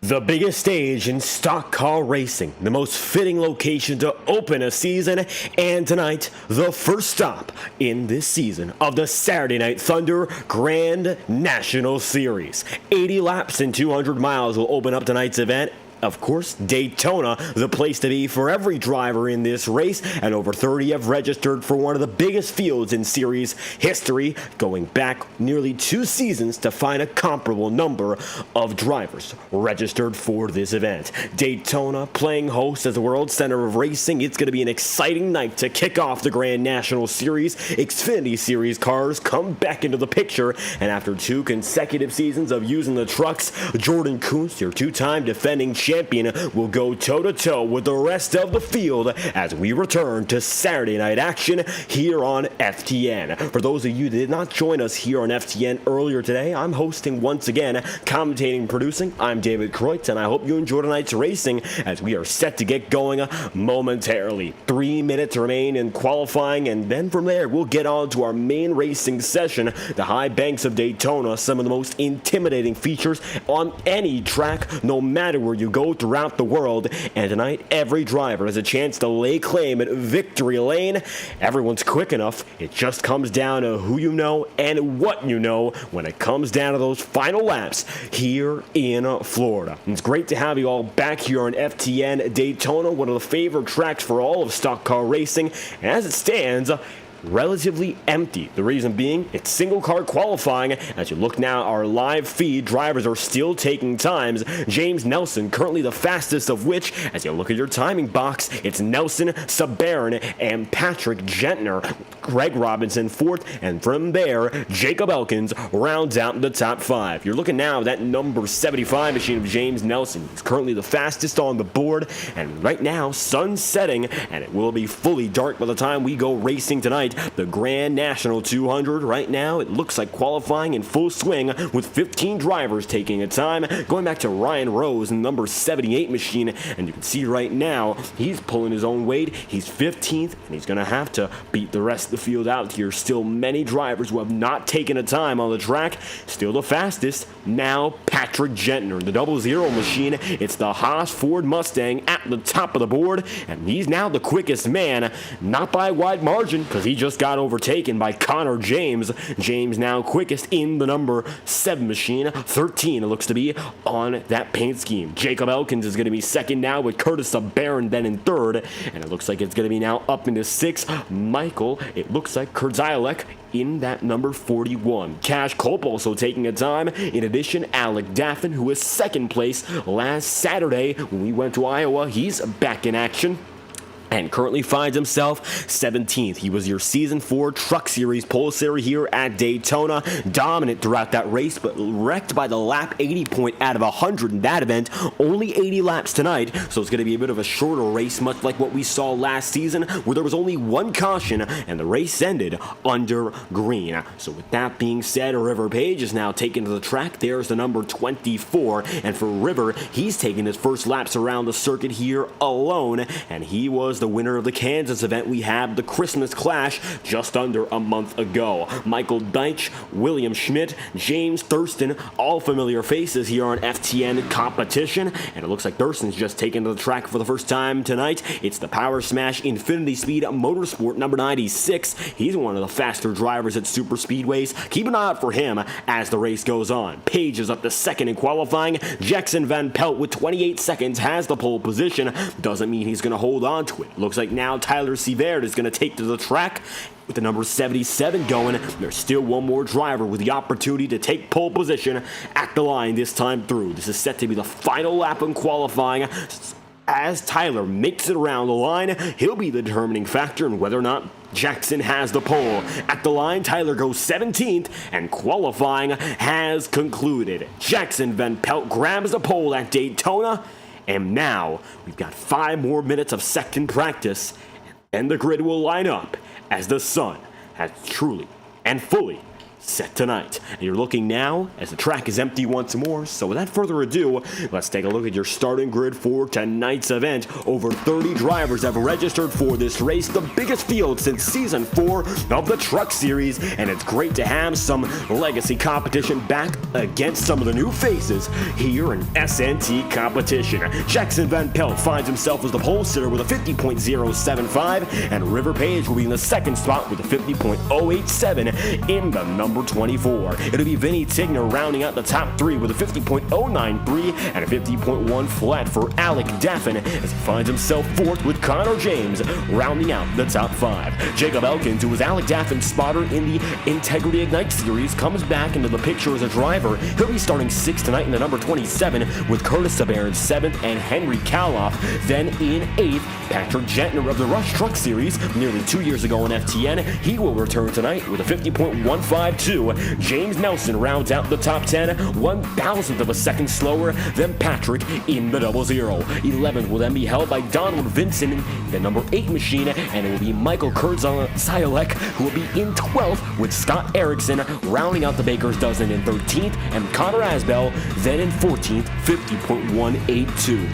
The biggest stage in stock car racing, the most fitting location to open a season, and tonight, the first stop in this season of the Saturday Night Thunder Grand National Series. 80 laps and 200 miles will open up tonight's event. Of course, Daytona, the place to be for every driver in this race, and over 30 have registered for one of the biggest fields in series history, going back nearly 2 seasons to find a comparable number of drivers registered for this event. Daytona playing host as the world center of racing. It's going to be an exciting night to kick off the Grand National Series. Xfinity Series cars come back into the picture, and after 2 consecutive seasons of using the trucks, Jordan Kuntz, your 2-time defending champion, will go toe-to-toe with the rest of the field as we return to Saturday night action here on FTN. For those of you that did not join us here on FTN earlier today, I'm hosting once again, commentating and producing. I'm David Kreutz, and I hope you enjoy tonight's racing as we are set to get going momentarily. 3 minutes remain in qualifying, and then from there we'll get on to our main racing session, the high banks of Daytona, some of the most intimidating features on any track, no matter where you go throughout the world. And tonight, every driver has a chance to lay claim at victory lane. Everyone's quick enough. It just comes down to who you know and what you know when it comes down to those final laps here in Florida. And it's great to have you all back here on FTN Daytona, one of the favorite tracks for all of stock car racing. And as it stands, relatively empty. The reason being, it's single car qualifying. As you look now, our live feed, drivers are still taking times. James Nelson, currently the fastest of which, as you look at your timing box, it's Nelson, Sabarin, and Patrick Gentner. Greg Robinson fourth, and from there, Jacob Elkins rounds out the top 5. You're looking now at that number 75 machine of James Nelson. He's currently the fastest on the board, and right now, sun's setting, and it will be fully dark by the time we go racing tonight. The Grand National 200 right now, it looks like qualifying in full swing with 15 drivers taking a time. Going back to Ryan Rose in number 78 machine, and you can see right now he's pulling his own weight. He's 15th, and he's going to have to beat the rest of the field out here. Still many drivers who have not taken a time on the track. Still the fastest, now Patrick Gentner, the 00 machine. It's the Haas Ford Mustang at the top of the board, and he's now the quickest man, not by a wide margin, because he just got overtaken by Connor James. James now quickest in the number 7 machine. 13 it looks to be on that paint scheme. Jacob Elkins is going to be second now, with Curtis Barron then in third, and it looks like it's going to be now up into 6. Michael, it looks like Kurzilek in that number 41. Cash Culp also taking a time. In addition, Alec Daffin, who was second place last Saturday when we went to Iowa, he's back in action and currently finds himself 17th. He was your Season 4 Truck Series pole series here at Daytona. Dominant throughout that race, but wrecked by the lap 80 point out of 100 in that event. Only 80 laps tonight, so it's going to be a bit of a shorter race, much like what we saw last season, where there was only 1 caution, and the race ended under green. So with that being said, River Page is now taken to the track. There's the number 24, and for River, he's taking his first laps around the circuit here alone, and he was the winner of the Kansas event. We had the Christmas Clash just under a month ago. Michael Deitch, William Schmidt, James Thurston, all familiar faces here on FTN competition, and it looks like Thurston's just taken to the track for the first time tonight. It's the Power Smash Infinity Speed Motorsport number 96. He's one of the faster drivers at super speedways. Keep an eye out for him as the race goes on. Page is up to second in qualifying. Jackson Van Pelt with 28 seconds has the pole position. Doesn't mean he's going to hold on to it. Looks like now Tyler Sievert is going to take to the track with the number 77 going. There's still one more driver with the opportunity to take pole position at the line this time through. This is set to be the final lap in qualifying. As Tyler makes it around the line, he'll be the determining factor in whether or not Jackson has the pole. At the line, Tyler goes 17th, and qualifying has concluded. Jackson Van Pelt grabs the pole at Daytona, and now we've got 5 more minutes of second practice, and the grid will line up as the sun has truly and fully set tonight. And you're looking now as the track is empty once more, so without further ado, let's take a look at your starting grid for tonight's event. Over 30 drivers have registered for this race, the biggest field since Season 4 of the Truck Series, and it's great to have some legacy competition back against some of the new faces here in SNT competition. Jackson Van Pelt finds himself as the pole sitter with a 50.075, and River Page will be in the second spot with a 50.087 in the number 24. It'll be Vinny Tigner rounding out the top three with a 50.093 and a 50.1 flat for Alec Daffin as he finds himself fourth with Connor James rounding out the top five. Jacob Elkins, who was Alec Daffin's spotter in the Integrity Ignite Series, comes back into the picture as a driver. He'll be starting sixth tonight in the number 27 with Curtis Saber in seventh and Henry Kaloff. Then in eighth, Patrick Gentner of the Rush Truck Series nearly 2 years ago in FTN. He will return tonight with a 50.152. James Nelson rounds out the top 10, 1,000th of a second slower than Patrick in the 00. 11th will then be held by Donald Vincent in the number 8 machine, and it will be Michael Kurzalek who will be in 12th with Scott Erickson rounding out the Baker's dozen in 13th, and Connor Asbell then in 14th, 50.182.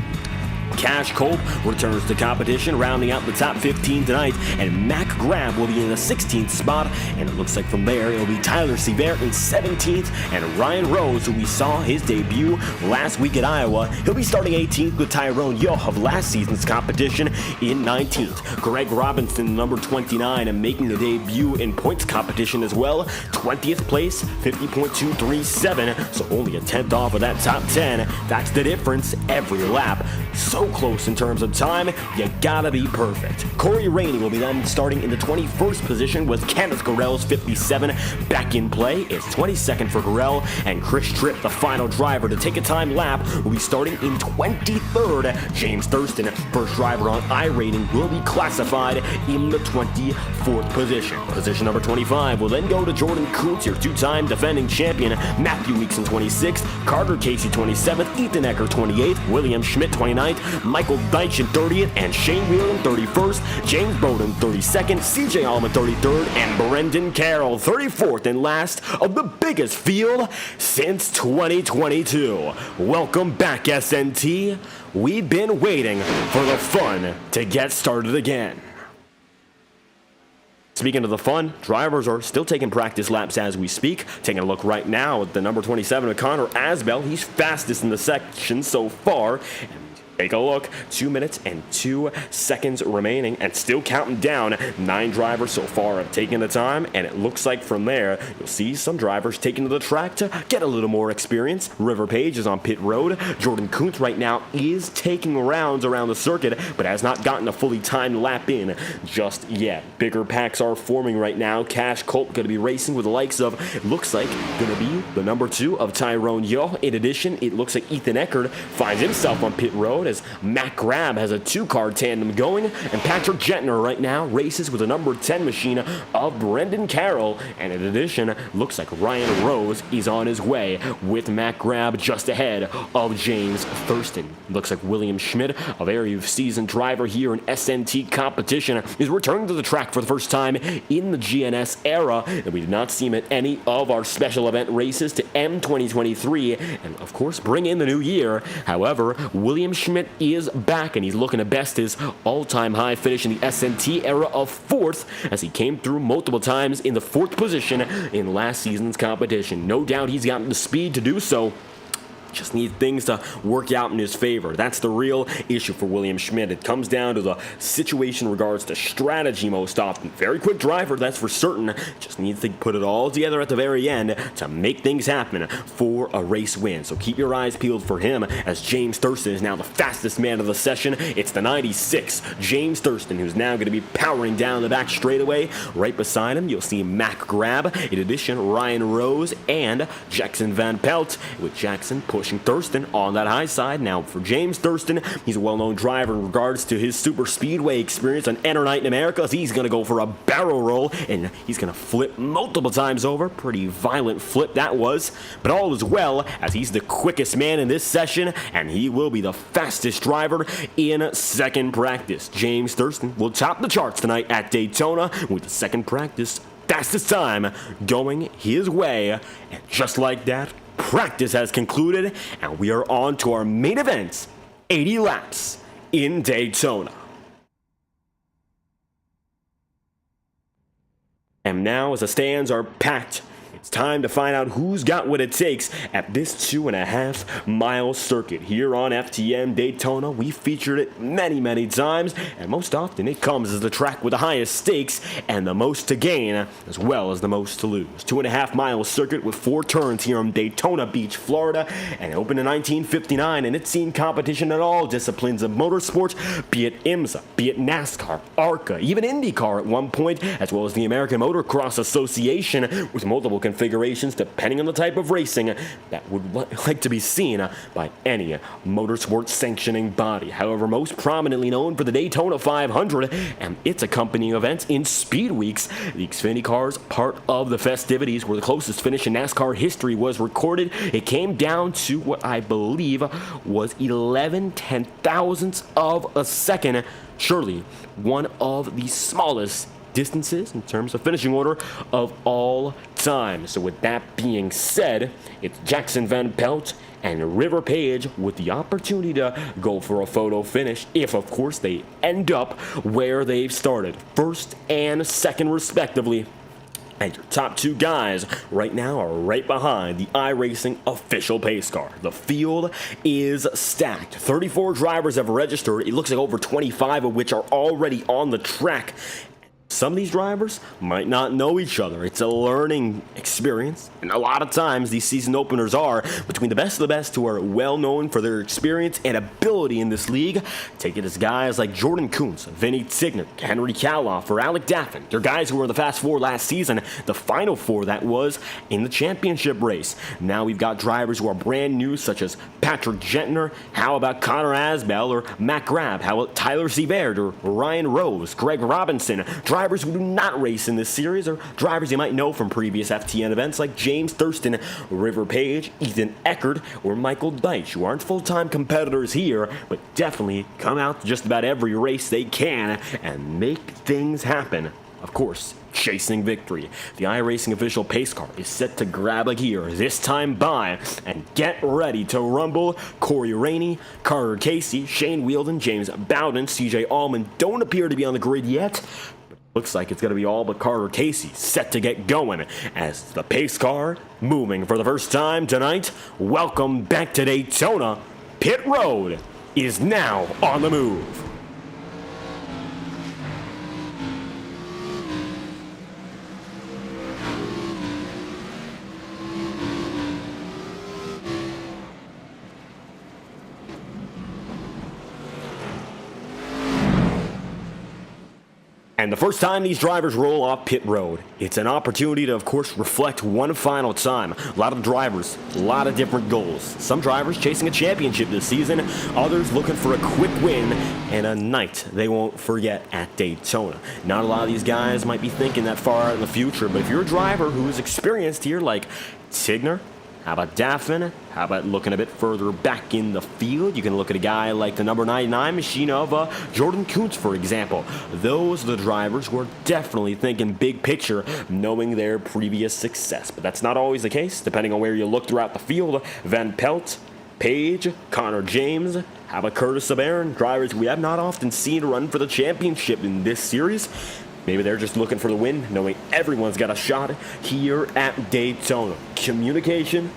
Cash Culp returns to competition, rounding out the top 15 tonight, and Mac Grab will be in the 16th spot, and it looks like from there it'll be Tyler Seaver in 17th, and Ryan Rose, who we saw his debut last week at Iowa. He'll be starting 18th with Tyrone Yo of last season's competition in 19th. Greg Robinson, number 29, and making a debut in points competition as well, 20th place, 50.237, so only a 10th off of that top 10. That's the difference every lap. So close in terms of time, you gotta be perfect. Corey Rainey will be then starting in the 21st position with Kenneth Gorell's 57 back in play. It's 22nd for Gorell, and Chris Tripp, the final driver to take a time lap, will be starting in 23rd. James Thurston, first driver on iRacing, will be classified in the 24th position. Position number 25 will then go to Jordan Kuntz, your two-time defending champion, Matthew Weeks in 26th, Carter Casey 27th, Ethan Ecker 28th, William Schmidt 29th, Michael Deitch in 30th, and Shane Wheeler in 31st, James Bowden 32nd, CJ Allman 33rd, and Brendan Carroll 34th and last of the biggest field since 2022. Welcome back, SNT. We've been waiting for the fun to get started again. Speaking of the fun, drivers are still taking practice laps as we speak. Taking a look right now at the number 27 of Connor Asbell. He's fastest in the section so far. Take a look, 2 minutes and 2 seconds remaining and still counting down. 9 drivers so far have taken the time, and it looks like from there you'll see some drivers taking to the track to get a little more experience. River Page is on pit road. Jordan Kuntz right now is taking rounds around the circuit, but has not gotten a fully timed lap in just yet. Bigger packs are forming right now. Cash Culp going to be racing with the likes of, it looks like, going to be the number 2 of Tyrone Yo. In addition, it looks like Ethan Eckert finds himself on pit road as Matt Grab has a 2-car tandem going, and Patrick Gentner right now races with a number 10 machine of Brendan Carroll, and in addition, looks like Ryan Rose is on his way with Matt Grab just ahead of James Thurston. Looks like William Schmidt, a very seasoned driver here in SNT competition, is returning to the track for the first time in the GNS era, and we did not see him at any of our special event races to end 2023, and of course bring in the new year. However, William Schmidt is back, and he's looking to best his all-time high finish in the SNT era of 4th as he came through multiple times in the 4th position in last season's competition. No doubt he's gotten the speed to do so. Just need things to work out in his favor. That's the real issue for William Schmidt. It comes down to the situation in regards to strategy most often. Very quick driver, that's for certain. Just needs to put it all together at the very end to make things happen for a race win. So keep your eyes peeled for him as James Thurston is now the fastest man of the session. It's the 96, James Thurston, who's now going to be powering down the back straightaway. Right beside him, you'll see Mac Grab. In addition, Ryan Rose and Jackson Van Pelt, with Jackson pushing Thurston on that high side. Now for James Thurston, he's a well-known driver in regards to his super speedway experience on Enter Night in America. So he's going to go for a barrel roll, and he's going to flip multiple times over. Pretty violent flip that was, but all is well as he's the quickest man in this session, and he will be the fastest driver in second practice. James Thurston will top the charts tonight at Daytona with the second practice fastest time going his way. And just like that, practice has concluded, and we are on to our main event, 80 laps in Daytona. And now, as the stands are packed, it's time to find out who's got what it takes at this 2.5-mile circuit. Here on FTN Daytona, we featured it many times, and most often it comes as the track with the highest stakes and the most to gain, as well as the most to lose. 2.5-mile circuit with 4 turns here on Daytona Beach, Florida, and it opened in 1959, and it's seen competition in all disciplines of motorsport, be it IMSA, be it NASCAR, ARCA, even Indycar at one point, as well as the American Motocross Association, with multiple configurations depending on the type of racing that would like to be seen by any motorsport sanctioning body. However, most prominently known for the Daytona 500 and its accompanying events in Speed Weeks, the Xfinity cars part of the festivities where the closest finish in NASCAR history was recorded. It came down to what I believe was 11 ten-thousandths of a second, surely one of the smallest distances in terms of finishing order of all time. So with that being said, it's Jackson Van Pelt and River Page with the opportunity to go for a photo finish if, of course, they end up where they've started, first and second respectively. And your top 2 guys right now are right behind the iRacing official pace car. The field is stacked. 34 drivers have registered. It looks like over 25 of which are already on the track. Some of these drivers might not know each other. It's a learning experience, and a lot of times these season openers are between the best of the best who are well known for their experience and ability in this league. Take it as guys like Jordan Kuntz, Vinny Tigner, Henry Caloff, or Alec Daffin. They're guys who were in the Fast Four last season, the Final Four that was in the championship race. Now we've got drivers who are brand new, such as Patrick Gentner. How about Connor Asbell or Matt Grab? How about Tyler Seaverd or Ryan Rose, Greg Robinson? Drivers who do not race in this series are drivers you might know from previous FTN events like James Thurston, River Page, Ethan Eckert, or Michael Deitch, who aren't full-time competitors here, but definitely come out to just about every race they can and make things happen. Of course, chasing victory. The iRacing official pace car is set to grab a gear this time by, and get ready to rumble. Corey Rainey, Carter Casey, Shane Wheeldon, James Bowden, CJ Allman don't appear to be on the grid yet. Looks like it's going to be all but Carter Casey set to get going as the pace car moving for the first time tonight. Welcome back to Daytona. Pit Road is now on the move. And the first time these drivers roll off pit road, it's an opportunity to, of course, reflect one final time. A lot of drivers, a lot of different goals. Some drivers chasing a championship this season, others looking for a quick win and a night they won't forget at Daytona. Not a lot of these guys might be thinking that far out in the future, but if you're a driver who's experienced here like Tigner, how about Daffin? How about looking a bit further back in the field? You can look at a guy like the number 99 machine of Jordan Kuntz, for example. Those are the drivers who are definitely thinking big picture, knowing their previous success. But that's not always the case, depending on where you look throughout the field. Van Pelt, Page, Connor James, how about Curtis Sabarin? Drivers we have not often seen run for the championship in this series. Maybe they're just looking for the win, knowing everyone's got a shot here at Daytona. Communication,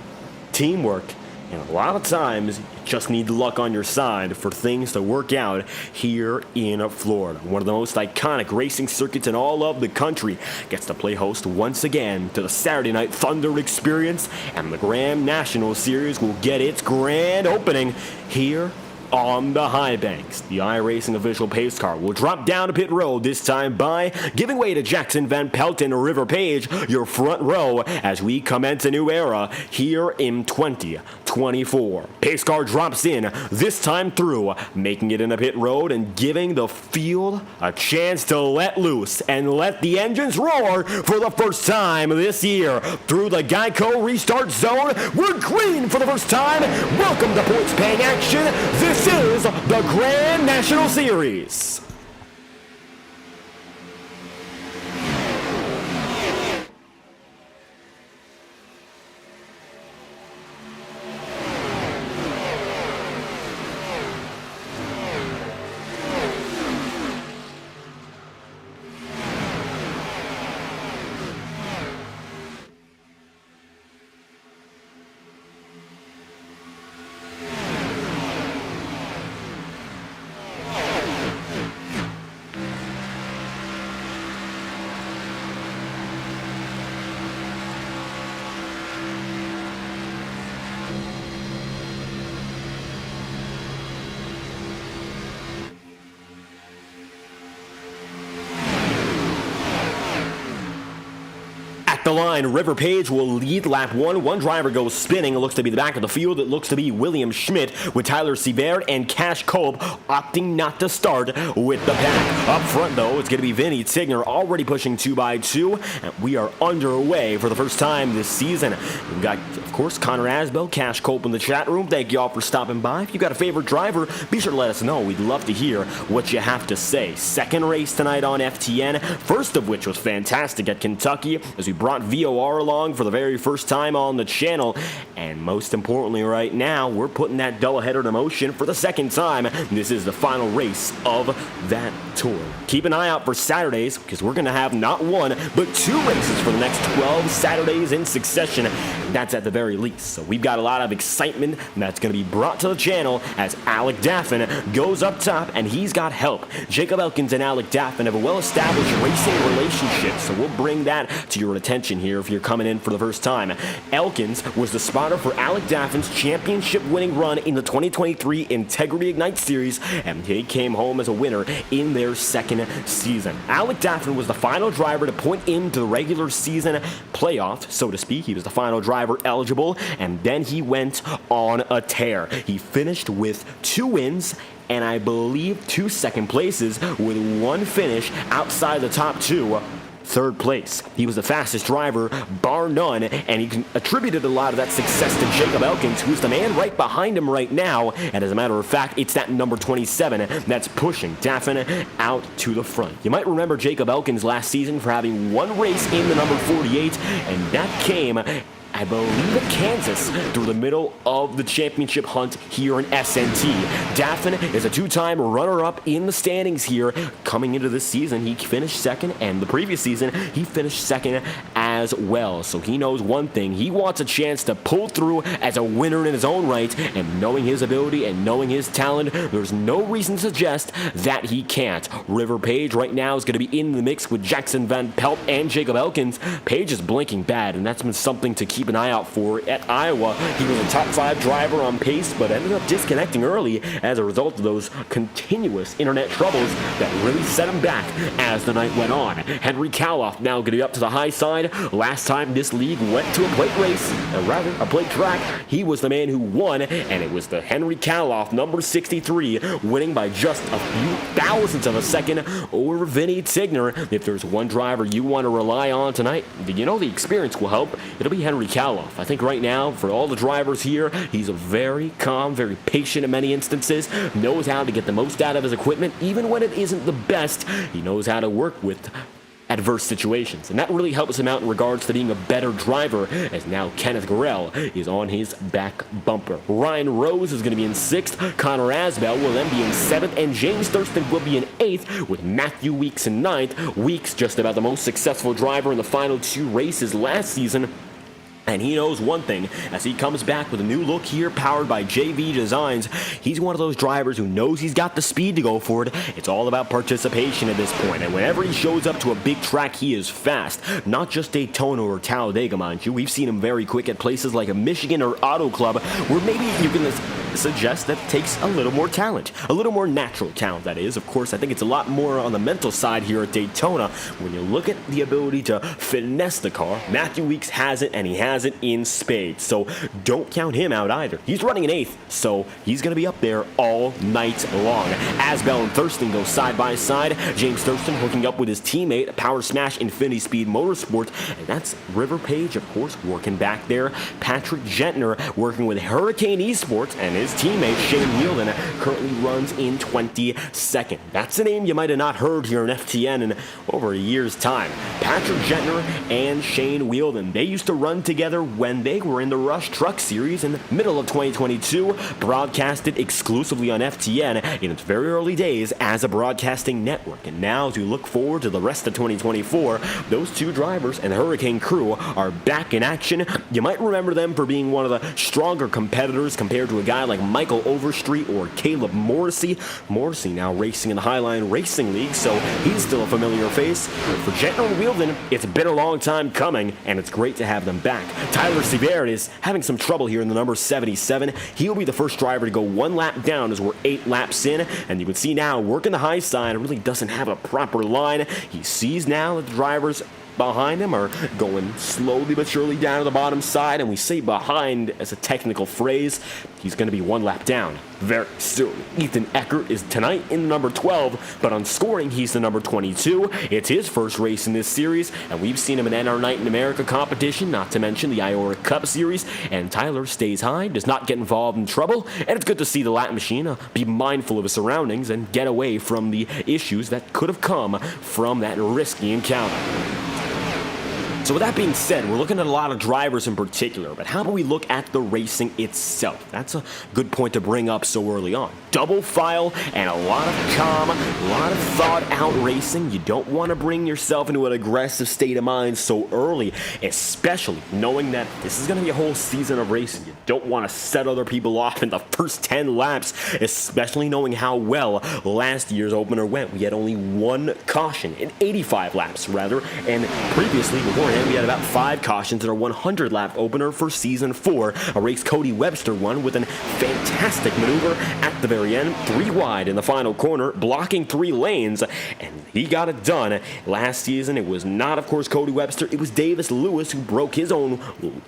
teamwork, and a lot of times you just need luck on your side for things to work out here in Florida. One of the most iconic racing circuits in all of the country gets to play host once again to the Saturday Night Thunder experience, and the Grand National Series will get its grand opening here on the high banks. The iRacing official pace car will drop down to pit road this time by giving way to Jackson Van Pelt and River Page, your front row, as we commence a new era here in 2024. Pace car drops in this time through, making it into pit road and giving the field a chance to let loose and let the engines roar for the first time this year. Through the Geico restart zone, we're green for the first time. Welcome to points paying action. This is the Grand National Series. the line, River Page will lead lap 1. One driver goes spinning. It looks to be the back of the field. It looks to be William Schmidt with Tyler Seavert and Cash Kolb opting not to start with the pack. Up front, though, it's going to be Vinny Tigner already pushing 2x2. And we are underway for the first time this season. We've got, of course, Connor Asbell, Cash Kolb in the chat room. Thank you all for stopping by. If you've got a favorite driver, be sure to let us know. We'd love to hear what you have to say. Second race tonight on FTN, first of which was fantastic at Kentucky as we brought VOR along for the very first time on the channel. And most importantly right now, we're putting that doubleheader into motion for the second time. This is the final race of that tour. Keep an eye out for Saturdays because we're going to have not one, but 2 races for the next 12 Saturdays in succession. That's at the very least. So we've got a lot of excitement that's going to be brought to the channel as Alec Daffin goes up top, and he's got help. Jacob Elkins and Alec Daffin have a well-established racing relationship, so we'll bring that to your attention here if you're coming in for the first time. Elkins was the spotter for Alec Daffin's championship-winning run in the 2023 Integrity Ignite Series, and he came home as a winner in their second season. Alec Daffin was the final driver to point into the regular season playoff, so to speak. He was the final driver eligible, and then he went on a tear. He finished with 2 wins and I believe 2 second places with 1 finish outside the top 2. Third place. He was the fastest driver, bar none, and he attributed a lot of that success to Jacob Elkins, who's the man right behind him right now. And as a matter of fact, it's that number 27 that's pushing Daffin out to the front. You might remember Jacob Elkins last season for having 1 race in the number 48, and that came, I believe, at Kansas through the middle of the championship hunt here in SNT. Daffin is a 2-time runner-up in the standings here. Coming into this season, he finished second, and the previous season, he finished second as well. So he knows one thing. He wants a chance to pull through as a winner in his own right, and knowing his ability and knowing his talent, there's no reason to suggest that he can't. River Page right now is going to be in the mix with Jackson Van Pelt and Jacob Elkins. Page is blinking bad, and that's been something to keep an eye out for at Iowa. He was a top 5 driver on pace, but ended up disconnecting early as a result of those continuous internet troubles that really set him back as the night went on. Henry Caloff now going to be up to the high side. Last time this league went to a plate race, or rather a plate track, he was the man who won, and it was the Henry Caloff, number 63, winning by just a few thousandths of a second over Vinny Tigner. If there's one driver you want to rely on tonight, you know the experience will help. It'll be Henry Caloff. I think right now, for all the drivers here, he's a very calm, very patient in many instances, knows how to get the most out of his equipment, even when it isn't the best. He knows how to work with adverse situations, and that really helps him out in regards to being a better driver, as now Kenneth Gorell is on his back bumper. Ryan Rose is going to be in 6th, Connor Asbell will then be in 7th, and James Thurston will be in 8th, with Matthew Weeks in 9th. Weeks just about the most successful driver in the final 2 races last season. And he knows one thing, as he comes back with a new look here powered by JV Designs. He's one of those drivers who knows he's got the speed to go for it. It's all about participation at this point, and whenever he shows up to a big track, he is fast. Not just Daytona or Talladega, mind you. We've seen him very quick at places like a Michigan or Auto Club, where maybe you can suggest that takes a little more talent, a little more natural talent, that is. Of course, I think it's a lot more on the mental side here at Daytona. When you look at the ability to finesse the car, Matthew Weeks has it, and he has it in spades, so don't count him out either. He's running in 8th, so he's going to be up there all night long. Asbell and Thurston go side by side. James Thurston hooking up with his teammate, Power Smash Infinity Speed Motorsport, and that's River Page, of course, working back there. Patrick Gentner working with Hurricane Esports, and his teammate, Shane Wheeldon, currently runs in 22nd. That's a name you might have not heard here in FTN in over a year's time. Patrick Gentner and Shane Wheeldon, they used to run together when they were in the Rush Truck Series in the middle of 2022, broadcasted exclusively on FTN in its very early days as a broadcasting network. And now, as we look forward to the rest of 2024, those 2 drivers and the Hurricane crew are back in action. You might remember them for being one of the stronger competitors compared to a guy like Michael Overstreet or Caleb Morrissey. Morrissey now racing in the Highline Racing League, so he's still a familiar face. But for Gentner and Wheeldon, it's been a long time coming, and it's great to have them back. Tyler Seavert is having some trouble here in the number 77. He'll be the first driver to go 1 lap down as we're 8 laps in, and you can see now working the high side, really doesn't have a proper line. He sees now that the drivers behind him are going slowly but surely down to the bottom side, and we say behind as a technical phrase. He's going to be one lap down very soon. Ethan Eckert is tonight in the number 12, but on scoring, he's the number 22. It's his first race in this series, and we've seen him in NR Night in America competition, not to mention the IORA Cup Series, and Tyler stays high, does not get involved in trouble, and it's good to see the lap machine be mindful of his surroundings and get away from the issues that could have come from that risky encounter. So with that being said, we're looking at a lot of drivers in particular, but how about we look at the racing itself? That's a good point to bring up so early on. Double file and a lot of calm, a lot of thought out racing. You don't want to bring yourself into an aggressive state of mind so early, especially knowing that this is going to be a whole season of racing. You don't want to set other people off in the first 10 laps, especially knowing how well last year's opener went. We had only one caution in 85 laps rather, and previously beforehand we had about 5 cautions in our 100-lap opener for Season 4, a race Cody Webster won with a fantastic maneuver at the very end, 3 wide in the final corner, blocking 3 lanes, and he got it done. Last season, it was not, of course, Cody Webster, it was Davis Lewis who broke his own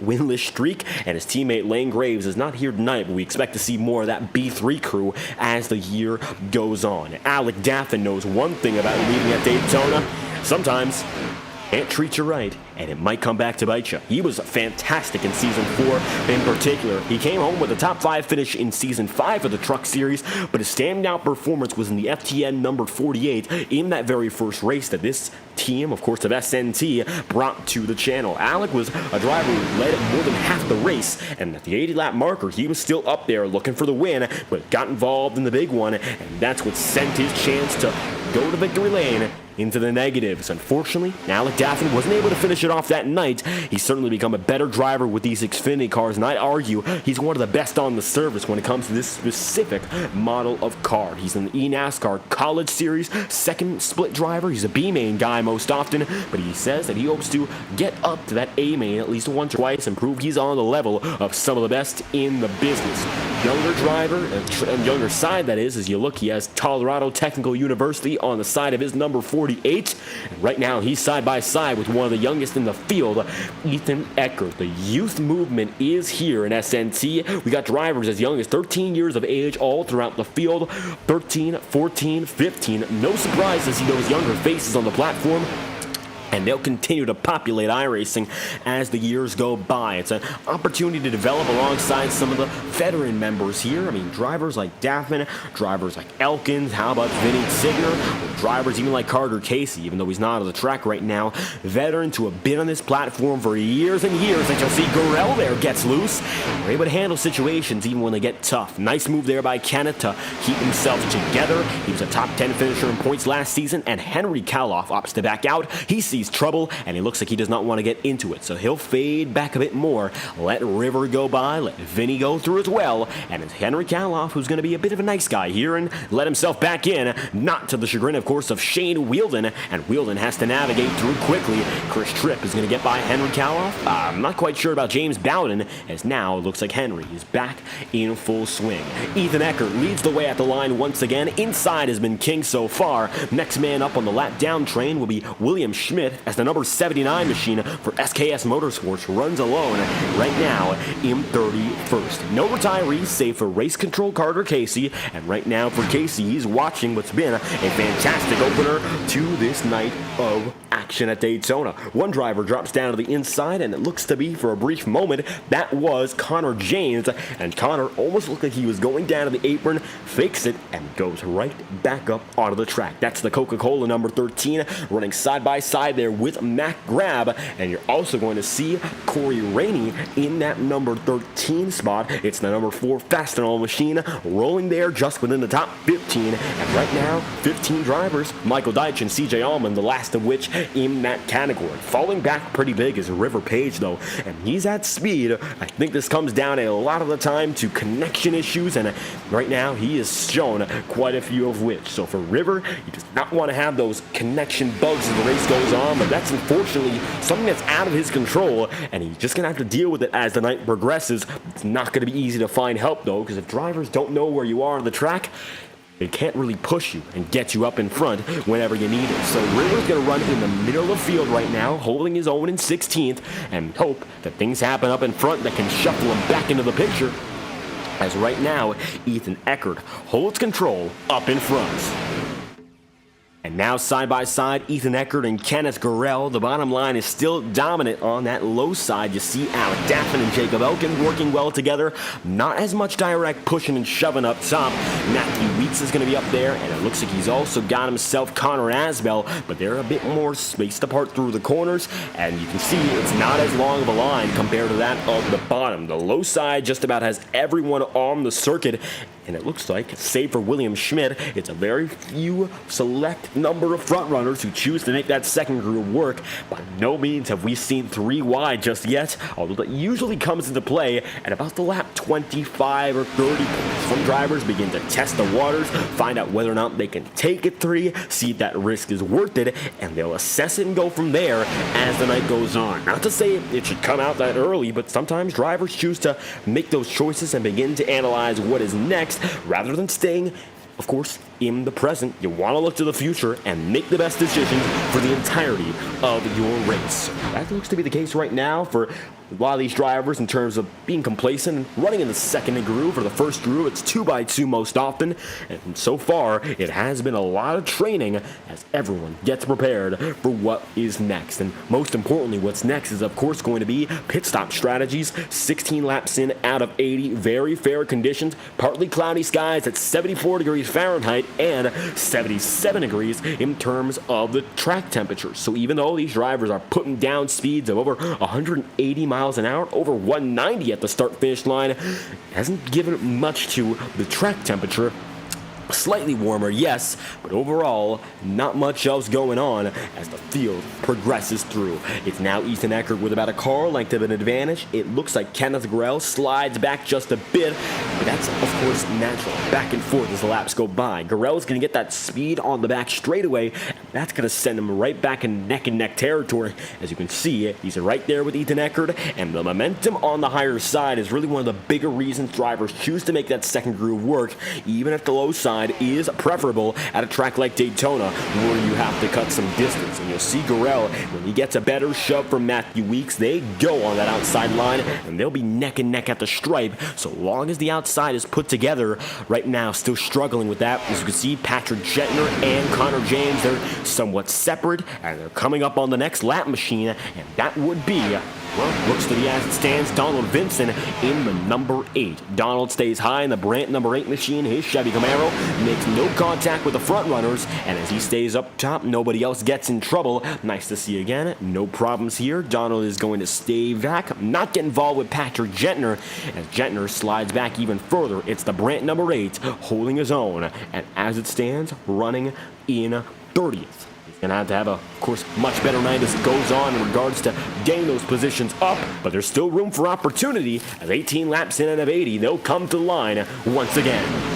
winless streak, and his teammate Lane Graves is not here tonight, but we expect to see more of that B3 crew as the year goes on. Alec Daffin knows one thing about leading at Daytona: sometimes can't treat you right, and it might come back to bite you. He was fantastic in Season 4 in particular. He came home with a top 5 finish in Season 5 of the Truck Series, but his standout performance was in the FTN number 48 in that very first race that this team, of course, of SNT, brought to the channel. Alec was a driver who led more than half the race, and at the 80-lap marker, he was still up there looking for the win, but got involved in the big one, and that's what sent his chance to go to victory lane into the negatives. Unfortunately, Alec Daffin wasn't able to finish it off that night. He's certainly become a better driver with these Xfinity cars, and I'd argue he's one of the best on the service when it comes to this specific model of car. He's in the NASCAR College Series, second split driver. He's a B-main guy most often, but he says that he hopes to get up to that A-main at least once or twice and prove he's on the level of some of the best in the business. Younger driver, younger side that is, as you look, he has Colorado Technical University on the side of his number 48. And right now, he's side by side with one of the youngest in the field, Ethan Eckert. The youth movement is here in SNT. We got drivers as young as 13 years of age all throughout the field. 13, 14, 15. No surprise to see those younger faces on the platform, and they'll continue to populate iRacing as the years go by. It's an opportunity to develop alongside some of the veteran members here. I mean, drivers like Daffin, drivers like Elkins, how about Vinny Signer, drivers even like Carter Casey, even though he's not on the track right now. Veterans who have been on this platform for years and years, and you'll see Gurrell there gets loose. They're able to handle situations even when they get tough. Nice move there by Kenneth to keep himself together. He was a top 10 finisher in points last season, and Henry Kaloff opts to back out. He sees trouble, and he looks like he does not want to get into it, so he'll fade back a bit more. Let River go by, let Vinny go through as well, and it's Henry Kaloff who's going to be a bit of a nice guy here and let himself back in, not to the chagrin, of course, of Shane Wheeldon, and Wheeldon has to navigate through quickly. Chris Tripp is going to get by Henry Kaloff. I'm not quite sure about James Bowden, as now it looks like Henry is back in full swing. Ethan Eckert leads the way at the line once again. Inside has been king so far. Next man up on the lap down train will be William Schmidt, as the number 79 machine for SKS Motorsports runs alone right now in 31st. No retirees save for race control Carter Casey, and right now for Casey, he's watching what's been a fantastic opener to this night of action at Daytona. One driver drops down to the inside, and it looks to be for a brief moment that was Connor James, and Connor almost looked like he was going down to the apron, fakes it, and goes right back up onto the track. That's the Coca-Cola number 13 running side by side there with Mac Grab, and you're also going to see Corey Rainey in that number 13 spot. It's the number 4 Fastenal machine rolling there just within the top 15, and right now 15 drivers, Michael Deitch and CJ Allman, the last of which in that category. Falling back pretty big is River Page though, and he's at speed. I think this comes down a lot of the time to connection issues, and right now he has shown quite a few of which. So for River, he does not want to have those connection bugs as the race goes on, but that's unfortunately something that's out of his control, and he's just going to have to deal with it as the night progresses. It's not going to be easy to find help though, because if drivers don't know where you are on the track, They can't really push you and get you up in front whenever you need it. So River's going to run in the middle of the field right now, holding his own in 16th, and hope that things happen up in front that can shuffle him back into the picture. As right now, Ethan Eckert holds control up in front. And now side by side, Ethan Eckert and Kenneth Gurrell. The bottom line is still dominant on that low side. You see Alec Daffin and Jacob Elkin working well together. Not as much direct pushing and shoving up top. Matthew Weeks is going to be up there, and it looks like he's also got himself Connor Asbell, but they're a bit more spaced apart through the corners, and you can see it's not as long of a line compared to that of the bottom. The low side just about has everyone on the circuit, and it looks like, save for William Schmidt, it's a very few select number of front runners who choose to make that second groove work. By no means have we seen 3 wide just yet, although that usually comes into play at about the lap 25 or 30 points. Some drivers begin to test the waters, find out whether or not they can take it 3, see if that risk is worth it, and they'll assess it and go from there as the night goes on. Not to say it should come out that early, but sometimes drivers choose to make those choices and begin to analyze what is next rather than staying, of course, in the present. You want to look to the future and make the best decisions for the entirety of your race. That looks to be the case right now for a lot of these drivers in terms of being complacent and running in the second groove. For the first groove, it's 2x2 most often, and so far it has been a lot of training as everyone gets prepared for what is next. And most importantly, what's next is of course going to be pit stop strategies. 16 laps in out of 80, very fair conditions, partly cloudy skies at 74 degrees Fahrenheit and 77 degrees in terms of the track temperature. So even though these drivers are putting down speeds of over 180 miles an hour, over 190 at the start-finish line, hasn't given much to the track temperature. Slightly warmer, yes, but overall, not much else going on as the field progresses through. It's now Ethan Eckert with about a car length of an advantage. It looks like Kenneth Gurrell slides back just a bit, but that's, of course, natural. Back and forth as the laps go by. Gurrell's going to get that speed on the back straightaway, and that's going to send him right back in neck territory. As you can see, he's right there with Ethan Eckert, and the momentum on the higher side is really one of the bigger reasons drivers choose to make that second groove work, even if the low side is preferable at a track like Daytona, where you have to cut some distance. And you'll see Gurrell, when he gets a better shove from Matthew Weeks, they go on that outside line, and they'll be neck and neck at the stripe, so long as the outside is put together. Right now, still struggling with that. As you can see, Patrick Jetner and Connor James, they're somewhat separate, and they're coming up on the next lap machine, and that would be, well, looks to be as it stands, Donald Vinson in the number 8. Donald stays high in the Brandt number 8 machine. His Chevy Camaro makes no contact with the front runners, and as he stays up top, nobody else gets in trouble. Nice to see again. No problems here. Donald is going to stay back, not get involved with Patrick Jetner, as Jetner slides back even further. It's the Brandt number 8 holding his own, and as it stands, running in 30th. Going to have, of course, much better night as it goes on in regards to getting those positions up, but there's still room for opportunity. As 18 laps in out of 80, they'll come to the line once again.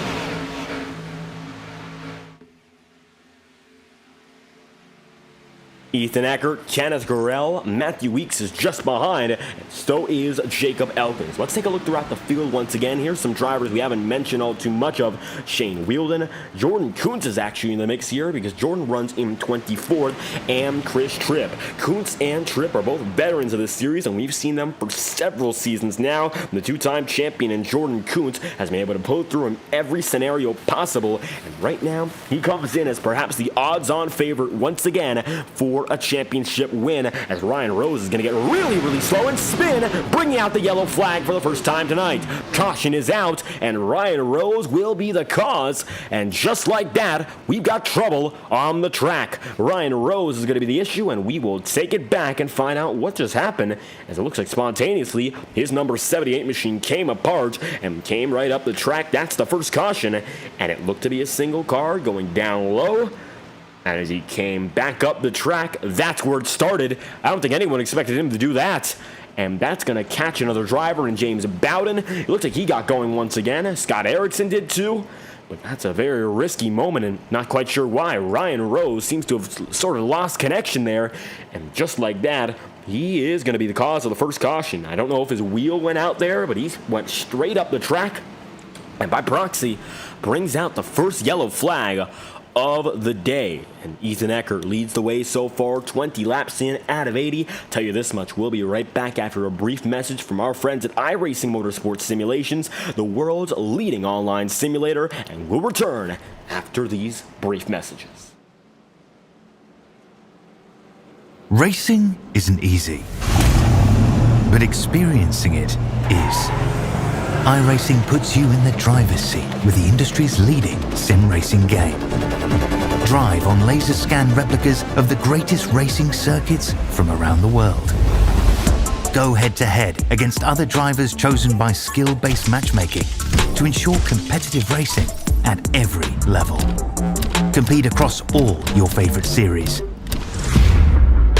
Ethan Eckert, Kenneth Gurrell, Matthew Weeks is just behind, and so is Jacob Elkins. Let's take a look throughout the field once again. Here's some drivers we haven't mentioned all too much of. Shane Wheeldon, Jordan Kuntz is actually in the mix here because Jordan runs in 24th, and Chris Tripp. Kuntz and Tripp are both veterans of this series, and we've seen them for several seasons now. The two-time champion and Jordan Kuntz has been able to pull through in every scenario possible, and right now he comes in as perhaps the odds-on favorite once again for a championship win, as Ryan Rose is going to get really slow and spin, bringing out the yellow flag for the first time tonight. Caution is out, and Ryan Rose will be the cause, and just like that, we've got trouble on the track. Ryan Rose is going to be the issue, and we will take it back and find out what just happened, as it looks like spontaneously his number 78 machine came apart and came right up the track. That's the first caution, and it looked to be a single car going down low. And as he came back up the track, that's where it started. I don't think anyone expected him to do that. And that's going to catch another driver in James Bowden. It looks like he got going once again. Scott Erickson did too. But that's a very risky moment, and not quite sure why. Ryan Rose seems to have sort of lost connection there. And just like that, he is going to be the cause of the first caution. I don't know if his wheel went out there, but he went straight up the track. and by proxy brings out the first yellow flag of the day. And Ethan Eckert leads the way so far, 20 laps in out of 80. Tell you this much, we'll be right back after a brief message from our friends at iRacing Motorsport Simulations, the world's leading online simulator, and we'll return after these brief messages. Racing isn't easy, but experiencing it is. iRacing puts you in the driver's seat with the industry's leading sim racing game. Drive on laser scan replicas of the greatest racing circuits from around the world. Go head to head against other drivers chosen by skill-based matchmaking to ensure competitive racing at every level. Compete across all your favorite series.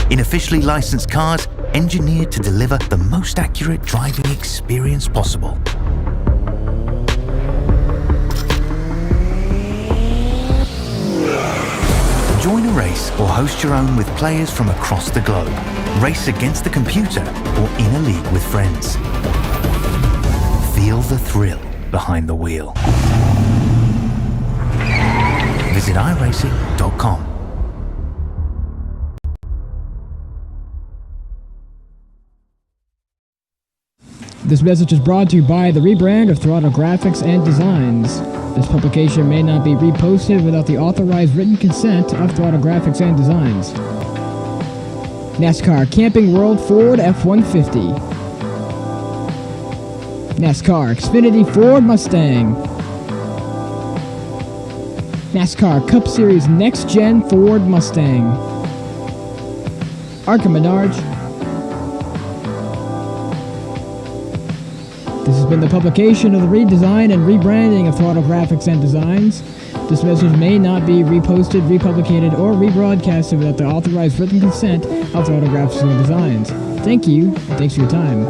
In officially licensed cars engineered to deliver the most accurate driving experience possible. Join a race or host your own with players from across the globe. Race against the computer or in a league with friends. Feel the thrill behind the wheel. Visit iRacing.com. This message is brought to you by the rebrand of Throttle Graphics and Designs. This publication may not be reposted without the authorized written consent of Throttle Graphics and Designs. NASCAR Camping World Ford F-150. NASCAR Xfinity Ford Mustang. NASCAR Cup Series Next-Gen Ford Mustang. Arca Menards. This has been the publication of the redesign and rebranding of Throttle Graphics and Designs. This message may not be reposted, republicated, or rebroadcasted without the authorized written consent of Throttle Graphics and Designs. Thank you, and thanks for your time.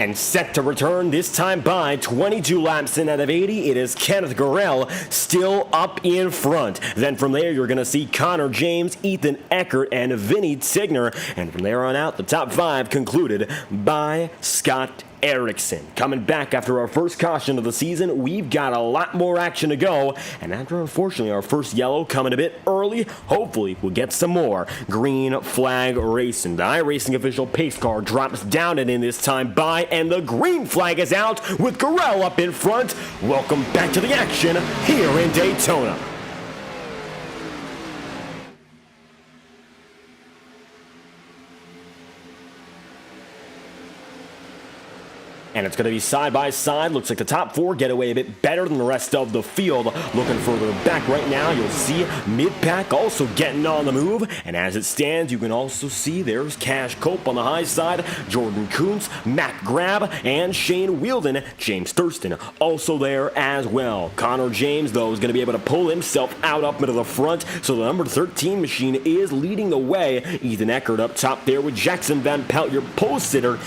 And set to return, this time by 22 laps in out of 80, it is Kenneth Gurrell still up in front. Then from there, you're going to see Connor James, Ethan Eckert, and Vinny Tigner. And from there on out, the top five concluded by Scott Ericsson. Coming back after our first caution of the season, we've got a lot more action to go, and after unfortunately our first yellow coming a bit early, hopefully we'll get some more. Green flag racing. The iRacing official pace car drops down and in this time by, and the green flag is out with Gurrell up in front. Welcome back to the action here in Daytona. And it's going to be side by side. Looks like the top four get away a bit better than the rest of the field. Looking further back right now, you'll see mid-pack also getting on the move. And as it stands, you can also see there's Cash Cope on the high side, Jordan Kuntz, Matt Grab, and Shane Wielden. James Thurston also there as well. Connor James, though, is going to be able to pull himself out up into the front. So the number 13 machine is leading the way. Ethan Eckert up top there with Jackson Van Pelt, your pole sitter.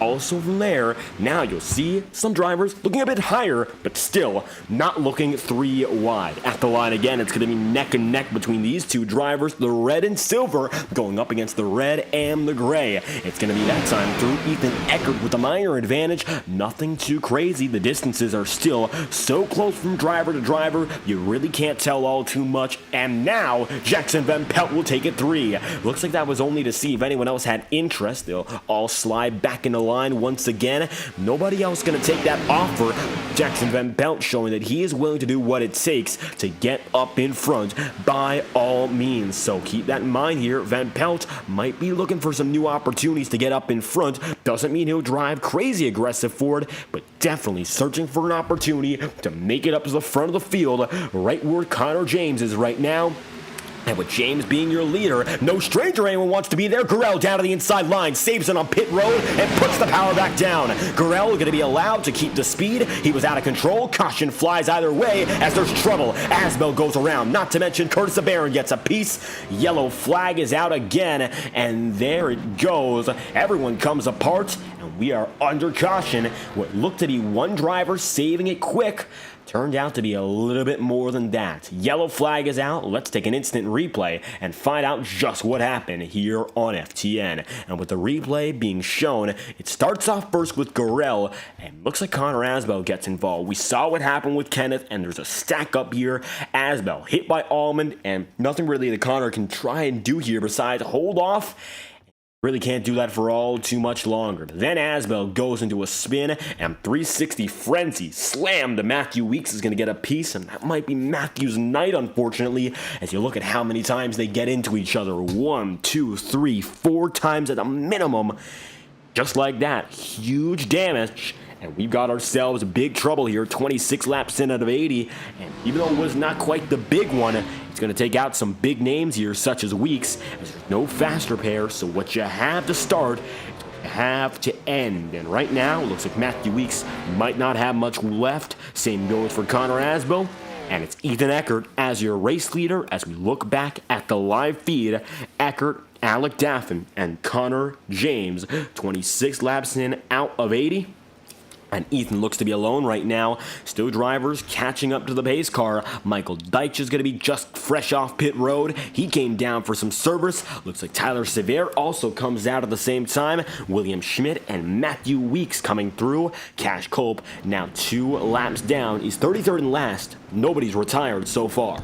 Also from there, now you'll see some drivers looking a bit higher, but still not looking three wide. At the line again, it's going to be neck and neck between these two drivers, the red and silver going up against the red and the gray. It's going to be that time through Ethan Eckert with a minor advantage. Nothing too crazy. The distances are still so close from driver to driver, you really can't tell all too much. And now, Jackson Van Pelt will take it three. Looks like that was only to see if anyone else had interest. They'll all slide back into line once again. Nobody else going to take that offer. Jackson Van Pelt showing that he is willing to do what it takes to get up in front by all means. So keep that in mind here. Van Pelt might be looking for some new opportunities to get up in front. Doesn't mean he'll drive crazy aggressive forward, but definitely searching for an opportunity to make it up to the front of the field, right where Connor James is right now. And with James being your leader, no stranger anyone wants to be there. Gurrell down to the inside line, saves it on pit road, and puts the power back down. Gurrell going to be allowed to keep the speed. He was out of control. Caution flies either way as there's trouble. Asbel goes around, not to mention Curtis LeBaron gets a piece. Yellow flag is out again, and there it goes. Everyone comes apart, and we are under caution. What looked to be one driver saving it quick turned out to be a little bit more than that. Yellow flag is out. Let's take an instant replay and find out just what happened here on FTN. And with the replay being shown, it starts off first with Gurrell, and looks like Connor Asbel gets involved. We saw what happened with Kenneth, and there's a stack up here. Asbel hit by Almond, and nothing really that Connor can try and do here besides hold off. Really can't do that for all too much longer. Then Asbel goes into a spin, and 360 frenzy slammed to Matthew Weeks is going to get a piece, and that might be Matthew's night, unfortunately, as you look at how many times they get into each other. 1, 2, 3, 4 times at a minimum. Just like that. Huge damage. And we've got ourselves big trouble here, 26 laps in out of 80. And even though it was not quite the big one, it's going to take out some big names here, such as Weeks, as there's no faster pair. So what you have to start, you have to end. And right now, it looks like Matthew Weeks might not have much left. Same goes for Connor Asbel. And it's Ethan Eckert as your race leader as we look back at the live feed. Eckert, Alec Daffin, and Connor James, 26 laps in out of 80. And Ethan looks to be alone right now. Still drivers catching up to the pace car. Michael Deitch is going to be just fresh off pit road. He came down for some service. Looks like Tyler Sevier also comes out at the same time. William Schmidt and Matthew Weeks coming through. Cash Cope now 2 laps down. He's 33rd and last. Nobody's retired so far.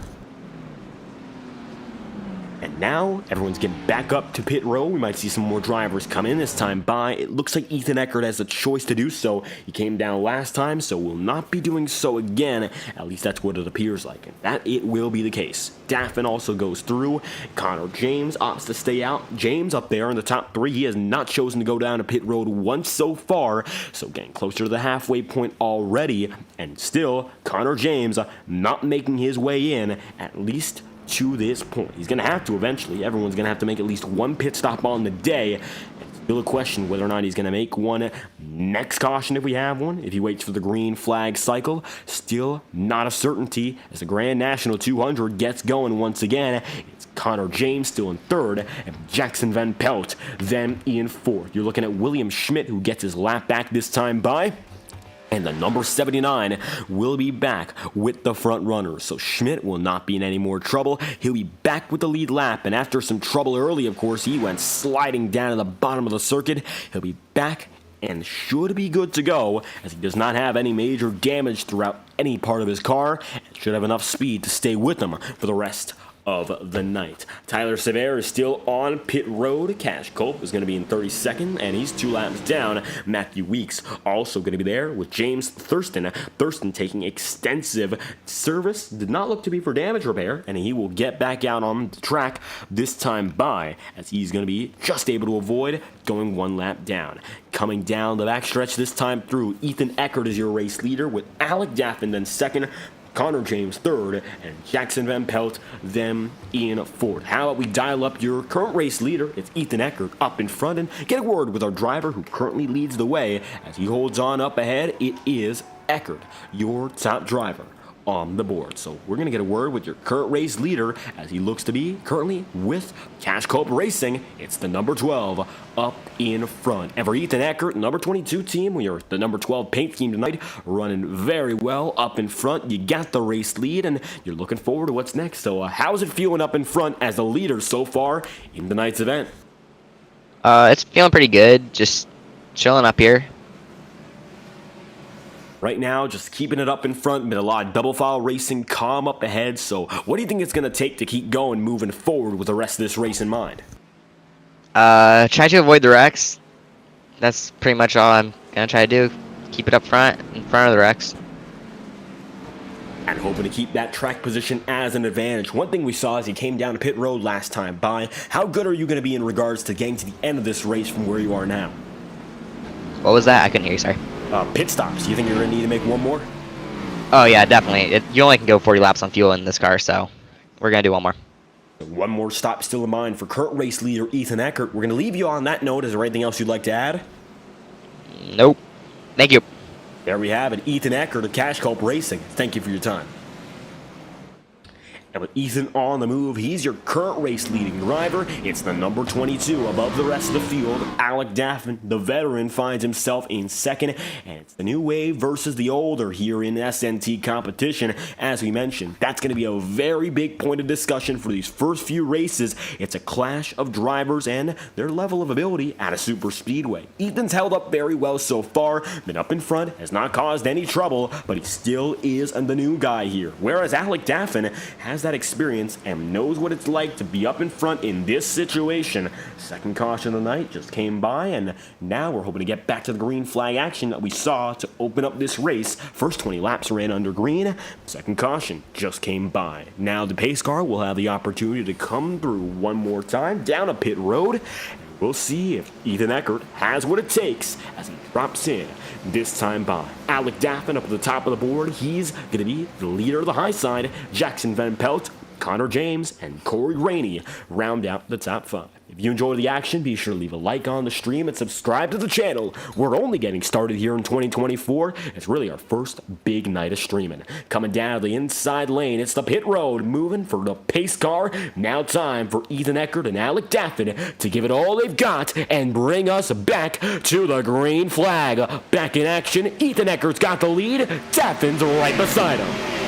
And now, everyone's getting back up to pit row. We might see some more drivers come in this time by. It looks like Ethan Eckert has a choice to do so. He came down last time, so will not be doing so again. At least that's what it appears like. And that it will be the case. Daffin also goes through. Connor James opts to stay out. James up there in the top 3. He has not chosen to go down to pit road once so far. So getting closer to the halfway point already. And still, Connor James not making his way in, at least to this point. He's going to have to eventually. Everyone's going to have to make at least one pit stop on the day. It's still a question whether or not he's going to make one next caution if we have one. If he waits for the green flag cycle, still not a certainty as the Grand National 200 gets going once again. It's Connor James still in 3rd, and Jackson Van Pelt then in 4th. You're looking at William Schmidt, who gets his lap back this time by. And the number 79 will be back with the front runners. So Schmidt will not be in any more trouble. He'll be back with the lead lap. And after some trouble early, of course, he went sliding down to the bottom of the circuit. He'll be back and should be good to go, as he does not have any major damage throughout any part of his car and should have enough speed to stay with him for the rest of the night. Tyler Sever is still on pit road. Cash Culp is going to be in 32nd, and he's 2 laps down. Matthew Weeks also going to be there with James Thurston. Thurston taking extensive service. Did not look to be for damage repair, and he will get back out on the track this time by, as he's going to be just able to avoid going 1 lap down. Coming down the backstretch this time through, Ethan Eckert is your race leader with Alec Daffin then second, Connor James third, and Jackson Van Pelt them in fourth. How about we dial up your current race leader? It's Ethan Eckert up in front, and get a word with our driver who currently leads the way as he holds on up ahead. It is Eckert, your top driver on the board. So we're going to get a word with your current race leader as he looks to be currently with Cash Culp Racing. It's the number 12 up in front. And for Ethan Eckert, number 22 team, we are the number 12 paint team tonight, running very well up in front. You got the race lead, and you're looking forward to what's next. So how's it feeling up in front as the leader so far in the night's event? It's feeling pretty good. Just chilling up here. Right now, just keeping it up in front, been a lot of double file racing, calm up ahead. So what do you think it's going to take to keep going, moving forward with the rest of this race in mind? Try to avoid the wrecks. That's pretty much all I'm going to try to do. Keep it up front, in front of the wrecks. And hoping to keep that track position as an advantage. One thing we saw as he came down to pit road last time by, how good are you going to be in regards to getting to the end of this race from where you are now? What was that? I couldn't hear you, sorry. Pit stops. You think you're going to need to make one more? Oh, yeah, definitely. You only can go 40 laps on fuel in this car, so we're going to do one more. One more stop still in mind for current race leader Ethan Eckert. We're going to leave you on that note. Is there anything else you'd like to add? Nope. Thank you. There we have it. Ethan Eckert of Cash Culp Racing. Thank you for your time. And with Ethan on the move, he's your current race leading driver. It's the number 22 above the rest of the field. Alec Daffin, the veteran, finds himself in second. And it's the new wave versus the older here in SNT competition. As we mentioned, that's going to be a very big point of discussion for these first few races. It's a clash of drivers and their level of ability at a super speedway. Ethan's held up very well so far, been up in front, has not caused any trouble, but he still is the new guy here. Whereas Alec Daffin has that experience and knows what it's like to be up in front in this situation. Second caution of the night just came by, and now we're hoping to get back to the green flag action that we saw to open up this race. First 20 laps ran under green. Second caution just came by. Now the pace car will have the opportunity to come through one more time down a pit road. We'll see if Ethan Eckert has what it takes as he drops in this time by. Alec Daffin up at the top of the board. He's going to be the leader of the high side. Jackson Van Pelt, Connor James, and Corey Rainey round out the top 5. If you enjoy the action, be sure to leave a like on the stream and subscribe to the channel. We're only getting started here in 2024. It's really our first big night of streaming. Coming down the inside lane, it's the pit road, moving for the pace car. Now time for Ethan Eckert and Alec Daffin to give it all they've got and bring us back to the green flag. Back in action, Ethan Eckert's got the lead. Daffin's right beside him.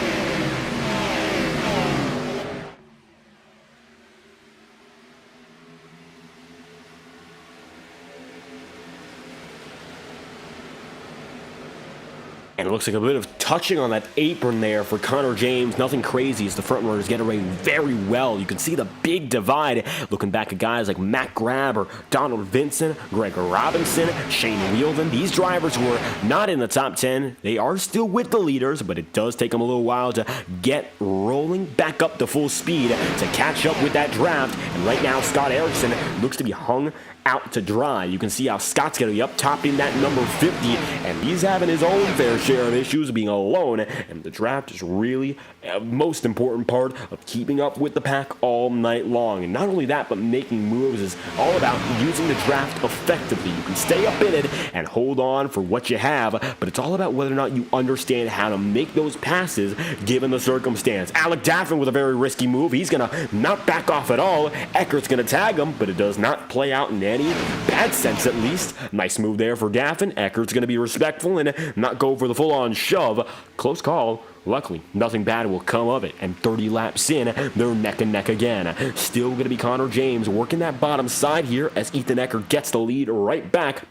And it looks like a bit of touching on that apron there for Connor James. Nothing crazy as the front runners get away very well. You can see the big divide looking back at guys like Matt Grab or Donald Vincent, Greg Robinson, Shane Wheeldon. These drivers who are not in the top 10, they are still with the leaders, but it does take them a little while to get rolling back up to full speed to catch up with that draft. And right now, Scott Erickson looks to be hung out to dry. You can see how Scott's going to be up top in that number 50, and he's having his own fair share of issues being alone, and the draft is really a most important part of keeping up with the pack all night long. And not only that, but making moves is all about using the draft effectively. You can stay up in it and hold on for what you have, but it's all about whether or not you understand how to make those passes given the circumstance. Alec Daffin with a very risky move. He's going to not back off at all. Eckert's going to tag him, but it does not play out in any bad sense, at least. Nice move there for Daffin. Eckert's going to be respectful and not go for the full-on shove. Close call. Luckily, nothing bad will come of it, and 30 laps in, they're neck and neck again. Still going to be Connor James working that bottom side here as Ethan Eckert gets the lead right back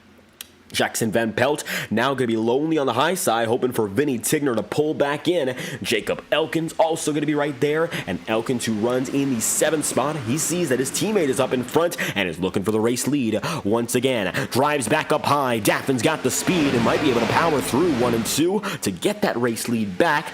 Jackson Van Pelt now going to be lonely on the high side, hoping for Vinny Tigner to pull back in. Jacob Elkins also going to be right there, and Elkins, who runs in the 7th spot, he sees that his teammate is up in front and is looking for the race lead once again. Drives back up high. Daffin's got the speed and might be able to power through 1 and 2 to get that race lead back.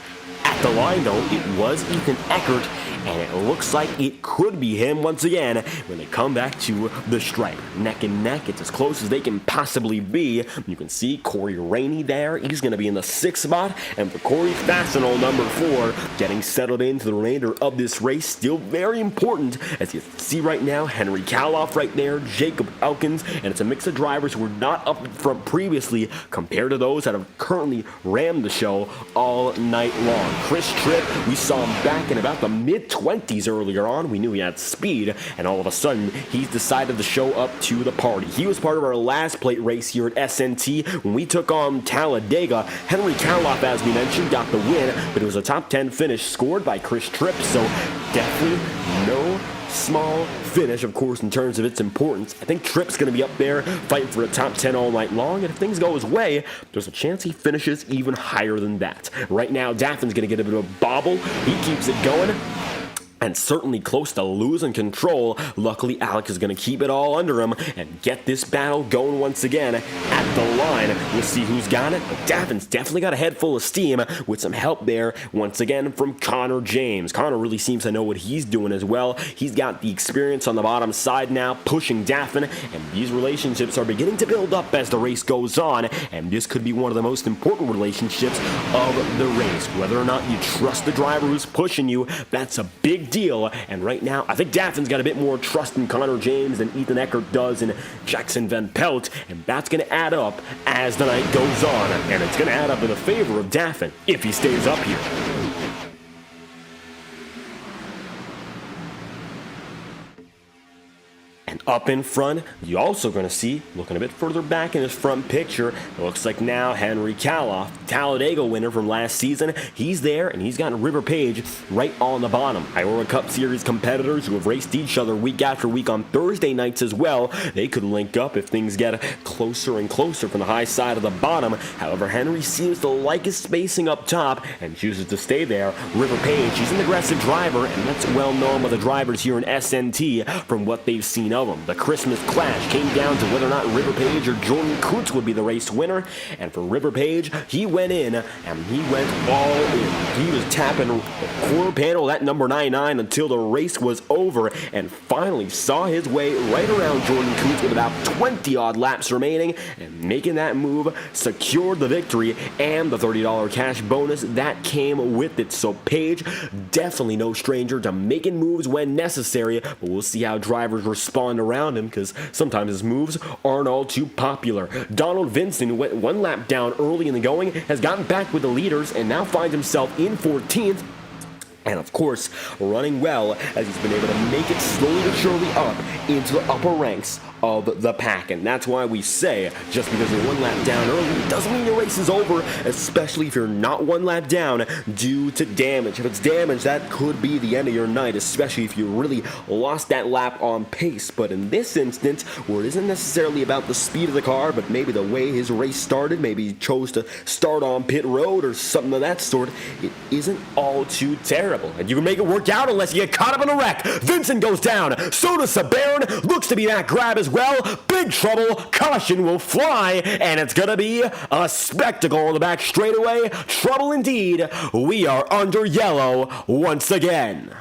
At the line, though, it was Ethan Eckert, and it looks like it could be him once again when they come back to the stripe. Neck and neck, it's as close as they can possibly be. You can see Corey Rainey there. He's going to be in the 6th spot, and for Corey Fastenal, number 4, getting settled into the remainder of this race. Still very important, as you see right now, Henry Kaloff right there, Jacob Elkins, and it's a mix of drivers who were not up front previously compared to those that have currently rammed the show all night long. Chris Tripp, we saw him back in about the mid-20s earlier on. We knew he had speed, and all of a sudden, he's decided to show up to the party. He was part of our last plate race here at SNT when we took on Talladega. Henry Kaloff, as we mentioned, got the win, but it was a top 10 finish scored by Chris Tripp, so definitely no small finish, of course, in terms of its importance. I think Tripp's going to be up there fighting for a top 10 all night long, and if things go his way, there's a chance he finishes even higher than that. Right now, Daffin's going to get a bit of a bobble. He keeps it going, and certainly close to losing control. Luckily, Alec is going to keep it all under him and get this battle going once again at the line. We'll see who's got it, but Daffin's definitely got a head full of steam with some help there once again from Connor James. Connor really seems to know what he's doing as well. He's got the experience on the bottom side now, pushing Daffin, and these relationships are beginning to build up as the race goes on, and this could be one of the most important relationships of the race. Whether or not you trust the driver who's pushing you, that's a big deal, and right now, I think Daffin's got a bit more trust in Connor James than Ethan Eckert does in Jackson Van Pelt, and that's going to add up as the night goes on, and it's going to add up in the favor of Daffin if he stays up here. And up in front, you're also going to see, looking a bit further back in his front picture, it looks like now Henry Kaloff, Talladega winner from last season. He's there, and he's got River Page right on the bottom. IORA Cup Series competitors who have raced each other week after week on Thursday nights as well. They could link up if things get closer and closer from the high side of the bottom. However, Henry seems to like his spacing up top and chooses to stay there. River Page, he's an aggressive driver, and that's well known by the drivers here in SNT from what they've seen of him. The Christmas clash came down to whether or not River Page or Jordan Kutz would be the race winner, and for River Page, he went in, and he went all in. He was tapping the quarter panel, that number 99, until the race was over, and finally saw his way right around Jordan Kutz with about 20-odd laps remaining, and making that move, secured the victory and the $30 cash bonus that came with it. So Page, definitely no stranger to making moves when necessary, but we'll see how drivers respond around him, because sometimes his moves aren't all too popular. Donald Vincent, who went 1 lap down early in the going, has gotten back with the leaders and now finds himself in 14th. And of course, running well as he's been able to make it slowly but surely up into the upper ranks of the pack. And that's why we say, just because you're 1 lap down early doesn't mean your race is over, especially if you're not 1 lap down due to damage. If it's damage, that could be the end of your night, especially if you really lost that lap on pace. But in this instance, where it isn't necessarily about the speed of the car, but maybe the way his race started, maybe he chose to start on pit road or something of that sort, it isn't all too terrible. And you can make it work out unless you get caught up in a wreck. Vincent goes down. So does Sabarin. Looks to be that grab as well. Big trouble. Caution will fly. And it's going to be a spectacle on the back straightaway. Trouble indeed. We are under yellow once again.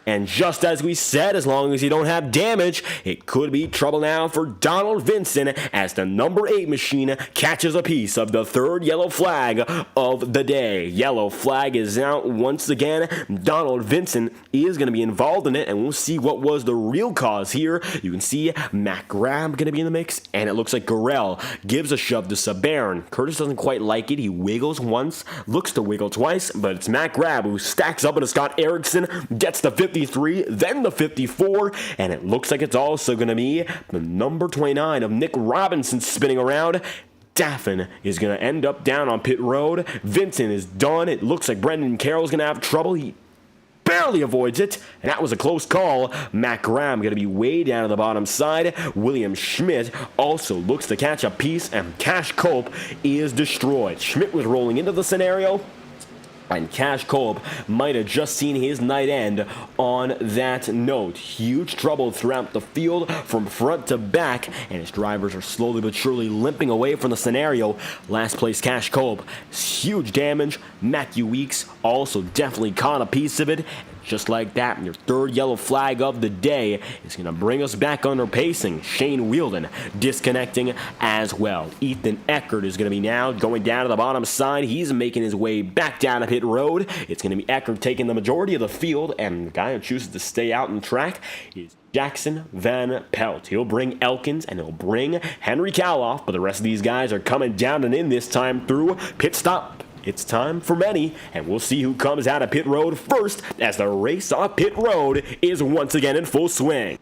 And just as we said, as long as you don't have damage, it could be trouble now for Donald Vincent as the number 8 machine catches a piece of the 3rd yellow flag of the day. Yellow flag is out once again. Donald Vincent is going to be involved in it, and we'll see what was the real cause here. You can see Matt Grab going to be in the mix, and it looks like Gorell gives a shove to Sabarin. Curtis doesn't quite like it. He wiggles once, looks to wiggle twice, but it's Matt Grab who stacks up into Scott Erickson, gets the 53, then the 54, and it looks like it's also going to be the number 29 of Nick Robinson spinning around. Daffin is going to end up down on pit road. Vincent is done. It looks like Brendan Carroll's going to have trouble. He barely avoids it, and that was a close call. Matt Graham going to be way down to the bottom side. William Schmidt also looks to catch a piece, and Cash Cope is destroyed. Schmidt was rolling into the scenario, and Cash Cope might have just seen his night end on that note. Huge trouble throughout the field from front to back, and his drivers are slowly but surely limping away from the scenario. Last place Cash Cope, huge damage. Matthew Weeks also definitely caught a piece of it. Just like that, your third yellow flag of the day is going to bring us back under pacing. Shane Wheeldon disconnecting as well. Ethan Eckert is going to be now going down to the bottom side. He's making his way back down to pit road. It's going to be Eckert taking the majority of the field, and the guy who chooses to stay out on track is Jackson Van Pelt. He'll bring Elkins and he'll bring Henry Caloff, but the rest of these guys are coming down and in this time through pit stop. It's time for many, and we'll see who comes out of pit road first as the race off pit road is once again in full swing.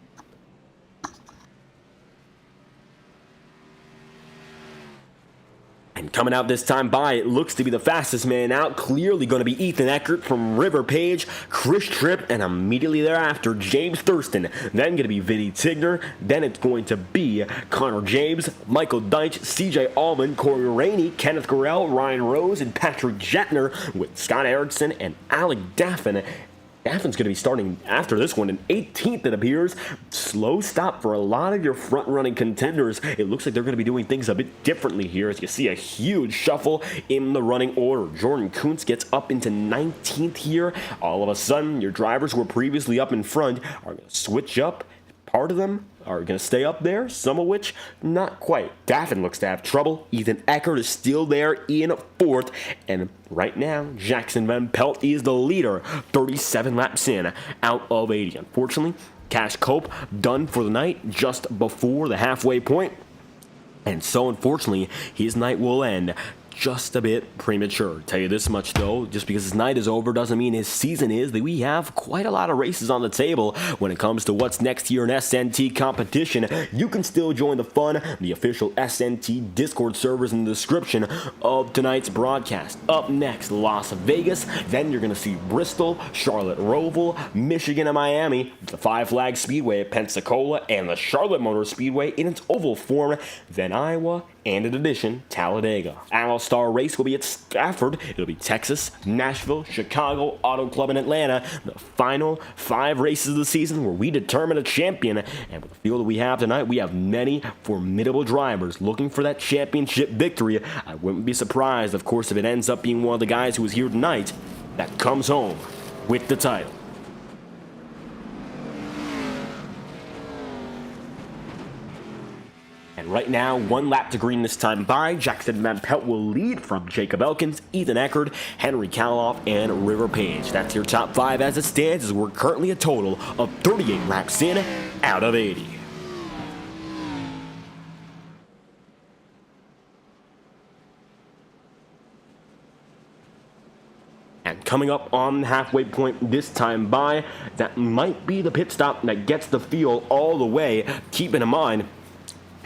And coming out this time by, it looks to be the fastest man out. Clearly going to be Ethan Eckert from River Page, Chris Tripp, and immediately thereafter, James Thurston. Then going to be Vinny Tigner. Then it's going to be Connor James, Michael Deitch, CJ Allman, Corey Rainey, Kenneth Gorell, Ryan Rose, and Patrick Jetner, with Scott Erickson and Alec Daffin. Daffin's going to be starting after this one in 18th, it appears. Slow stop for a lot of your front-running contenders. It looks like they're going to be doing things a bit differently here, as you see a huge shuffle in the running order. Jordan Kuntz gets up into 19th here. All of a sudden, your drivers who were previously up in front are going to switch up. Part of them are going to stay up there, some of which not quite. Daffin looks to have trouble. Ethan Eckert is still there in fourth, and right now, Jackson Van Pelt is the leader, 37 laps in, out of 80. Unfortunately, Cash Cope done for the night just before the halfway point, and so unfortunately, his night will end just a bit premature. Tell you this much though, just because his night is over doesn't mean his season is. That we have quite a lot of races on the table when it comes to what's next here in SNT competition. You can still join the fun. The official SNT Discord servers in the description of tonight's broadcast. Up next, Las Vegas. Then you're going to see Bristol, Charlotte Roval, Michigan and Miami, the Five Flag Speedway at Pensacola, and the Charlotte Motor Speedway in its oval form. Then Iowa, and in addition, Talladega. All-Star race will be at Stafford. It'll be Texas, Nashville, Chicago, Auto Club, and Atlanta. The final 5 races of the season where we determine a champion. And with the field that we have tonight, we have many formidable drivers looking for that championship victory. I wouldn't be surprised, of course, if it ends up being one of the guys who is here tonight that comes home with the title. And right now, 1 lap to green this time by. Jackson Van Pelt will lead from Jacob Elkins, Ethan Eckert, Henry Caloff, and River Page. That's your top 5 as it stands, as we're currently a total of 38 laps in out of 80. And coming up on the halfway point this time by, that might be the pit stop that gets the field all the way. Keeping in mind,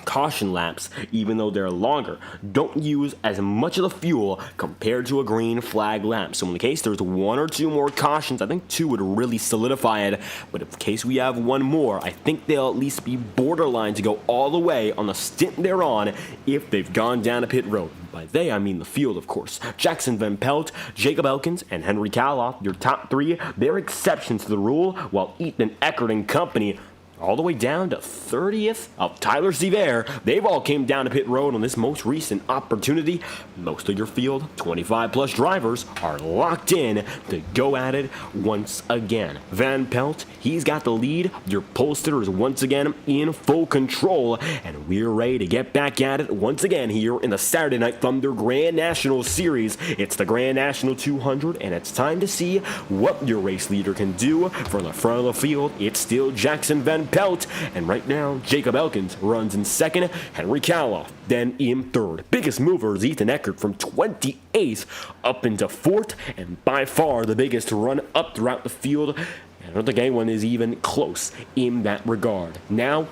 caution laps, even though they're longer, don't use as much of the fuel compared to a green flag lap. So in the case there's 1 or 2 more cautions, I think 2 would really solidify it, but in case we have 1 more, I think they'll at least be borderline to go all the way on the stint they're on if they've gone down a pit road. By they, I mean the field, of course. Jackson Van Pelt, Jacob Elkins, and Henry Caloff, your top 3, they're exceptions to the rule, while Ethan Eckert and company all the way down to 30th of Tyler Sevier. They've all came down to pit road on this most recent opportunity. Most of your field, 25 plus drivers, are locked in to go at it once again. Van Pelt, he's got the lead. Your pollster is once again in full control, and we're ready to get back at it once again here in the Saturday Night Thunder Grand National Series. It's the Grand National 200, and it's time to see what your race leader can do. From the front of the field, it's still Jackson Van Pelt, and right now Jacob Elkins runs in second, Henry Caloff then in third. Biggest mover is Ethan Eckert from 28th up into 4th, and by far the biggest run up throughout the field. I don't think anyone is even close in that regard. Now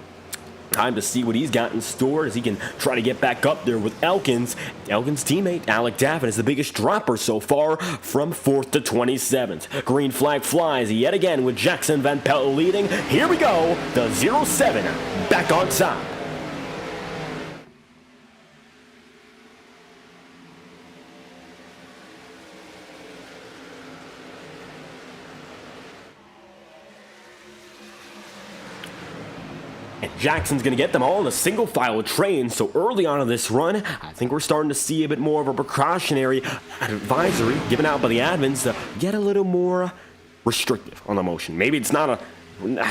Time to see what he's got in store as he can try to get back up there with Elkins. Elkins' teammate, Alec Daffin, is the biggest dropper so far from 4th to 27th. Green flag flies yet again with Jackson Van Pelt leading. Here we go, the 07 back on top. Jackson's going to get them all in a single file train, so early on in this run, I think we're starting to see a bit more of a precautionary advisory given out by the admins to get a little more restrictive on the motion. Maybe it's not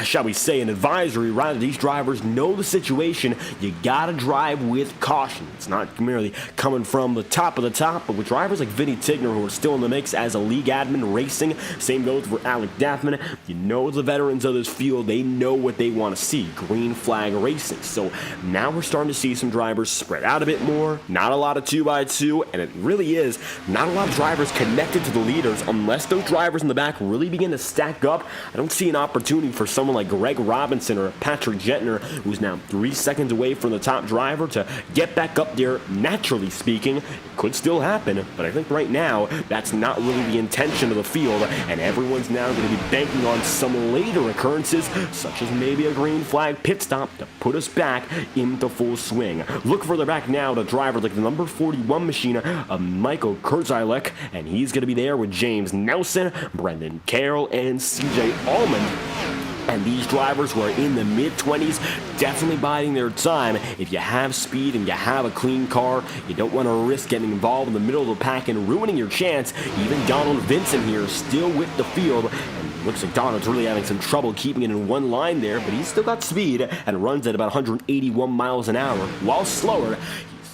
shall we say, an advisory. Rather, these drivers know the situation. You gotta drive with caution. It's not merely coming from the top of the top, but with drivers like Vinny Tigner, who are still in the mix as a league admin racing, same goes for Alec Daffman. You know the veterans of this field, they know what they want to see, green flag racing. So now we're starting to see some drivers spread out a bit more, not a lot of 2x2, and it really is not a lot of drivers connected to the leaders. Unless those drivers in the back really begin to stack up, I don't see an opportunity for someone like Greg Robinson or Patrick Gentner, who's now 3 seconds away from the top driver, to get back up there. Naturally speaking, it could still happen, but I think right now that's not really the intention of the field, and everyone's now going to be banking on some later occurrences, such as maybe a green flag pit stop to put us back into full swing. Look further back now to drivers like the number 41 machine of Michael Kurzilek, and he's going to be there with James Nelson, Brendan Carroll, and CJ Allman. And these drivers who are in the mid-20s, definitely biding their time. If you have speed and you have a clean car, you don't want to risk getting involved in the middle of the pack and ruining your chance. Even Donald Vincent here still with the field. And looks like Donald's really having some trouble keeping it in one line there, but he's still got speed and runs at about 181 miles an hour. While slower,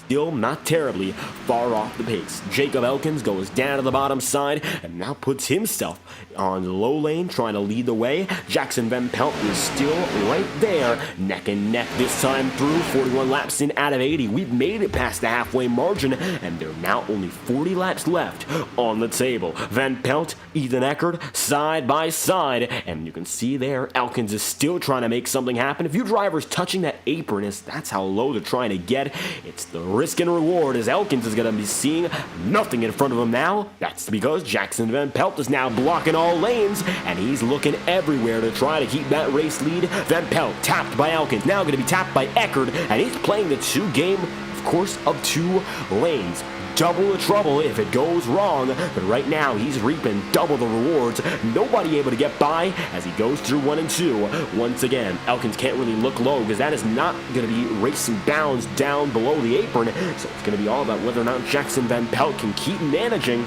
still not terribly far off the pace. Jacob Elkins goes down to the bottom side and now puts himself on the low lane, trying to lead the way. Jackson Van Pelt is still right there, neck and neck this time through. 41 laps in out of 80. We've made it past the halfway margin, and there are now only 40 laps left on the table. Van Pelt, Ethan Eckert, side by side, and you can see there, Elkins is still trying to make something happen. A few drivers touching that apron, that's how low they're trying to get. It's the risk and reward, as Elkins is going to be seeing nothing in front of him now. That's because Jackson Van Pelt is now blocking all lanes, and he's looking everywhere to try to keep that race lead. Van Pelt tapped by Elkins, now going to be tapped by Eckert, and he's playing the two-game, of course, of 2 lanes. Double the trouble if it goes wrong, but right now he's reaping double the rewards. Nobody able to get by as he goes through 1 and 2. Once again, Elkins can't really look low because that is not going to be racing bounds down below the apron, so it's going to be all about whether or not Jackson Van Pelt can keep managing.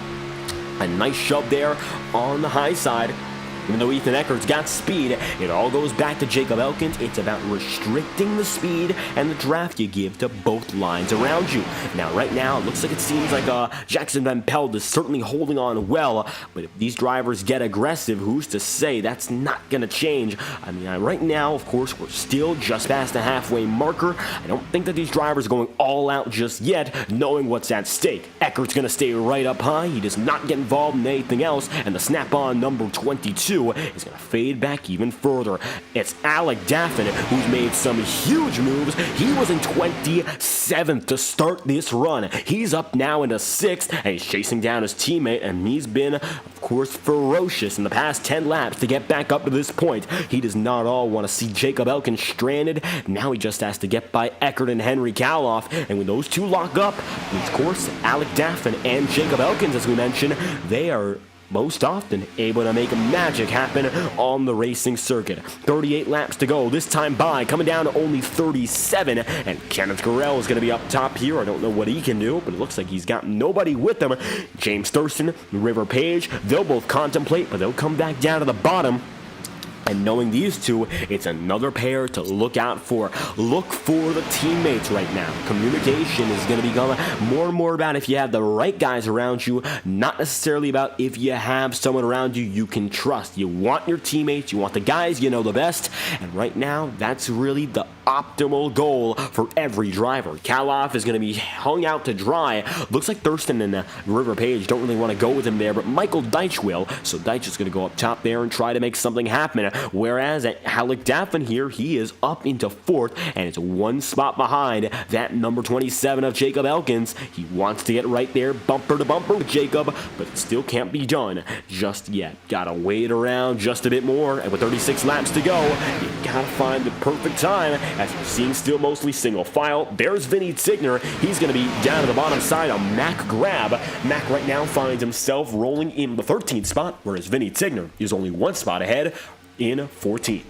A nice shove there on the high side. Even though Ethan Eckert's got speed, it all goes back to Jacob Elkins. It's about restricting the speed and the draft you give to both lines around you. Now, right now, it looks like it seems like Jackson Van Pelt is certainly holding on well, but if these drivers get aggressive, who's to say that's not going to change? I mean, right now, of course, we're still just past the halfway marker. I don't think that these drivers are going all out just yet, knowing what's at stake. Eckert's going to stay right up high. He does not get involved in anything else, and the snap-on number 22 is going to fade back even further. It's Alec Daffin who's made some huge moves. He was in 27th to start this run. He's up now into 6th, and he's chasing down his teammate, and he's been, of course, ferocious in the past 10 laps to get back up to this point. He does not all want to see Jacob Elkins stranded. Now he just has to get by Eckert and Henry Kaloff, and when those two lock up, of course, Alec Daffin and Jacob Elkins, as we mentioned, they are most often able to make magic happen on the racing circuit. 38 laps to go, this time by, coming down to only 37, and Kenneth Gurrell is going to be up top here. I don't know what he can do, but it looks like he's got nobody with him. James Thurston, River Page, they'll both contemplate, but they'll come back down to the bottom. And knowing these two, it's another pair to look out for. Look for the teammates right now. Communication is going to become more and more about if you have the right guys around you, not necessarily about if you have someone around you you can trust. You want your teammates, you want the guys you know the best, and right now, that's really the optimal goal for every driver. Kaloff is going to be hung out to dry. Looks like Thurston and River Page don't really want to go with him there, but Michael Deitch will, so Deitch is going to go up top there and try to make something happen. whereas Alec Daffin here, he is up into 4th, and it's 1 spot behind that number 27 of Jacob Elkins. He wants to get right there, bumper to bumper with Jacob, but it still can't be done just yet. Gotta wait around just a bit more, and with 36 laps to go, you gotta find the perfect time, as you're seeing still mostly single file. There's Vinny Tigner. He's gonna be down to the bottom side, a Mac grab. Mac right now finds himself rolling in the 13th spot, whereas Vinny Tigner is only 1 spot ahead in 14th.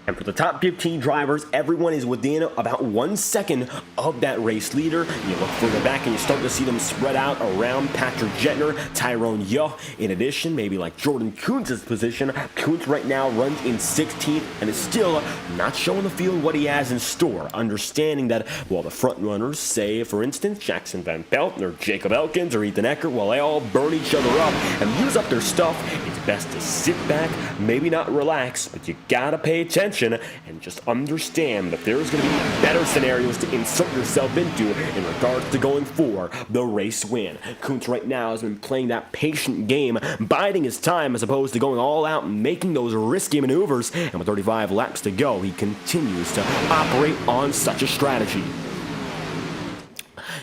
And for the top 15 drivers, everyone is within about 1 second of that race leader. You look further back and you start to see them spread out around Patrick Jettner, Tyrone Yuh. In addition, maybe like Jordan Kuntz's position. Kuntz right now runs in 16th and is still not showing the field what he has in store. Understanding that while the front runners, say for instance Jackson Van Pelt or Jacob Elkins or Ethan Eckert, while they all burn each other up and use up their stuff, it's best to sit back, maybe not relax, but you gotta pay attention and just understand that there's going to be better scenarios to insert yourself into in regards to going for the race win. Kuntz right now has been playing that patient game, biding his time as opposed to going all out and making those risky maneuvers, and with 35 laps to go, he continues to operate on such a strategy.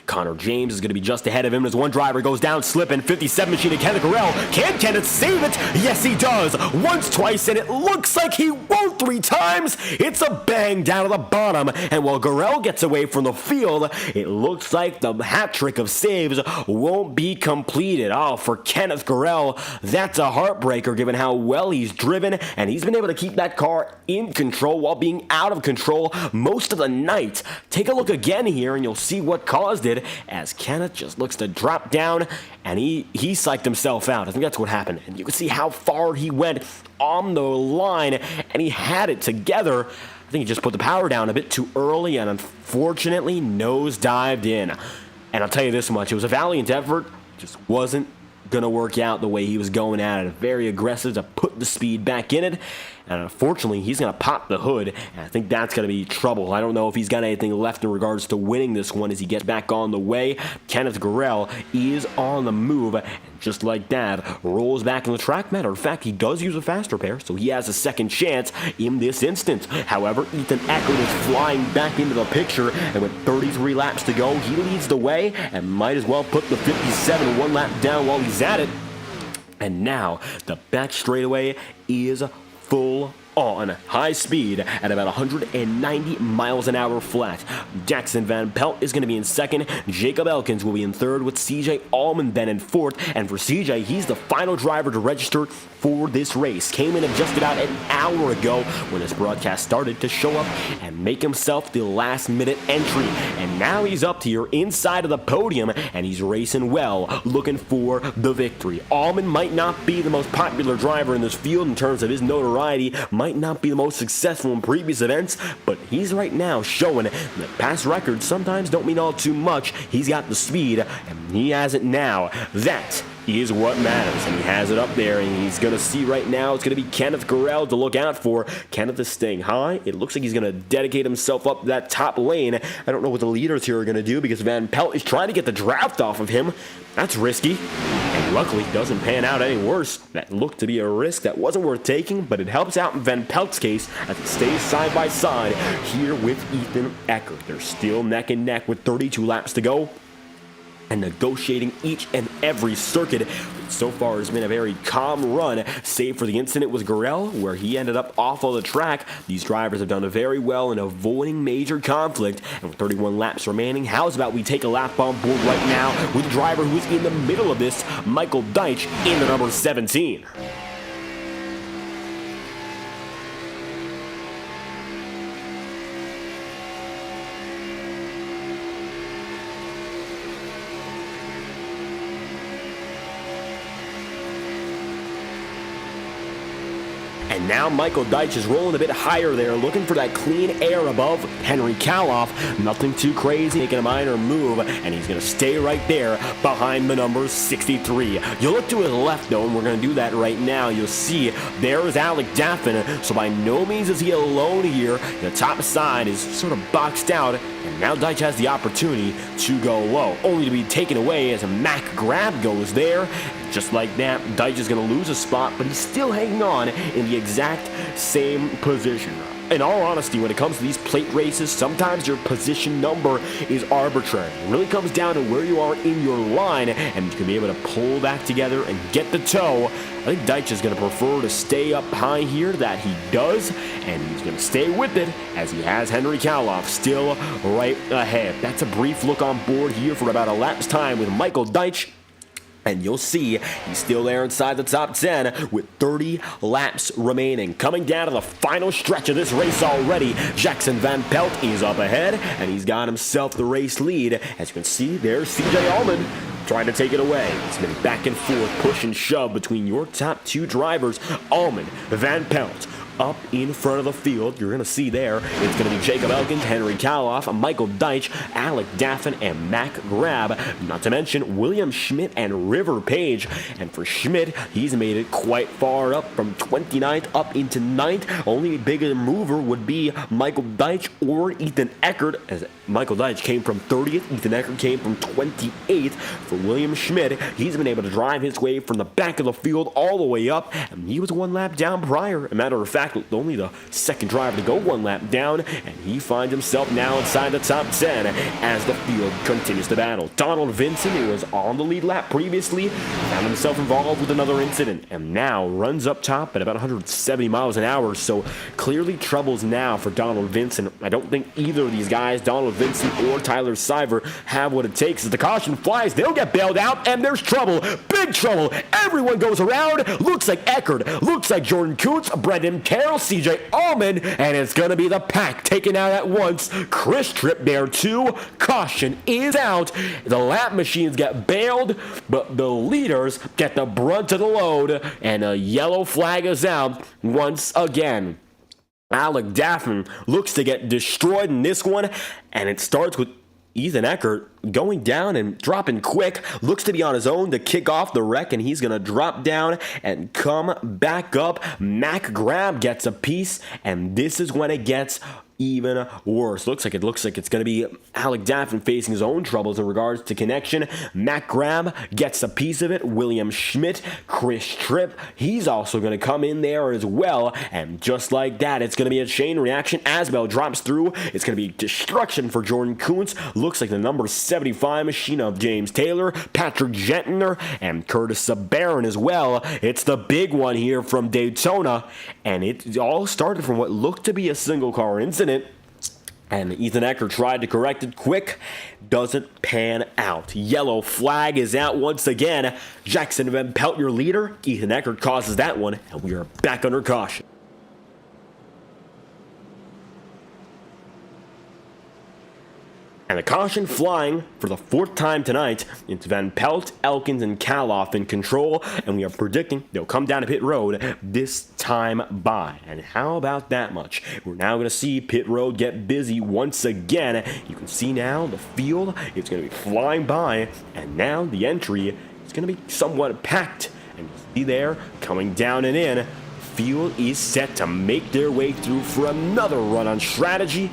Connor James is going to be just ahead of him as one driver goes down slipping. 57 machine to Kenneth Gorell. Can Kenneth save it? Yes, he does. Once, twice, and it looks like he won't 3 times. It's a bang down to the bottom. And while Gorell gets away from the field, it looks like the hat trick of saves won't be completed. Oh, for Kenneth Gorell, that's a heartbreaker given how well he's driven. And he's been able to keep that car in control while being out of control most of the night. Take a look again here and you'll see what caused it, as Kenneth just looks to drop down, and he psyched himself out. I think that's what happened. And you can see how far he went on the line, and he had it together. I think he just put the power down a bit too early, and unfortunately nosedived in. And I'll tell you this much, it was a valiant effort, just wasn't going to work out the way he was going at it. Very aggressive to put the speed back in it, and unfortunately he's going to pop the hood, and I think that's going to be trouble. I don't know if he's got anything left in regards to winning this one as he gets back on the way. Kenneth Gorell is on the move, and just like that, rolls back in the track. Matter of fact, he does use a faster pair, so he has a second chance in this instance. However, Ethan Eckert is flying back into the picture, and with 33 laps to go, he leads the way, and might as well put the 57 1 lap down while he's at it. And now, the back straightaway is full on high speed at about 190 miles an hour flat. Jackson Van Pelt is going to be in second. Jacob Elkins will be in third, with CJ Allman then in fourth. And for CJ, he's the final driver to register for this race. Came in just about an hour ago when this broadcast started to show up and make himself the last minute entry. And now he's up here inside of the podium, and he's racing well, looking for the victory. Allman might not be the most popular driver in this field in terms of his notoriety, might not be the most successful in previous events, but he's right now showing that past records sometimes don't mean all too much. He's got the speed, and he has it now. That is what matters, and he has it up there, and he's going to see right now it's going to be Kenneth Gorell to look out for. Kenneth is staying high. It looks like he's going to dedicate himself up that top lane. I don't know what the leaders here are going to do, because Van Pelt is trying to get the draft off of him. That's risky, and luckily doesn't pan out any worse. That looked to be a risk that wasn't worth taking, but it helps out in Van Pelt's case as he stays side by side here with Ethan Eckert. They're still neck and neck with 32 laps to go, and negotiating each and every circuit. So far has been a very calm run, save for the incident with Gorell, where he ended up off of the track. These drivers have done very well in avoiding major conflict, and with 31 laps remaining, how's about we take a lap on board right now with the driver who's in the middle of this, Michael Deitch, in the number 17. And now Michael Deitch is rolling a bit higher there, looking for that clean air above Henry Kaloff. Nothing too crazy, making a minor move, and he's going to stay right there behind the number 63. You'll look to his left, though, and we're going to do that right now. You'll see there's Alec Daffin, so by no means is he alone here. The top side is sort of boxed out, and And now Deitch has the opportunity to go low, only to be taken away as a Mac grab goes there. Just like that, Deitch is going to lose a spot, but he's still hanging on in the exact same position. In all honesty, when it comes to these plate races, sometimes your position number is arbitrary. It really comes down to where you are in your line, and you can be able to pull back together and get the toe. I think Deitch is going to prefer to stay up high here. That he does, and he's going to stay with it as he has Henry Kaloff still right ahead. That's a brief look on board here for about a lap's time with Michael Deitch. And you'll see he's still there inside the top 10 with 30 laps remaining. Coming down to the final stretch of this race already, Jackson Van Pelt is up ahead, and he's got himself the race lead. As you can see, there's CJ Allman trying to take it away. It's been back and forth, push and shove between your top two drivers, Allman, Van Pelt. Up in front of the field, you're going to see there, it's going to be Jacob Elkins, Henry Kaloff, Michael Deitch, Alec Daffin, and Mac Grab. Not to mention William Schmidt and River Page. And for Schmidt, he's made it quite far up from 29th up into 9th. Only bigger mover would be Michael Deitch or Ethan Eckert, as Michael Deitch came from 30th, Ethan Eckert came from 28th. For William Schmidt, he's been able to drive his way from the back of the field all the way up, and he was one lap down prior. As a matter of fact, only the second driver to go one lap down, and he finds himself now inside the top 10 as the field continues to battle. Donald Vincent, who was on the lead lap previously, found himself involved with another incident, and now runs up top at about 170 miles an hour, so clearly troubles now for Donald Vincent. I don't think either of these guys, Donald Vincent or Tyler Seivert, have what it takes. As the caution flies, they'll get bailed out, and there's trouble, big trouble. Everyone goes around. Looks like Eckert, looks like Jordan Kuntz, Brendan Carroll, CJ Allman, and it's going to be the pack taken out at once. Chris Tripp there too. Caution is out. The lap machines get bailed, but the leaders get the brunt of the load, and a yellow flag is out once again. Alec Daffin looks to get destroyed in this one, and it starts with Ethan Eckert going down and dropping quick. Looks to be on his own to kick off the wreck, and he's going to drop down and come back up. Mac Grab gets a piece, and this is when it gets even worse. Looks like it's going to be Alec Daffin facing his own troubles in regards to connection. Mac Grab gets a piece of it. William Schmidt, Chris Tripp, he's also going to come in there as well. And just like that, it's going to be a chain reaction. Asbel drops through. It's going to be destruction for Jordan Kuntz. Looks like the number 75 machine of James Taylor, Patrick Gentner, and Curtis Sabarin as well. It's the big one here from Daytona. And it all started from what looked to be a single car incident. And Ethan Eckert tried to correct it quick. Doesn't pan out. Yellow flag is out once again. Jackson Van Pelt, your leader. Ethan Eckert causes that one, and we are back under caution. And the caution flying for the fourth time tonight. It's Van Pelt, Elkins, and Kaloff in control, and we are predicting they'll come down to pit road this time by. And how about that much? We're now going to see pit road get busy once again. You can see now the field, it's going to be flying by, and now the entry is going to be somewhat packed. And you see there, coming down and in, the field is set to make their way through for another run on strategy.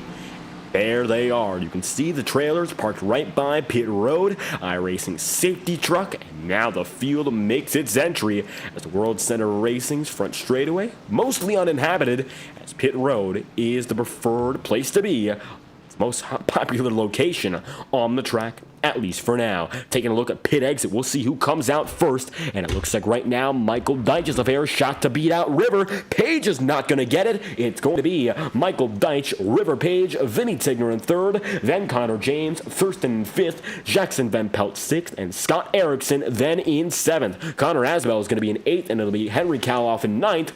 There they are. You can see the trailers parked right by pit road, iRacing safety truck, and now the field makes its entry as World Center Racing's front straightaway, mostly uninhabited, as pit road is the preferred place to be. It's the most popular location on the track, at least for now. Taking a look at pit exit, we'll see who comes out first, and it looks like right now Michael Deitch is a fair shot to beat out River. Page is not going to get it. It's going to be Michael Deitch, River Page, Vinny Tigner in third, then Connor James, Thurston in fifth, Jackson Van Pelt sixth, and Scott Erickson then in seventh. Connor Asbel is going to be in eighth, and it'll be Henry Kaloff in ninth,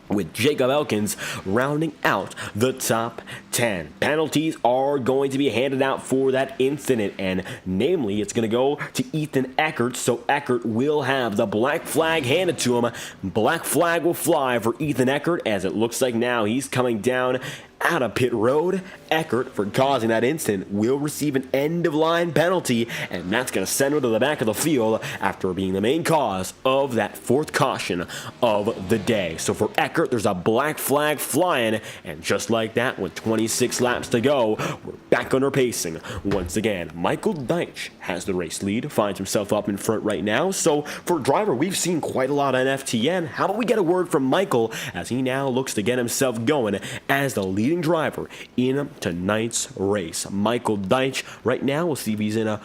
with Jacob Elkins rounding out the top 10. Penalties are going to be handed out for that incident, and namely, it's going to go to Ethan Eckert, so Eckert will have the black flag handed to him. Black flag will fly for Ethan Eckert, as it looks like now he's coming down out of pit road. Eckert, for causing that incident, will receive an end-of-line penalty, and that's going to send him to the back of the field after being the main cause of that fourth caution of the day. So for Eckert, there's a black flag flying, and just like that, with 26 laps to go, we're back under pacing once again. Michael Deitch has the race lead, finds himself up in front right now. So for a driver we've seen quite a lot on FTN, how about we get a word from Michael as he now looks to get himself going as the leading driver in tonight's race. Michael Deitch right now, we'll see if he's in a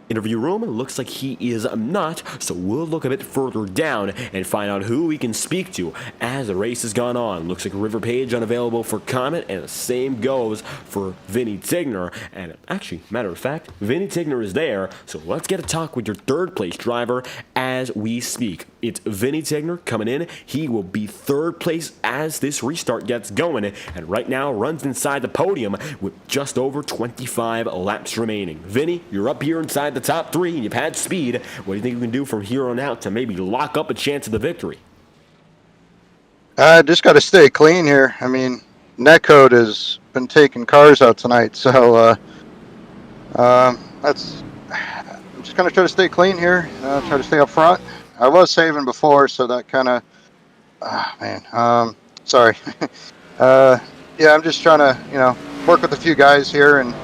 interview room. It looks like he is not, so we'll look a bit further down and find out who we can speak to as the race has gone on. Looks like River Page unavailable for comment, and the same goes for Vinny Tigner. And actually, matter of fact, Vinny Tigner is there, so let's get a talk with your third place driver as we speak. It's Vinny Tigner coming in. He will be third place as this restart gets going, and right now runs inside the podium with just over 25 laps remaining. Vinny, you're up here inside the top three, and you've had speed. What do you think you can do from here on out to maybe lock up a chance of the victory? I just got to stay clean here. I mean, Netcode has been taking cars out tonight, so I'm just going to try to stay clean here, try to stay up front. I was saving before, so that kind of, sorry. Yeah, I'm just trying to, work with a few guys here, and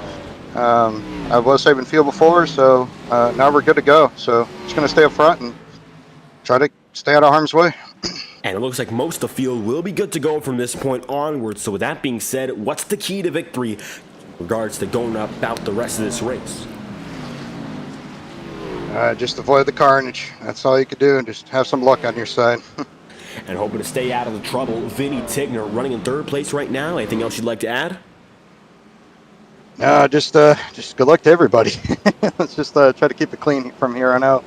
I was saving fuel before, so now we're good to go. So just going to stay up front and try to stay out of harm's way. And it looks like most of the field will be good to go from this point onward. So with that being said, what's the key to victory in regards to going about the rest of this race? Just avoid the carnage. That's all you could do, and just have some luck on your side. And hoping to stay out of the trouble, Vinny Tigner running in third place right now. Anything else you'd like to add? Just good luck to everybody. Let's just try to keep it clean from here on out.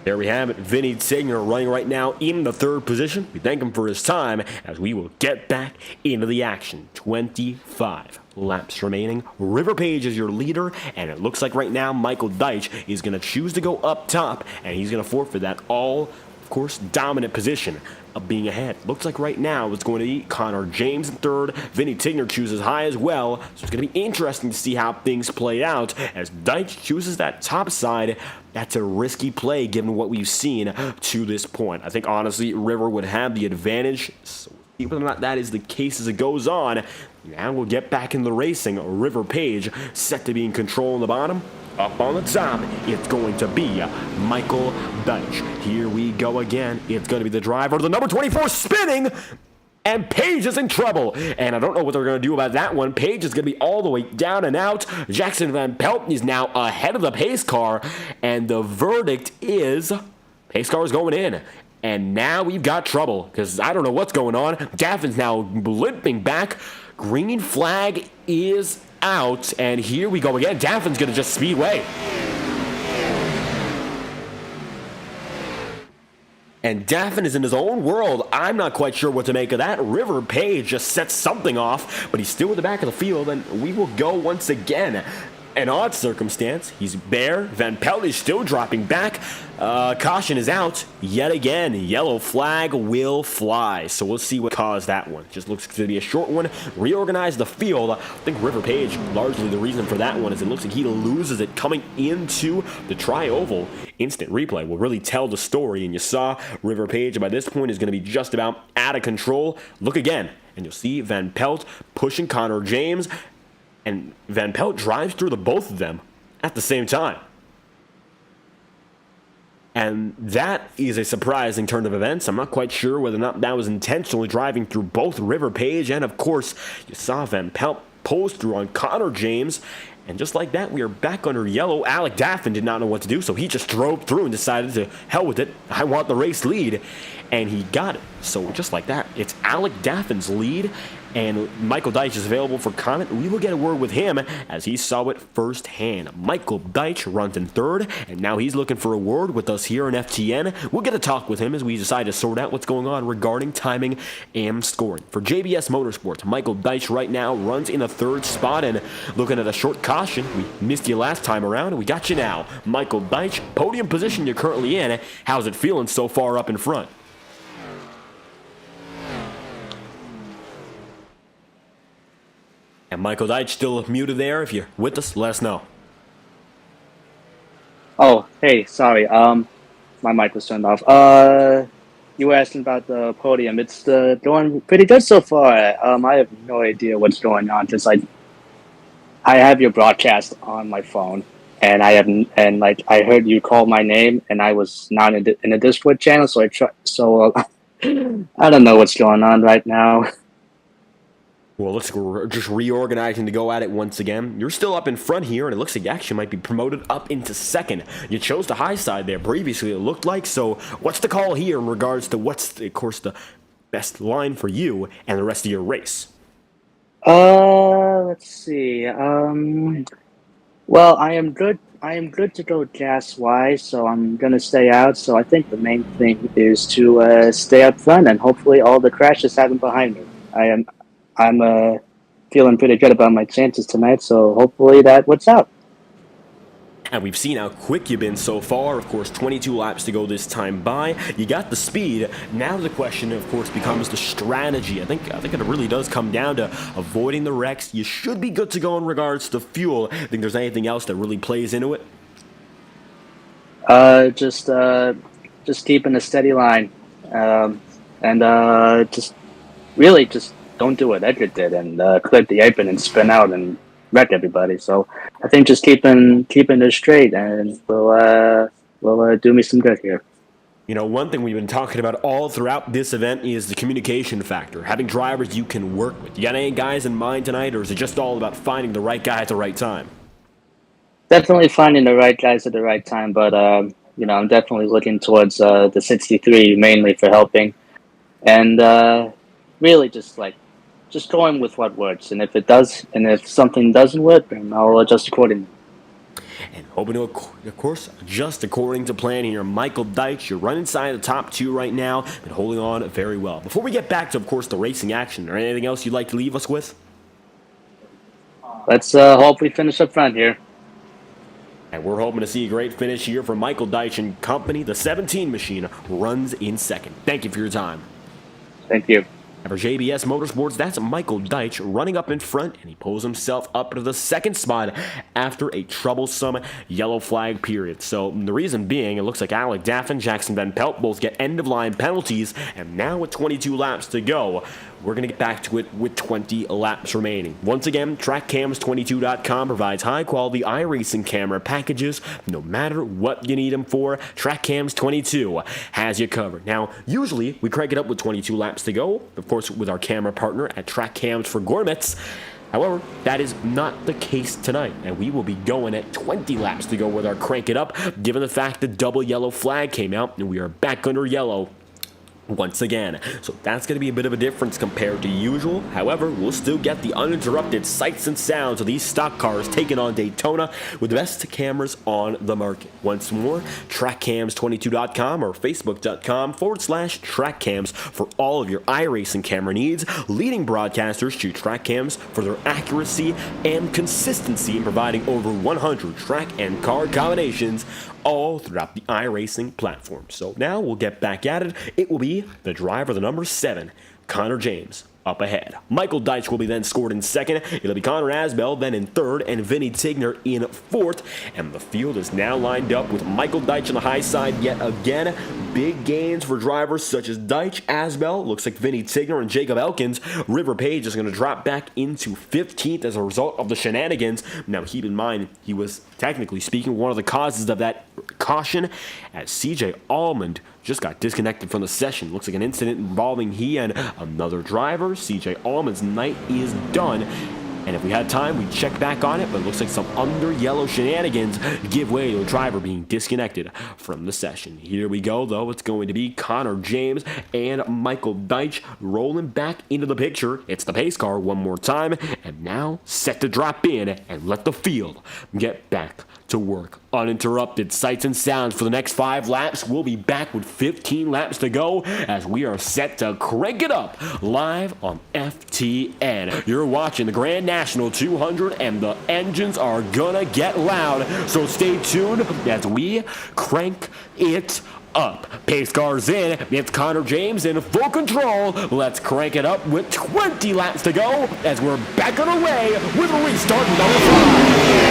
There we have it. Vinny Tigner running right now in the third position. We thank him for his time as we will get back into the action. 25 laps remaining. River Page is your leader, and it looks like right now Michael Deitch is going to choose to go up top, and he's going to forfeit that all, of course, dominant position of being ahead. Looks like right now it's going to be Connor James in third. Vinny Tigner chooses high as well, so it's going to be interesting to see how things play out as Deitch chooses that top side. That's a risky play given what we've seen to this point. I think honestly River would have the advantage, so whether or not that is the case as it goes on. Now we'll get back in the racing. River Page set to be in control on the bottom. Up on the top, it's going to be Michael Deitch. Here we go again. It's going to be the driver, the number 24 spinning, and Page is in trouble. And I don't know what they're going to do about that one. Page is going to be all the way down and out. Jackson Van Pelt is now ahead of the pace car, and the verdict is pace car is going in. And now we've got trouble because I don't know what's going on. Daffin's now limping back. Green flag is out, and here we go again. Daffin's going to just speedway. And Daffin is in his own world. I'm not quite sure what to make of that. River Page just sets something off, but he's still in the back of the field, and we will go once again. An odd circumstance. He's bare. Van Pelt is still dropping back. Caution is out yet again. Yellow flag will fly. So we'll see what caused that one. Just looks to be a short one. Reorganize the field. I think River Page, largely the reason for that one is it looks like he loses it coming into the tri-oval. Instant replay will really tell the story. And you saw River Page by this point is going to be just about out of control. Look again, and you'll see Van Pelt pushing Connor James. And Van Pelt drives through the both of them at the same time. And that is a surprising turn of events. I'm not quite sure whether or not that was intentionally driving through both River Page, and of course, you saw Van Pelt pulls through on Connor James. And just like that, we are back under yellow. Alec Daffin did not know what to do, so he just drove through and decided to hell with it. I want the race lead. And he got it. So just like that, it's Alec Daffin's lead. And Michael Deitch is available for comment. We will get a word with him as he saw it firsthand. Michael Deitch runs in third, and now he's looking for a word with us here in FTN. We'll get a talk with him as we decide to sort out what's going on regarding timing and scoring. For JBS Motorsports, Michael Deitch right now runs in the third spot, and looking at a short caution. We missed you last time around, and we got you now. Michael Deitch, podium position you're currently in. How's it feeling so far up in front? And Michael Deitch still muted there. If you're with us, let us know. Oh, hey, sorry. My mic was turned off. You were asking about the podium. It's going pretty good so far. I have no idea what's going on. Just like I have your broadcast on my phone, and I heard you call my name, and I was not in the Discord channel, so I don't know what's going on right now. Well, we're just reorganizing to go at it once again. You're still up in front here, and it looks like you actually might be promoted up into second. You chose the high side there previously, it looked like. So what's the call here in regards to of course, the best line for you and the rest of your race? Let's see. Well, I am good. I am good to go gas wise, so I'm gonna stay out. So I think the main thing is to stay up front, and hopefully all the crashes happen behind me. I'm feeling pretty good about my chances tonight, so hopefully that works out. And we've seen how quick you've been so far. Of course, 22 laps to go this time by. You got the speed. Now the question, of course, becomes the strategy. I think it really does come down to avoiding the wrecks. You should be good to go in regards to fuel. I think there's anything else that really plays into it? Just keeping a steady line, and just really just don't do what Edgar did and clip the apron and spin out and wreck everybody. So I think just keeping it straight and will do me some good here. You know, one thing we've been talking about all throughout this event is the communication factor. Having drivers you can work with. You got any guys in mind tonight, or is it just all about finding the right guy at the right time? Definitely finding the right guys at the right time, but you know, I'm definitely looking towards the 63 mainly for helping, and really just going with what works. And if something doesn't work, then I'll adjust accordingly. And hoping to, of course, adjust according to plan here. Michael Deitch, you're running inside the top two right now, and holding on very well. Before we get back to, of course, the racing action, or anything else you'd like to leave us with? Let's hope we finish up front here. And we're hoping to see a great finish here for Michael Deitch and company. The 17 machine runs in second. Thank you for your time. Thank you. And for JBS Motorsports, that's Michael Deitch running up in front, and he pulls himself up to the second spot after a troublesome yellow flag period. So the reason being, it looks like Alec Daffin, Jackson Van Pelt both get end-of-line penalties, and now with 22 laps to go, we're going to get back to it with 20 laps remaining. Once again, TrackCams22.com provides high-quality iRacing camera packages no matter what you need them for. TrackCams22 has you covered. Now, usually, we crank it up with 22 laps to go, of course, with our camera partner at TrackCams for Gourmets. However, that is not the case tonight, and we will be going at 20 laps to go with our crank it up, given the fact the double yellow flag came out, and we are back under yellow once again. So that's going to be a bit of a difference compared to usual. However, we'll still get the uninterrupted sights and sounds of these stock cars taking on Daytona with the best cameras on the market. Once more, TrackCams22.com or Facebook.com/TrackCams for all of your iRacing camera needs. Leading broadcasters choose TrackCams for their accuracy and consistency in providing over 100 track and car combinations all throughout the iRacing platform. So now we'll get back at it. It will be the driver, the number 7, Connor James, up ahead. Michael Deitch will be then scored in second. It'll be Connor Asbell then in third, and Vinny Tigner in fourth. And the field is now lined up with Michael Deitch on the high side yet again. Big gains for drivers such as Deitch, Asbell, looks like Vinny Tigner and Jacob Elkins. River Page is going to drop back into 15th as a result of the shenanigans. Now keep in mind, he was technically speaking one of the causes of that caution, as CJ Almond just got disconnected from the session. Looks like an incident involving he and another driver. CJ Almond's night is done. And if we had time, we'd check back on it, but it looks like some under yellow shenanigans give way to a driver being disconnected from the session. Here we go, though. It's going to be Connor James and Michael Deitch rolling back into the picture. It's the pace car one more time, and now set to drop in and let the field get back to work. Uninterrupted sights and sounds for the next 5 laps. We'll be back with 15 laps to go as we are set to crank it up live on FTN. You're watching the Grand National 200 and the engines are gonna get loud, so stay tuned as we crank it up. Pace cars in. It's Connor James in full control. Let's crank it up with 20 laps to go as we're back on our way with restart number 5.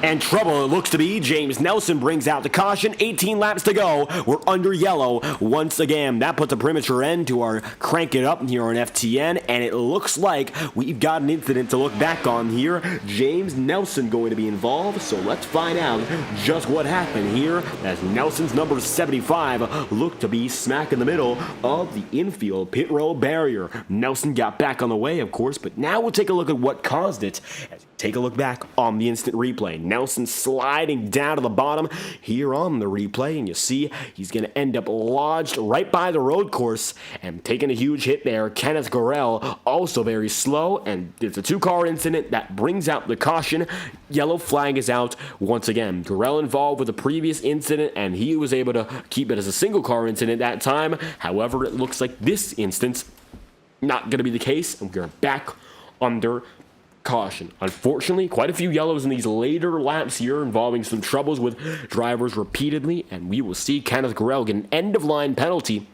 And trouble it looks to be. James Nelson brings out the caution. 18 laps to go. We're under yellow once again. That puts a premature end to our crank it up here on FTN. And it looks like we've got an incident to look back on here. James Nelson going to be involved. So let's find out just what happened here as Nelson's number 75 looked to be smack in the middle of the infield pit road barrier. Nelson got back on the way, of course, but now we'll take a look at what caused it. As we take a look back on the instant replay. Nelson sliding down to the bottom here on the replay, and you see he's going to end up lodged right by the road course and taking a huge hit there. Kenneth Gorell also very slow, and it's a two-car incident that brings out the caution. Yellow flag is out once again. Gorell involved with the previous incident, and he was able to keep it as a single-car incident that time. However, it looks like this instance not going to be the case, and we're back under caution. Unfortunately, quite a few yellows in these later laps here involving some troubles with drivers repeatedly, and we will see Kenneth Gorell get an end-of-line penalty.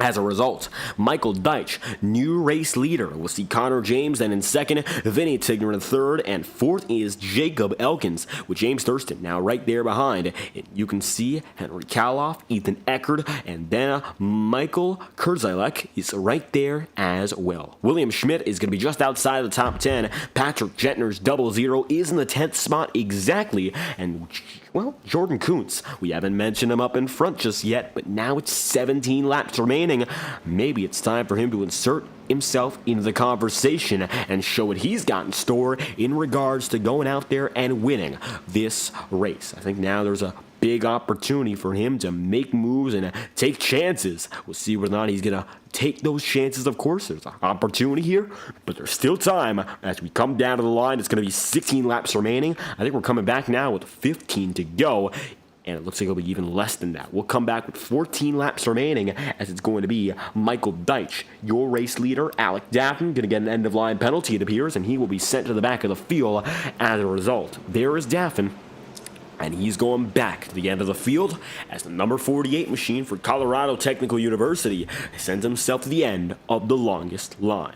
As a result, Michael Deitch, new race leader. We'll see Connor James then in second, Vinny Tigner in third, and fourth is Jacob Elkins, with James Thurston now right there behind. And you can see Henry Kaloff, Ethan Eckert, and then Michael Kurzilek is right there as well. William Schmidt is going to be just outside of the top 10. Patrick Gentner's 00 is in the 10th spot exactly, and well, Jordan Kuntz, we haven't mentioned him up in front just yet, but now it's 17 laps remaining. Maybe it's time for him to insert himself into the conversation and show what he's got in store in regards to going out there and winning this race. I think now there's a big opportunity for him to make moves and take chances. We'll see whether or not he's going to take those chances. Of course, there's an opportunity here, but there's still time as we come down to the line. It's going to be 16 laps remaining. I think we're coming back now with 15 to go, and it looks like it'll be even less than that. We'll come back with 14 laps remaining as it's going to be Michael Deitch, your race leader. Alec Daffin going to get an end-of-line penalty, it appears, and he will be sent to the back of the field as a result. There is Daffin, and he's going back to the end of the field as the number 48 machine for Colorado Technical University sends himself to the end of the longest line.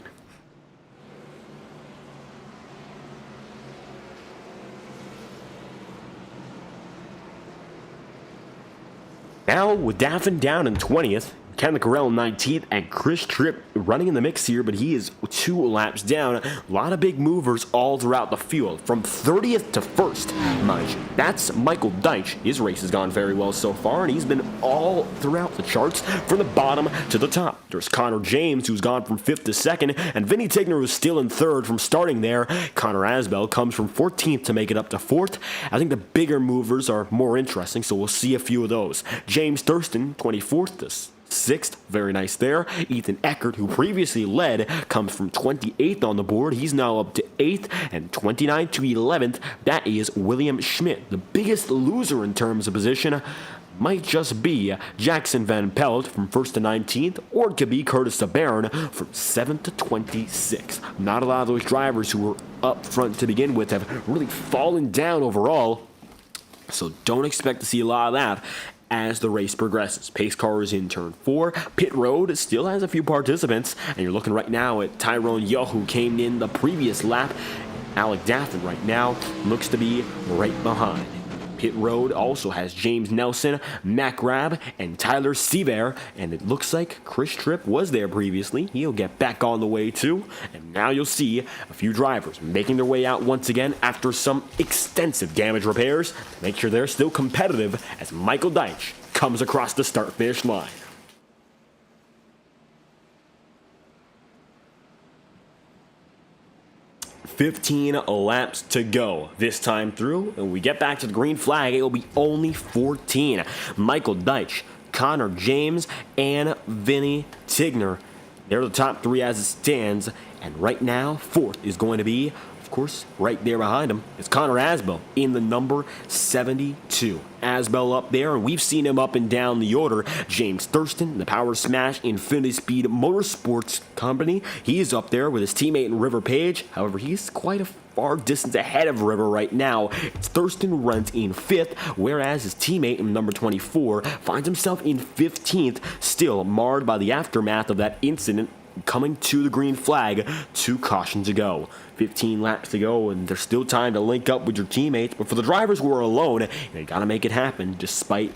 Now, with Daffin down in 20th, Kenneth Gorell in 19th, and Chris Tripp running in the mix here, but he is 2 laps down. A lot of big movers all throughout the field, from 30th to 1st, mind you. That's Michael Deitch. His race has gone very well so far, and he's been all throughout the charts from the bottom to the top. There's Connor James, who's gone from 5th to 2nd, and Vinny Tigner was still in 3rd from starting there. Connor Asbell comes from 14th to make it up to 4th. I think the bigger movers are more interesting, so we'll see a few of those. James Thurston, 24th to 6th, very nice there. Ethan Eckert, who previously led, comes from 28th on the board. He's now up to 8th, and 29th to 11th, that is William Schmidt. The biggest loser in terms of position might just be Jackson Van Pelt from 1st to 19th, or it could be Curtis DeBaron from 7th to 26th. Not a lot of those drivers who were up front to begin with have really fallen down overall, so don't expect to see a lot of that as the race progresses. Pace car is in turn 4. Pit road still has a few participants, and you're looking right now at Tyrone Yo, who came in the previous lap. Alec Daffin right now looks to be right behind. Pit road also has James Nelson, Mac Rabb, and Tyler Seaver, and it looks like Chris Tripp was there previously. He'll get back on the way too, and now you'll see a few drivers making their way out once again after some extensive damage repairs to make sure they're still competitive as Michael Deitch comes across the start-finish line. $15 laps to go this time through, and we get back to the green flag. It will be only 14. Michael Deitch, Connor James, and Vinny Tigner. They're the top 3 as it stands, and right now, 4th is going to be, of course, right there behind him, is Connor Asbell in the number 72. Asbell up there, and we've seen him up and down the order. James Thurston, the Power Smash Infinity Speed Motorsports Company, he is up there with his teammate in River Page. However, he's quite a far distance ahead of River right now. It's Thurston runs in 5th, whereas his teammate in number 24 finds himself in 15th, still marred by the aftermath of that incident coming to the green flag, 2 caution to go. 15 laps to go, and there's still time to link up with your teammates. But for the drivers who are alone, they got to make it happen despite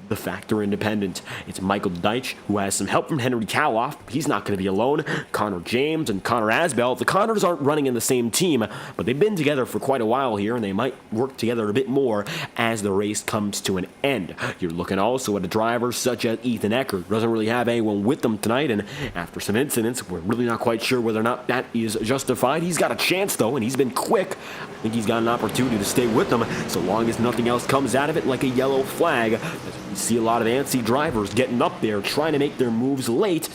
the factor independent. It's Michael Deitch, who has some help from Henry Kaloff. He's not going to be alone. Connor James and Connor Asbell. The Connors aren't running in the same team, but they've been together for quite a while here, and they might work together a bit more as the race comes to an end. You're looking also at a driver such as Ethan Eckert. Doesn't really have anyone with them tonight, and after some incidents, we're really not quite sure whether or not that is justified. He's got a chance, though, and he's been quick. I think he's got an opportunity to stay with them, so long as nothing else comes out of it like a yellow flag. You see a lot of antsy drivers getting up there trying to make their moves late.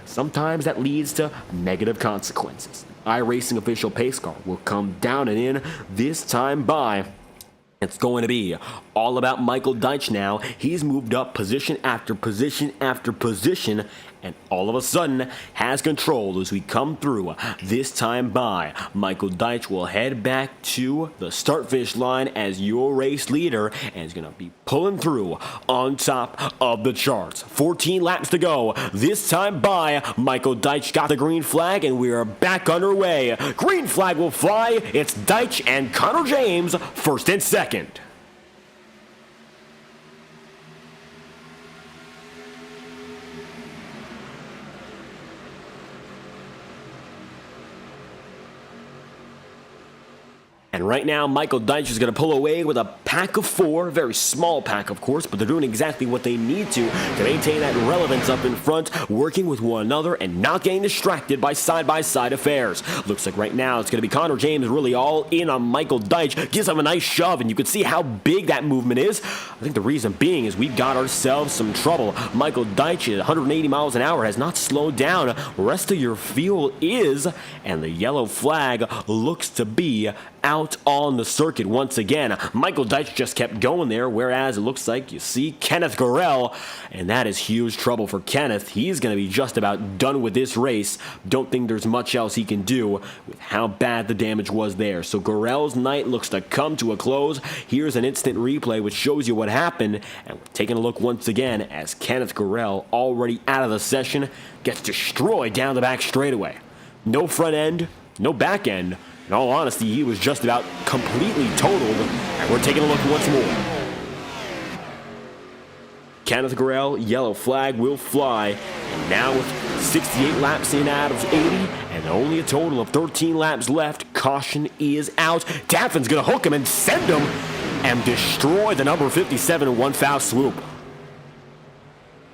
Sometimes that leads to negative consequences. iRacing official pace car will come down and in, this time by. It's going to be all about Michael Deitch now. He's moved up position after position after position, and all of a sudden has control as we come through. This time by, Michael Deitch will head back to the start-finish line as your race leader, and is going to be pulling through on top of the charts. 14 laps to go. This time by, Michael Deitch got the green flag, and we are back underway. Green flag will fly. It's Deitch and Connor James, first and second. And right now, Michael Deitch is going to pull away with a pack of 4, very small pack, of course, but they're doing exactly what they need to maintain that relevance up in front, working with one another and not getting distracted by side-by-side affairs. Looks like right now it's going to be Connor James really all in on Michael Deitch, gives him a nice shove, and you can see how big that movement is. I think the reason being is we've got ourselves some trouble. Michael Deitch at 180 miles an hour has not slowed down. Rest of your field is, and the yellow flag looks to be out on the circuit once again. Michael Deitch just kept going there, whereas it looks like you see Kenneth Gorell, and that is huge trouble for Kenneth. He's going to be just about done with this race. Don't think there's much else he can do with how bad the damage was there. So Gorell's night looks to come to a close. Here's an instant replay which shows you what happened, and we're taking a look once again as Kenneth Gorell, already out of the session, gets destroyed down the back straightaway. No front end, no back end. In all honesty, he was just about completely totaled, and we're taking a look once more. Kenneth Gorell, yellow flag will fly, and now with 68 laps in out of 80, and only a total of 13 laps left, caution is out. Daffin's going to hook him and send him, and destroy the number 57 in one foul swoop.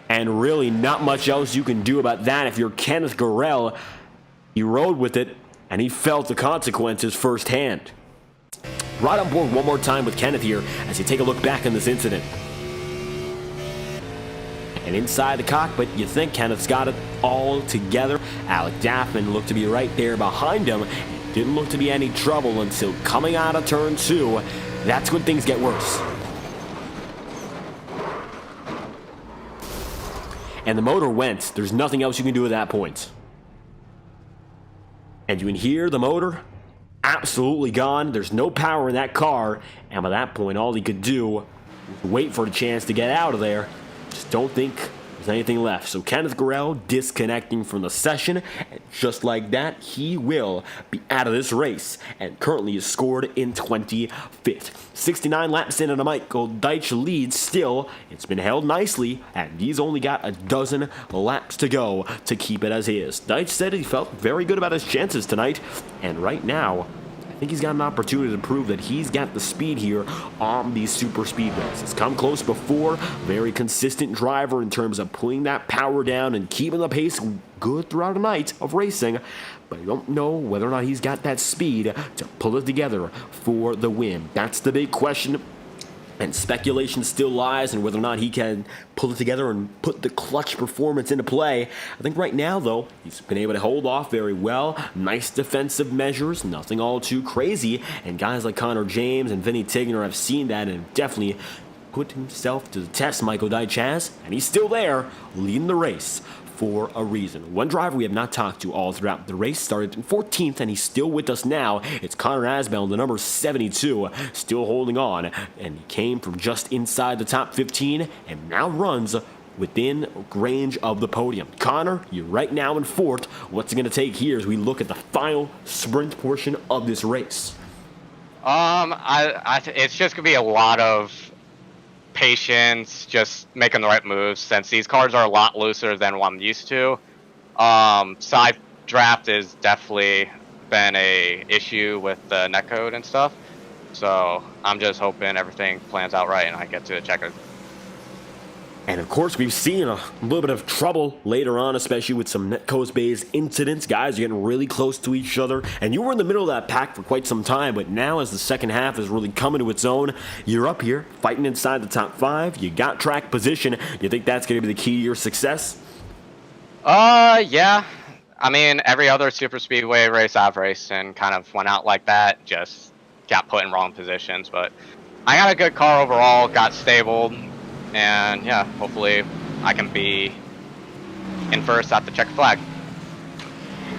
And really not much else you can do about that if you're Kenneth Gorell. He rode with it, and he felt the consequences firsthand. Right on board one more time with Kenneth here as you take a look back on this incident. And inside the cockpit, you think Kenneth's got it all together. Alec Daffman looked to be right there behind him. Didn't look to be any trouble until coming out of turn 2. That's when things get worse. And the motor went. There's nothing else you can do at that point. And you can hear the motor absolutely gone. There's no power in that car. And by that point, all he could do was wait for the chance to get out of there. Just don't think there's anything left. So Kenneth Gorell disconnecting from the session. And just like that, he will be out of this race. And currently is scored in 25th. 69 laps in and a Michael Deitch leads still. It's been held nicely, and he's only got a dozen laps to go to keep it as is. Deitch said he felt very good about his chances tonight, and right now, I think he's got an opportunity to prove that he's got the speed here on these super speedways. He's come close before, very consistent driver in terms of pulling that power down and keeping the pace good throughout a night of racing, but I don't know whether or not he's got that speed to pull it together for the win. That's the big question, and speculation still lies in whether or not he can pull it together and put the clutch performance into play. I think right now, though, he's been able to hold off very well. Nice defensive measures, nothing all too crazy, and guys like Connor James and Vinny Tigner have seen that and definitely put himself to the test. Michael Deitch has, and he's still there, leading the race for a reason. One driver we have not talked to all throughout the race started in 14th, and he's still with us now. It's Connor Asbell, the number 72, still holding on, and he came from just inside the top 15 and now runs within range of the podium. Connor, you're right now in fourth. What's it going to take here as we look at the final sprint portion of this race? It's just gonna be a lot of patience, just making the right moves, since these cars are a lot looser than what I'm used to. Side draft has definitely been a issue with the netcode and stuff, so I'm just hoping everything plans out right and I get to a checker. And of course, we've seen a little bit of trouble later on, especially with some netcode-based incidents. Guys are getting really close to each other, and you were in the middle of that pack for quite some time, but now as the second half is really coming to its own, you're up here fighting inside the top 5. You got track position. You think that's going to be the key to your success? Yeah. I mean, every other super speedway race I've raced and kind of went out like that, just got put in wrong positions. But I got a good car overall, got stable, and yeah, hopefully I can be in first at the checker flag.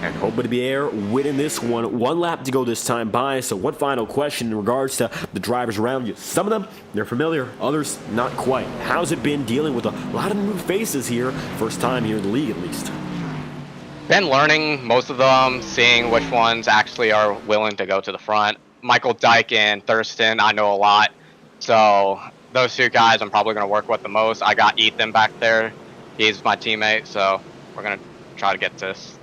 And hoping to be there winning this one. One lap to go this time by. So one final question in regards to the drivers around you. Some of them, they're familiar. Others, not quite. How's it been dealing with a lot of new faces here? First time here in the league, at least. Been learning most of them, seeing which ones actually are willing to go to the front. Michael Dyke and Thurston, I know a lot. So those two guys I'm probably going to work with the most. I got Ethan back there. He's my teammate, so we're going to try to get this.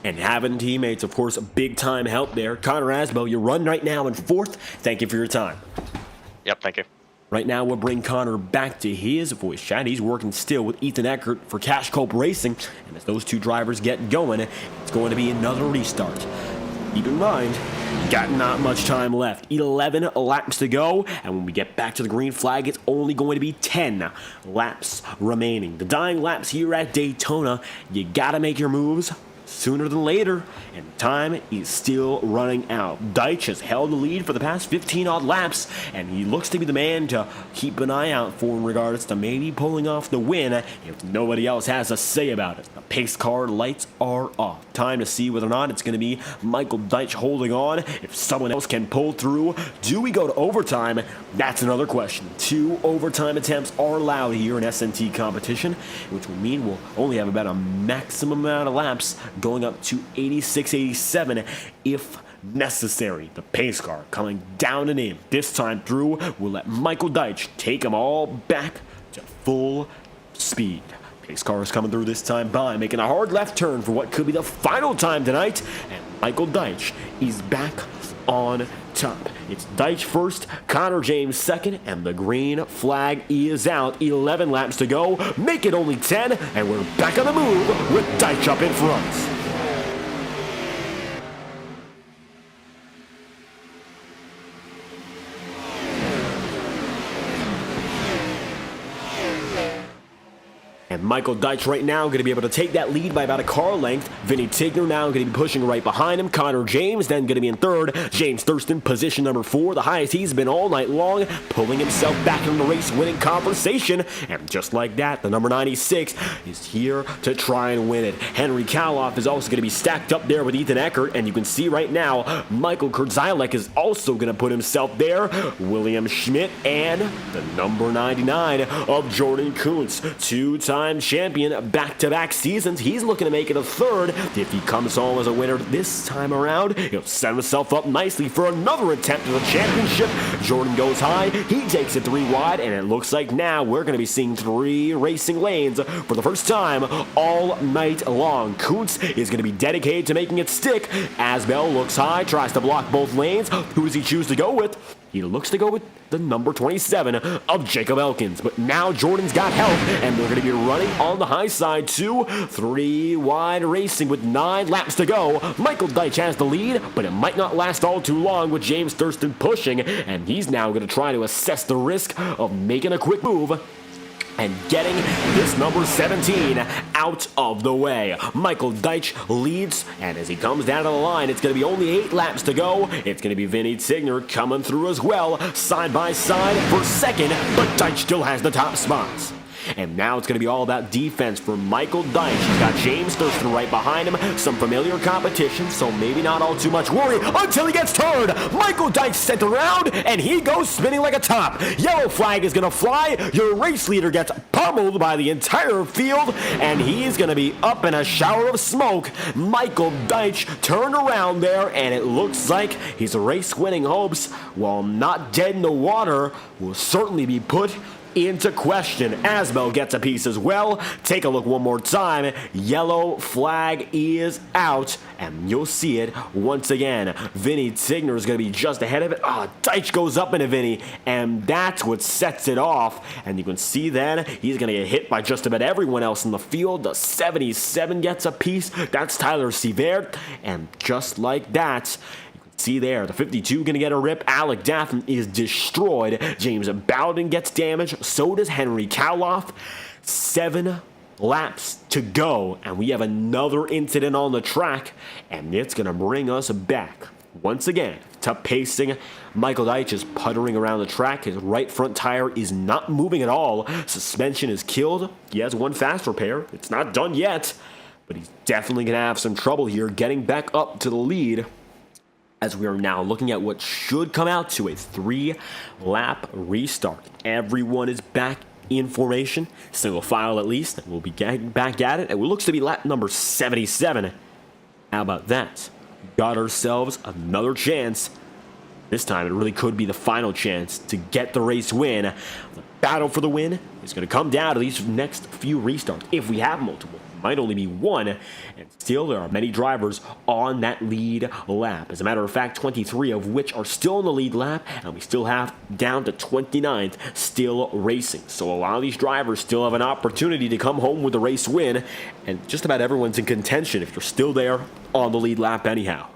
And having teammates, of course, a big-time help there. Connor Asbo, you run right now in fourth. Thank you for your time. Yep, thank you. Right now, we'll bring Connor back to his voice chat. He's working still with Ethan Eckert for Cash Culp Racing. And as those two drivers get going, it's going to be another restart. Keep in mind, got not much time left. 11 laps to go. And when we get back to the green flag, it's only going to be 10 laps remaining. The dying laps here at Daytona, you got to make your moves sooner than later, and time is still running out. Deitch has held the lead for the past 15-odd laps, and he looks to be the man to keep an eye out for in regards to maybe pulling off the win if nobody else has a say about it. The pace car lights are off. Time to see whether or not it's going to be Michael Deitch holding on. If someone else can pull through, do we go to overtime? That's another question. 2 overtime attempts are allowed here in SNT competition, which will mean we'll only have about a maximum amount of laps going up to 86, 87 if necessary. The pace car coming down and in. This time through, will let Michael Deitch take them all back to full speed. Pace car is coming through this time by, making a hard left turn for what could be the final time tonight, and Michael Deitch is back on top. It's Deitch first, Connor James second, and the green flag is out. 11 laps to go, make it only 10, and we're back on the move with Deitch up in front. And Michael Deitch right now going to be able to take that lead by about a car length. Vinny Tigner now going to be pushing right behind him. Connor James then going to be in third. James Thurston, position number 4, the highest he's been all night long, pulling himself back in the race-winning conversation. And just like that, the number 96 is here to try and win it. Henry Kaloff is also going to be stacked up there with Ethan Eckert, and you can see right now, Michael Kurtzilek is also going to put himself there. William Schmidt and the number 99 of Jordan Kuntz, two-time champion, back-to-back seasons. He's looking to make it a third. If he comes home as a winner this time around, he'll set himself up nicely for another attempt at the championship. Jordan goes high, he takes it 3 wide, and it looks like now we're going to be seeing 3 racing lanes for the first time all night long. Kuntz is going to be dedicated to making it stick. Asbel looks high, tries to block both lanes. Who does he choose to go with? He looks to go with the number 27 of Jacob Elkins. But now Jordan's got help, and they're going to be running on the high side too. 3 wide racing with 9 laps to go. Michael Deitch has the lead, but it might not last all too long with James Thurston pushing, and he's now going to try to assess the risk of making a quick move and getting this number 17 out of the way. Michael Deitch leads, and as he comes down to the line, it's going to be only 8 laps to go. It's going to be Vinny Tigner coming through as well, side by side for second, but Deitch still has the top spots. And now it's going to be all about defense for Michael Deitch. He's got James Thurston right behind him. Some familiar competition, so maybe not all too much worry until he gets turned. Michael Deitch sent around, and he goes spinning like a top. Yellow flag is going to fly. Your race leader gets pummeled by the entire field, and he's going to be up in a shower of smoke. Michael Deitch turned around there, and it looks like his race-winning hopes, while not dead in the water, will certainly be put into question. Asbel gets a piece as well. Take a look one more time. Yellow flag is out, and you'll see it once again. Vinny Tigner is going to be just ahead of it. Deitch goes up into Vinny, and that's what sets it off. And you can see then he's going to get hit by just about everyone else in the field. The 77 gets a piece. That's Tyler Seavert, and just like that, see there, the 52 going to get a rip. Alec Daffin is destroyed. James Bowden gets damaged. So does Henry Kowloff. 7 laps to go, and we have another incident on the track, and it's going to bring us back once again to pacing. Michael Deitch is puttering around the track. His right front tire is not moving at all. Suspension is killed. He has one fast repair. It's not done yet, but he's definitely going to have some trouble here getting back up to the lead, as we are now looking at what should come out to a 3-lap restart. Everyone is back in formation, single file at least, and we'll be getting back at it. It looks to be lap number 77. How about that? Got ourselves another chance. This time it really could be the final chance to get the race win. The battle for the win is going to come down to these next few restarts. If we have multiple, might only be one, and still there are many drivers on that lead lap. As a matter of fact, 23 of which are still in the lead lap, and we still have down to 29th still racing. So a lot of these drivers still have an opportunity to come home with a race win, and just about everyone's in contention if you're still there on the lead lap anyhow.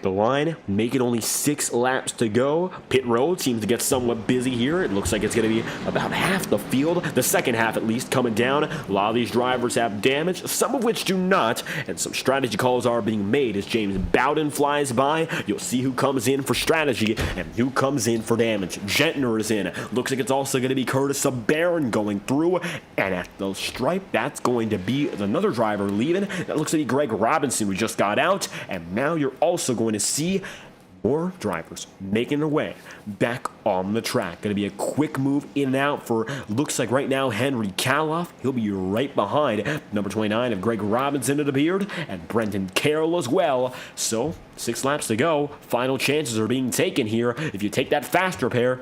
The line, make it only 6 laps to go. Pit road seems to get somewhat busy here. It looks like it's going to be about half the field, the second half at least, coming down. A lot of these drivers have damage, some of which do not, and some strategy calls are being made as James Bowden flies by. You'll see who comes in for strategy and who comes in for damage. Gentner is in. Looks like it's also going to be Curtis Barron going through, and at the stripe, that's going to be another driver leaving. That looks to be Greg Robinson, who just got out, and now you're also going to see more drivers making their way back on the track. Going to be a quick move in and out for, looks like right now, Henry Kaloff. He'll be right behind number 29 of Greg Robinson, it appeared, and Brendan Carroll as well. So 6 laps to go. Final chances are being taken here. If you take that fast repair,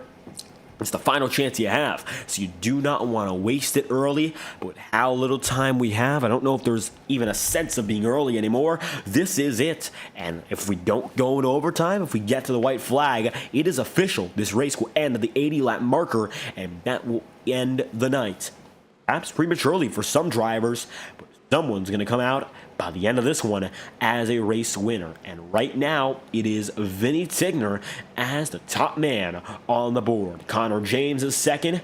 it's the final chance you have, so you do not want to waste it early. But with how little time we have, I don't know if there's even a sense of being early anymore. This is it, and if we don't go into overtime, if we get to the white flag, it is official. This race will end at the 80-lap marker, and that will end the night. Perhaps prematurely for some drivers, but someone's going to come out by the end of this one as a race winner. And right now, it is Vinny Tigner as the top man on the board. Connor James is second.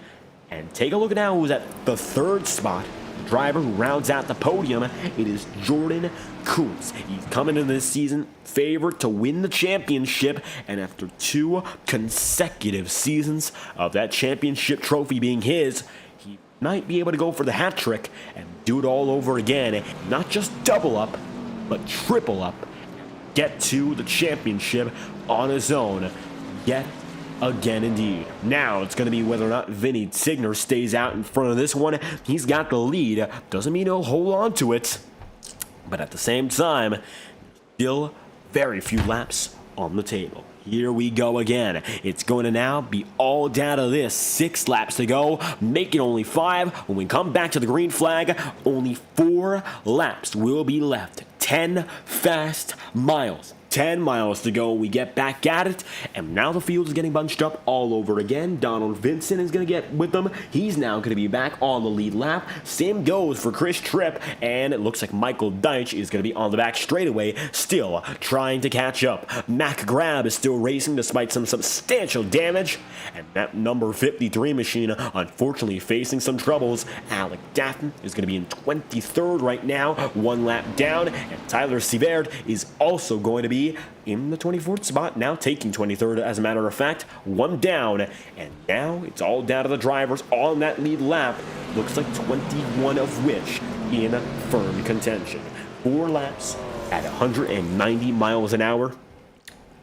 And take a look at now who's at the 3rd spot. The driver who rounds out the podium, it is Jordan Kuntz. He's coming into this season favored to win the championship, and after 2 consecutive seasons of that championship trophy being his, he might be able to go for the hat trick and do it all over again. Not just double up, but triple up. Get to the championship on his own yet again indeed. Now it's going to be whether or not Vinny Tigner stays out in front of this one. He's got the lead. Doesn't mean he'll hold on to it, but at the same time, still very few laps on the table. Here we go again. It's going to now be all down to this. 6 laps to go. Make it only 5. When we come back to the green flag, only 4 laps will be left. 10 fast miles. 10 miles to go. We get back at it, and now the field is getting bunched up all over again. Donald Vincent is going to get with them. He's now going to be back on the lead lap. Same goes for Chris Tripp, and it looks like Michael Deitch is going to be on the back straightaway, still trying to catch up. Mac Grab is still racing despite some substantial damage, and that number 53 machine unfortunately facing some troubles. Alec Daffin is going to be in 23rd right now, 1 lap down, and Tyler Seavert is also going to be be in the 24th spot, now taking 23rd as a matter of fact, one down, and now it's all down to the drivers on that lead lap. Looks like 21 of which in firm contention. 4 laps at 190 miles an hour.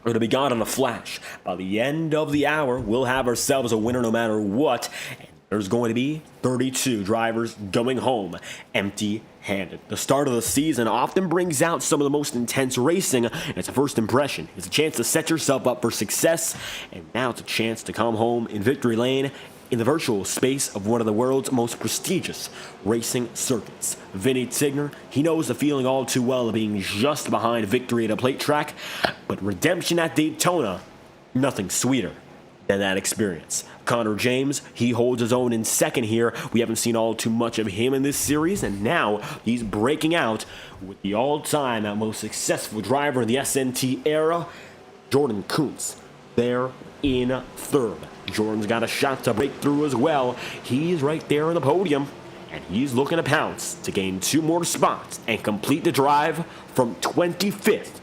It'll be gone in a flash. By the end of the hour, we'll have ourselves a winner no matter what. And there's going to be 32 drivers going home empty-handed. The start of the season often brings out some of the most intense racing. It's a first impression. It's a chance to set yourself up for success. And now it's a chance to come home in victory lane in the virtual space of one of the world's most prestigious racing circuits. Vinny Tigner, he knows the feeling all too well of being just behind victory at a plate track, but redemption at Daytona, nothing sweeter than that experience. Connor James, he holds his own in second here. We haven't seen all too much of him in this series, and now he's breaking out with the all-time most successful driver in the SNT era, Jordan Kuntz, there in third. Jordan's got a shot to break through as well. He's right there on the podium, and he's looking to pounce to gain 2 more spots and complete the drive from 25th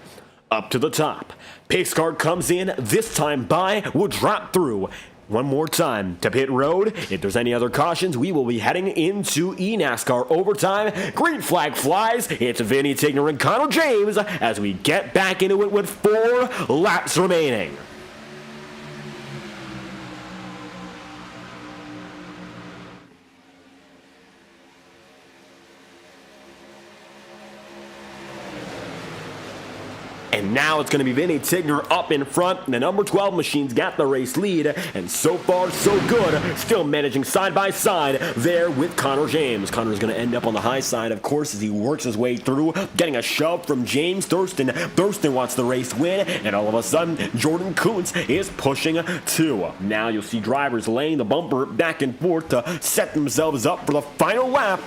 up to the top. Pace car comes in, this time by, will drop through. One more time to pit road. If there's any other cautions, we will be heading into NASCAR overtime. Green flag flies. It's Vinny Tigner and Connor James as we get back into it with 4 laps remaining. And now it's going to be Vinny Tigner up in front. The number 12 machine's got the race lead. And so far, so good. Still managing side by side there with Connor James. Connor's going to end up on the high side, of course, as he works his way through. Getting a shove from James Thurston. Thurston wants the race win. And all of a sudden, Jordan Kuntz is pushing 2. Now you'll see drivers laying the bumper back and forth to set themselves up for the final lap.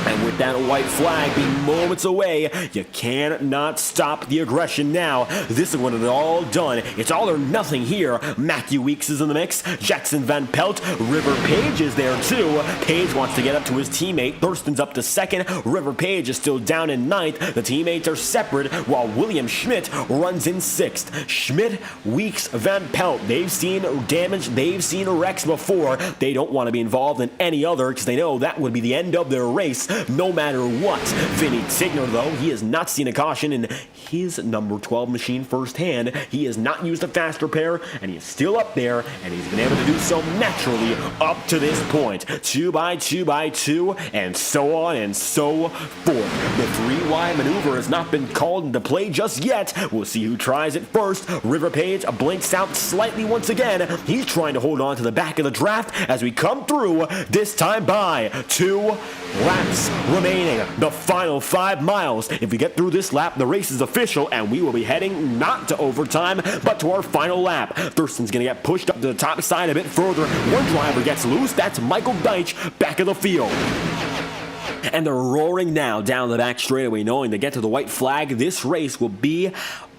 And with that white flag being moments away, you cannot stop the aggression now. This is when it's all done. It's all or nothing here. Matthew Weeks is in the mix. Jackson Van Pelt. River Page is there too. Page wants to get up to his teammate. Thurston's up to second. River Page is still down in ninth. The teammates are separate while William Schmidt runs in 6th. Schmidt, Weeks, Van Pelt. They've seen damage. They've seen wrecks before. They don't want to be involved in any other because they know that would be the end of their race no matter what. Vinny Tigner, though, he has not seen a caution in his number 12 machine firsthand. He has not used a fast repair, and he is still up there, and he's been able to do so naturally up to this point. 2 by 2 by 2, and so on and so forth. The 3-wide maneuver has not been called into play just yet. We'll see who tries it first. River Page blinks out slightly once again. He's trying to hold on to the back of the draft as we come through, this time by 2 laps remaining. The final 5 miles. If we get through this lap, the race is official, and we will be heading not to overtime, but to our final lap. Thurston's going to get pushed up to the top side a bit further. One driver gets loose. That's Michael Deitch back of the field. And they're roaring now down the back straightaway, knowing to get to the white flag, this race will be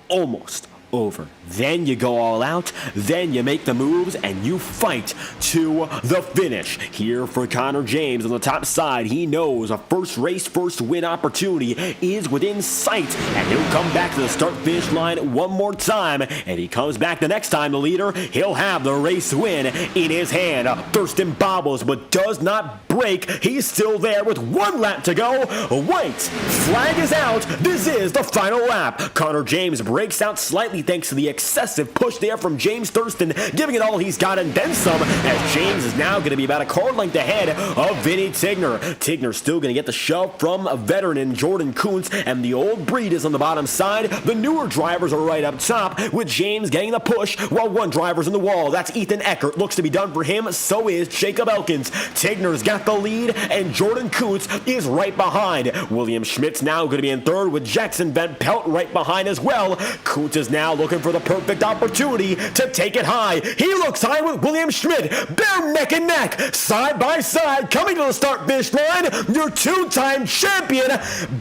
almost over. Then you go all out, then you make the moves, and you fight to the finish. Here for Connor James on the top side, he knows a first race, first win opportunity is within sight, and he'll come back to the start-finish line one more time, and he comes back the next time, the leader, he'll have the race win in his hand. Thurston bobbles, but does not break. He's still there with 1 lap to go. White flag is out. This is the final lap. Connor James breaks out slightly thanks to the excessive push there from James Thurston, giving it all he's got and then some, as James is now going to be about a car length ahead of Vinny Tigner. Tigner's still going to get the shove from a veteran in Jordan Kuntz, and the old breed is on the bottom side. The newer drivers are right up top, with James getting the push while one driver's in the wall. That's Ethan Eckert. Looks to be done for him. So is Jacob Elkins. Tigner's got the lead, and Jordan Kuntz is right behind. William Schmidt's now going to be in third, with Jackson Van Pelt right behind as well. Kuntz is now looking for the perfect opportunity to take it high. He looks high with William Schmidt. They're neck and neck, side by side, coming to the start-finish line. Your 2-time champion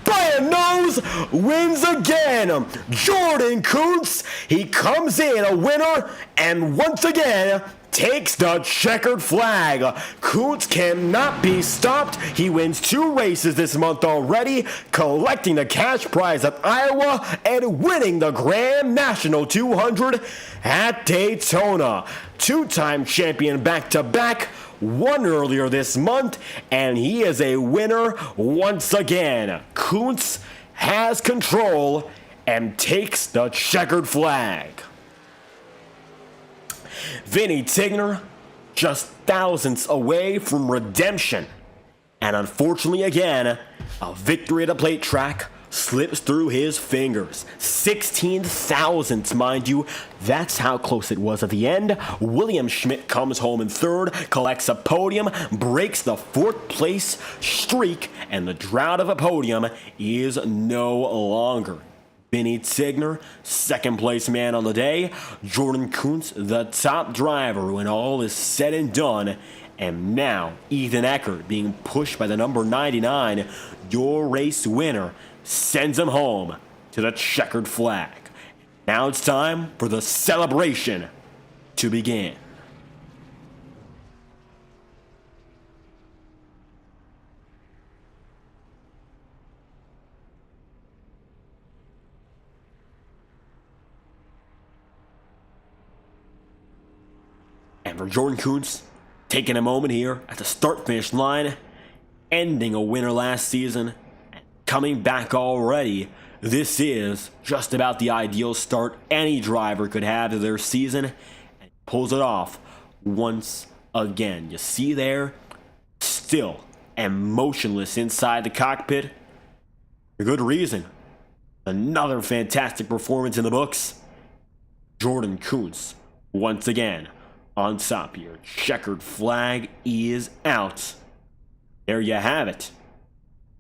by a nose wins again. Jordan Kuntz, he comes in a winner, and once again, takes the checkered flag. Kuntz cannot be stopped. He wins 2 races this month already, collecting the cash prize at Iowa and winning the Grand National 200 at Daytona. 2-time champion back-to-back, won earlier this month, and he is a winner once again. Kuntz has control and takes the checkered flag. Vinny Tigner just thousandths away from redemption. And unfortunately again, a victory at a plate track slips through his fingers. 16 thousandths, mind you. That's how close it was at the end. William Schmidt comes home in third, collects a podium, breaks the 4th place streak, and the drought of a podium is no longer. Vinny Tigner, 2nd place man on the day. Jordan Kuntz, the top driver when all is said and done. And now, Ethan Eckert being pushed by the number 99, your race winner, sends him home to the checkered flag. Now it's time for the celebration to begin. And for Jordan Kuntz, taking a moment here at the start-finish line, ending a winner last season, and coming back already, this is just about the ideal start any driver could have to their season, and pulls it off once again. You see there, still and motionless inside the cockpit, for good reason. Another fantastic performance in the books. Jordan Kuntz, once again, on top here. Checkered flag is out. There you have it.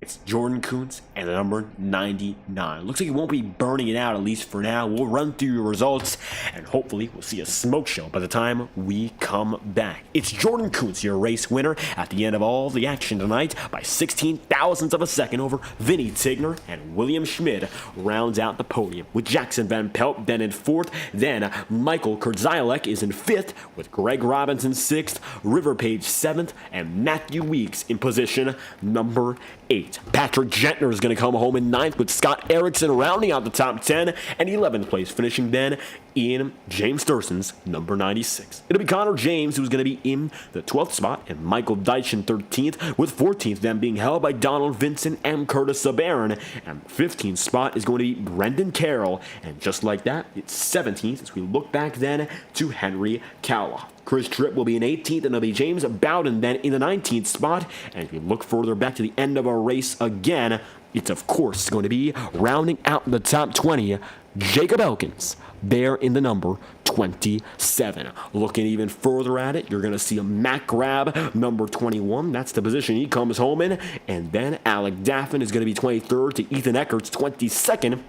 It's Jordan Kuntz and the number 99. Looks like he won't be burning it out, at least for now. We'll run through your results, and hopefully we'll see a smoke show by the time we come back. It's Jordan Kuntz, your race winner, at the end of all the action tonight by 16 thousandths of a second over Vinny Tigner, and William Schmidt rounds out the podium with Jackson Van Pelt then in 4th. Then Michael Kurzylek is in 5th with Greg Robinson 6th, River Page 7th, and Matthew Weeks in position number 8. Patrick Gentner is going to come home in 9th with Scott Erickson rounding out the top 10, and 11th place finishing then in James Thurston's number 96. It'll be Connor James who's going to be in the 12th spot, and Michael Deitch in 13th, with 14th then being held by Donald Vincent and Curtis Sabarin, and 15th spot is going to be Brendan Carroll, and just like that, it's 17th as we look back then to Henry Cowloff. Chris Tripp will be in 18th, and it'll be James Bowden then in the 19th spot. And if you look further back to the end of our race again, it's of course going to be rounding out the top 20, Jacob Elkins, there in the number 27. Looking even further at it, you're going to see a Matt Grab, number 21. That's the position he comes home in. And then Alec Daffin is going to be 23rd to Ethan Eckert's 22nd.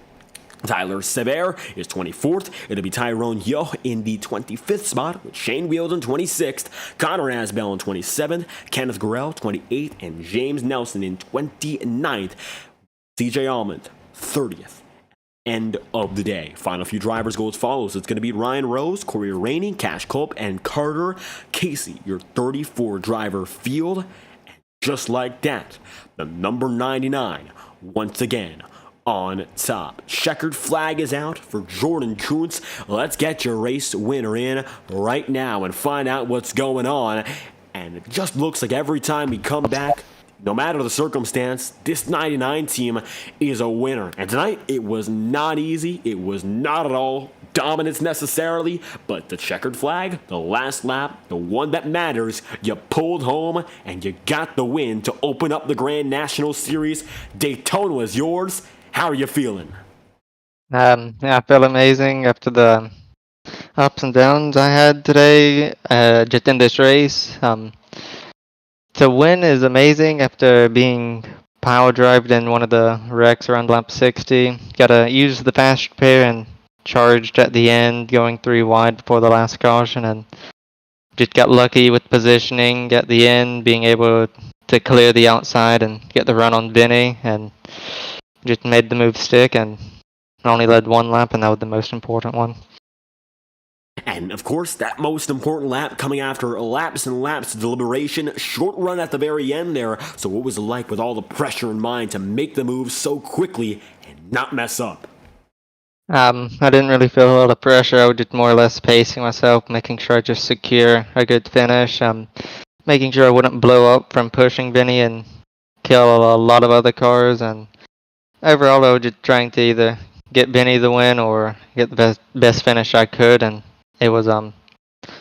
Tyler Sever is 24th. It'll be Tyrone Yo in the 25th spot, with Shane Wheeldon 26th, Connor Asbell in 27th, Kenneth Gorell 28th, and James Nelson in 29th. CJ Almond 30th. End of the day. Final few drivers go as follows. It's going to be Ryan Rose, Corey Rainey, Cash Culp, and Carter Casey, your 34 driver field. And just like that, the number 99 once again on top. Checkered flag is out for Jordan Kuntz. Let's get your race winner in right now and find out what's going on. And it just looks like every time we come back, no matter the circumstance, this 99 team is a winner. And tonight, it was not easy. It was not at all dominance necessarily, but the checkered flag, the last lap, the one that matters, you pulled home and you got the win to open up the Grand National Series. Daytona is yours. How are you feeling? Yeah, I feel amazing after the ups and downs I had today, just in this race. To win is amazing after being power drived in one of the wrecks around lap 60. Gotta use the fast repair and charged at the end, going 3 wide before the last caution, and just got lucky with positioning at the end, being able to clear the outside and get the run on Vinny, and just made the move stick and only led 1 lap, and that was the most important one. And of course, that most important lap coming after laps and laps of deliberation, short run at the very end there. So what was it like with all the pressure in mind to make the move so quickly and not mess up? I didn't really feel a lot of pressure. I was just more or less pacing myself, making sure I just secure a good finish. Making sure I wouldn't blow up from pushing Vinny and kill a lot of other cars. And overall, I was just trying to either get Vinny the win or get the best finish I could. And it was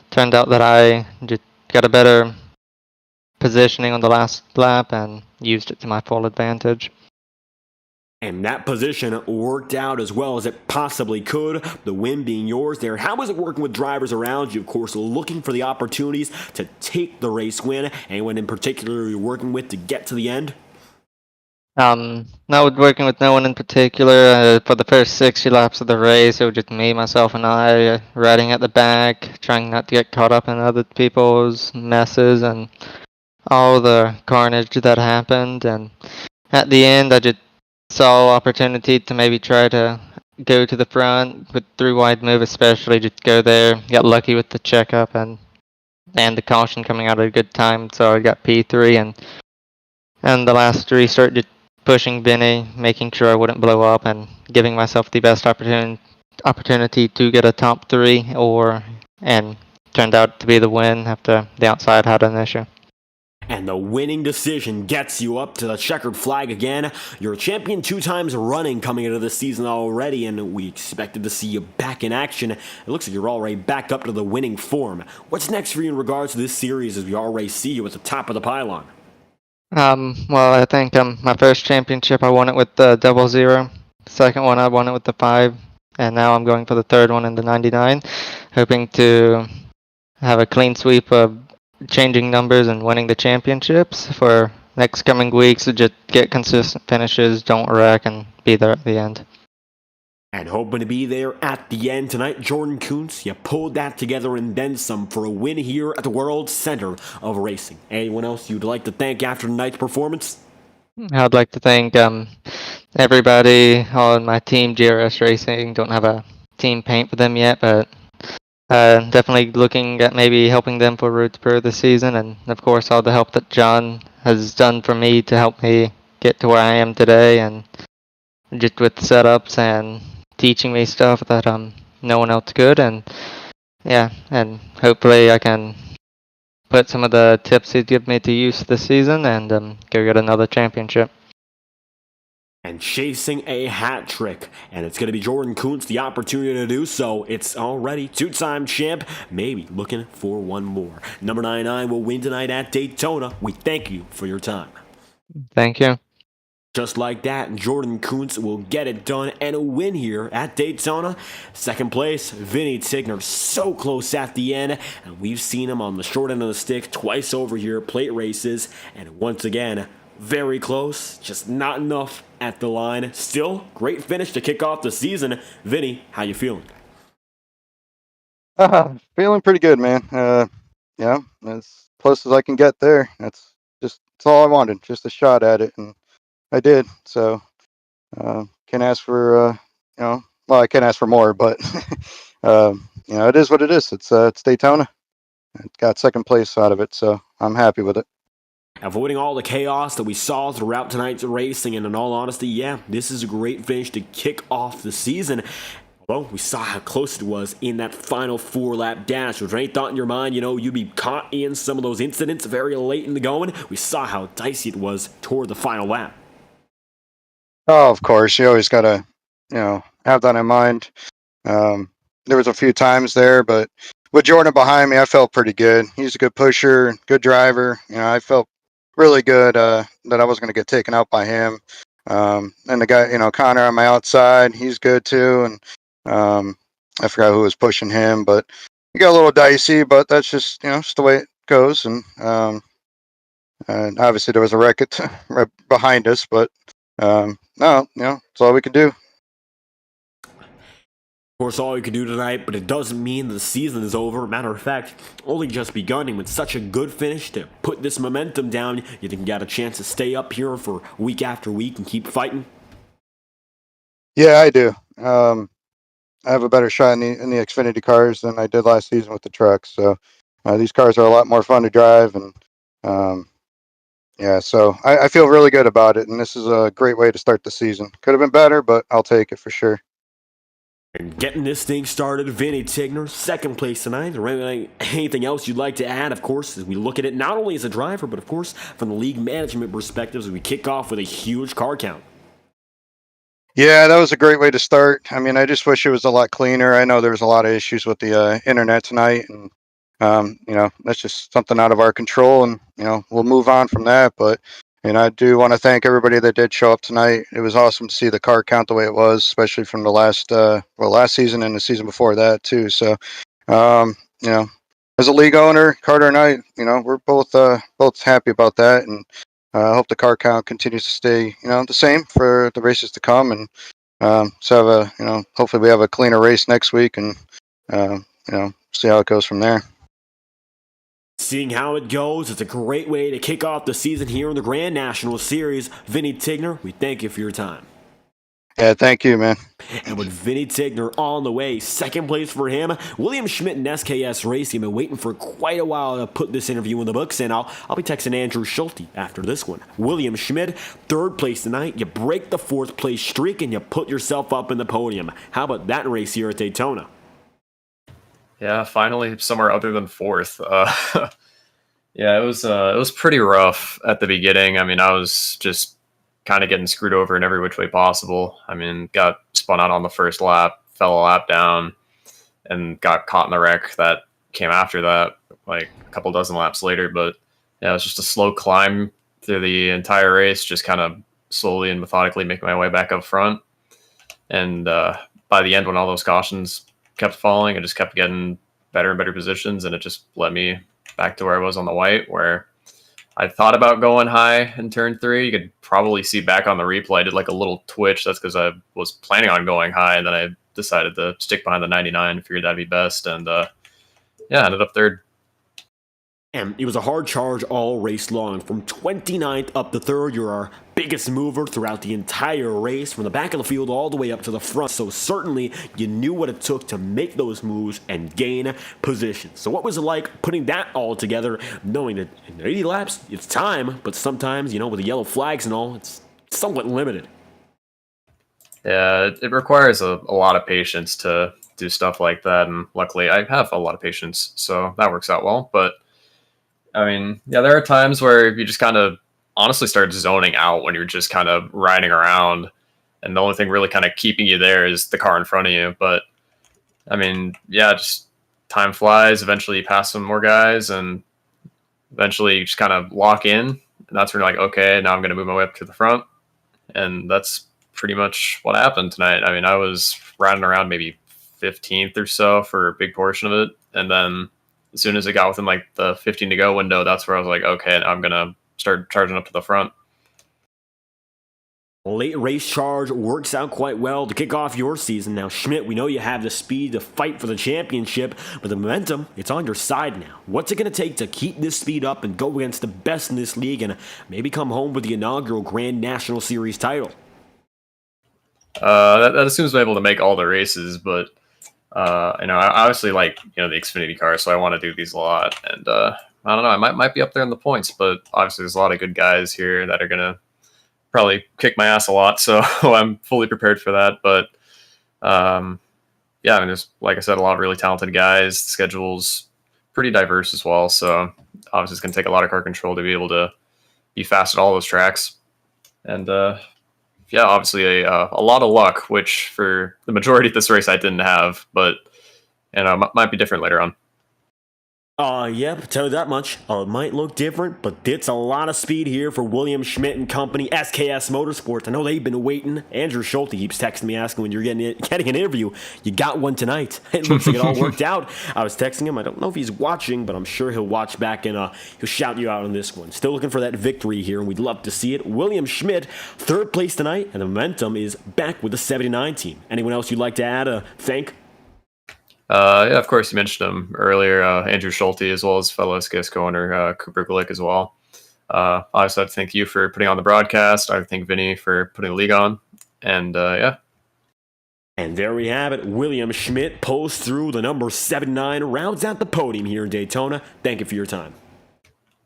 turned out that I just got a better positioning on the last lap and used it to my full advantage. And that position worked out as well as it possibly could, the win being yours there. How was it working with drivers around you, of course, looking for the opportunities to take the race win? Anyone in particular you're working with to get to the end? Not working with no one in particular. For the first 60 laps of the race, it was just me, myself, and I riding at the back, trying not to get caught up in other people's messes and all the carnage that happened. And at the end, I just saw opportunity to maybe try to go to the front with 3-wide move, especially just go there. Got lucky with the checkup and the caution coming out at a good time, so I got P3 and the last restart just pushing Vinny, making sure I wouldn't blow up and giving myself the best opportunity to get a top 3 and turned out to be the win after the outside had an issue. And the winning decision gets you up to the checkered flag again. You're a champion 2 times running coming into the season already, and we expected to see you back in action. It looks like you're already back up to the winning form. What's next for you in regards to this series as we already see you at the top of the pylon? Well, I think my first championship, I won it with the 00. Second one, I won it with the 5. And now I'm going for the third one in the 99, hoping to have a clean sweep of changing numbers and winning the championships for next coming weeks. To just get consistent finishes, don't wreck, and be there at the end. And hoping to be there at the end tonight, Jordan Kuntz, you pulled that together and then some for a win here at the World Center of Racing. Anyone else you'd like to thank after tonight's performance? I'd like to thank everybody on my team, GRS Racing. Don't have a team paint for them yet, but definitely looking at maybe helping them for Road to Pro this season, and of course all the help that John has done for me to help me get to where I am today, and just with setups and teaching me stuff that no one else could. And yeah, and hopefully I can put some of the tips he'd give me to use this season and go get another championship. And chasing a hat trick, and it's going to be Jordan Kuntz the opportunity to do so. It's already 2-time champ, maybe looking for one more. Number 99 will win tonight at Daytona. We thank you for your time. Thank you. Just like that, Jordan Kuntz will get it done and a win here at Daytona. Second place, Vinny Tigner, so close at the end, and we've seen him on the short end of the stick twice over here at plate races, and once again, very close, just not enough at the line. Still, great finish to kick off the season. Vinny, how you feeling? Feeling pretty good, man. Yeah, as close as I can get there. That's all I wanted, just a shot at it, and I did. So can't ask for well, I can't ask for more, but it is what it is. It's Daytona. I got second place out of it, so I'm happy with it. Avoiding all the chaos that we saw throughout tonight's racing, and in all honesty, yeah, this is a great finish to kick off the season. Well, we saw how close it was in that final 4-lap dash. Was there any thought in your mind, you'd be caught in some of those incidents very late in the going? We saw how dicey it was toward the final lap. Oh, of course. You always got to, have that in mind. There was a few times there, but with Jordan behind me, I felt pretty good. He's a good pusher, good driver. I felt really good that I wasn't going to get taken out by him. And the guy, Connor on my outside, he's good too. And I forgot who was pushing him, but it got a little dicey, but that's just, just the way it goes. And obviously there was a wreck right behind us, but no, it's all we can do. Of course, all you can do tonight, but it doesn't mean the season is over. Matter of fact, only just begun, and with such a good finish to put this momentum down, you think you got a chance to stay up here for week after week and keep fighting? Yeah, I do. I have a better shot in the Xfinity cars than I did last season with the trucks. So these cars are a lot more fun to drive, and yeah, so I feel really good about it, and this is a great way to start the season. Could have been better, but I'll take it for sure. And getting this thing started, Vinny Tigner, second place tonight. Anything else you'd like to add, of course, as we look at it not only as a driver, but of course from the league management perspective as we kick off with a huge car count. Yeah, that was a great way to start. I mean, I just wish it was a lot cleaner. I know there was a lot of issues with the internet tonight, and that's just something out of our control, and we'll move on from that. But I do want to thank everybody that did show up tonight. It was awesome to see the car count the way it was, especially from the last season and the season before that too. So, as a league owner, Carter and I, we're both happy about that, and I hope the car count continues to stay, the same for the races to come, and so have hopefully we have a cleaner race next week, and see how it goes from there. Seeing how it goes, it's a great way to kick off the season here in the Grand National Series. Vinny Tigner, we thank you for your time. Yeah, thank you, man. And with Vinny Tigner on the way, second place for him, William Schmidt and SKS Racing. Been waiting for quite a while to put this interview in the books, and I'll be texting Andrew Schulte after this one. William Schmidt, third place tonight. You break the fourth place streak, and you put yourself up in the podium. How about that race here at Daytona? Yeah, finally somewhere other than fourth. Yeah, it was pretty rough at the beginning. I mean, I was just kind of getting screwed over in every which way possible. I mean, got spun out on the first lap, fell a lap down, and got caught in the wreck that came after that, like a couple dozen laps later. But yeah, it was just a slow climb through the entire race, just kind of slowly and methodically making my way back up front. And by the end, when all those cautions kept falling, I just kept getting better and better positions, and it just led me back to where I was on the white, where I thought about going high in turn 3. You could probably see back on the replay, I did like a little twitch. That's because I was planning on going high, and then I decided to stick behind the 99, figured that'd be best, and yeah, ended up third. And it was a hard charge all race long. From 29th up to 3rd, you're our biggest mover throughout the entire race, from the back of the field all the way up to the front. So certainly you knew what it took to make those moves and gain position. So what was it like putting that all together, knowing that in 80 laps, it's time, but sometimes, with the yellow flags and all, it's somewhat limited. Yeah, it requires a lot of patience to do stuff like that, and luckily I have a lot of patience, so that works out well. But I mean, yeah, there are times where you just kind of honestly start zoning out when you're just kind of riding around, and the only thing really kind of keeping you there is the car in front of you. But I mean, yeah, just time flies. Eventually you pass some more guys, and eventually you just kind of lock in, and that's when you're like, okay, now I'm going to move my way up to the front. And that's pretty much what happened tonight. I mean, I was riding around maybe 15th or so for a big portion of it, and then as soon as it got within like the 15 to go window, that's where I was like, okay, I'm going to start charging up to the front. Late race charge works out quite well to kick off your season. Now, Schmidt, we know you have the speed to fight for the championship, but the momentum, it's on your side now. What's it going to take to keep this speed up and go against the best in this league and maybe come home with the inaugural Grand National Series title? That assumes I'm able to make all the races, but I obviously like the Xfinity car, so I want to do these a lot, and I don't know, I might be up there in the points, but obviously there's a lot of good guys here that are gonna probably kick my ass a lot, so I'm fully prepared for that. But yeah, I mean, there's, like I said, a lot of really talented guys. The schedule's pretty diverse as well, so obviously it's gonna take a lot of car control to be able to be fast at all those tracks, and yeah, obviously a lot of luck, which for the majority of this race I didn't have, but might be different later on. Yeah, tell you that much. It might look different, but it's a lot of speed here for William Schmidt and company, SKS Motorsports. I know they've been waiting. Andrew Schulte keeps texting me asking when you're getting an interview. You got one tonight. It looks like it all worked out. I was texting him. I don't know if he's watching, but I'm sure he'll watch back and he'll shout you out on this one. Still looking for that victory here, and we'd love to see it. William Schmidt, third place tonight, and the momentum is back with the 79 team. Anyone else you'd like to add? Thank? Yeah, of course, you mentioned him earlier, Andrew Schulte, as well as fellow SKS co-owner Cooper Glick as well. Obviously, I'd thank you for putting on the broadcast. I thank Vinny for putting the league on. And yeah. And there we have it. William Schmidt pulls through the number 79, rounds out the podium here in Daytona. Thank you for your time.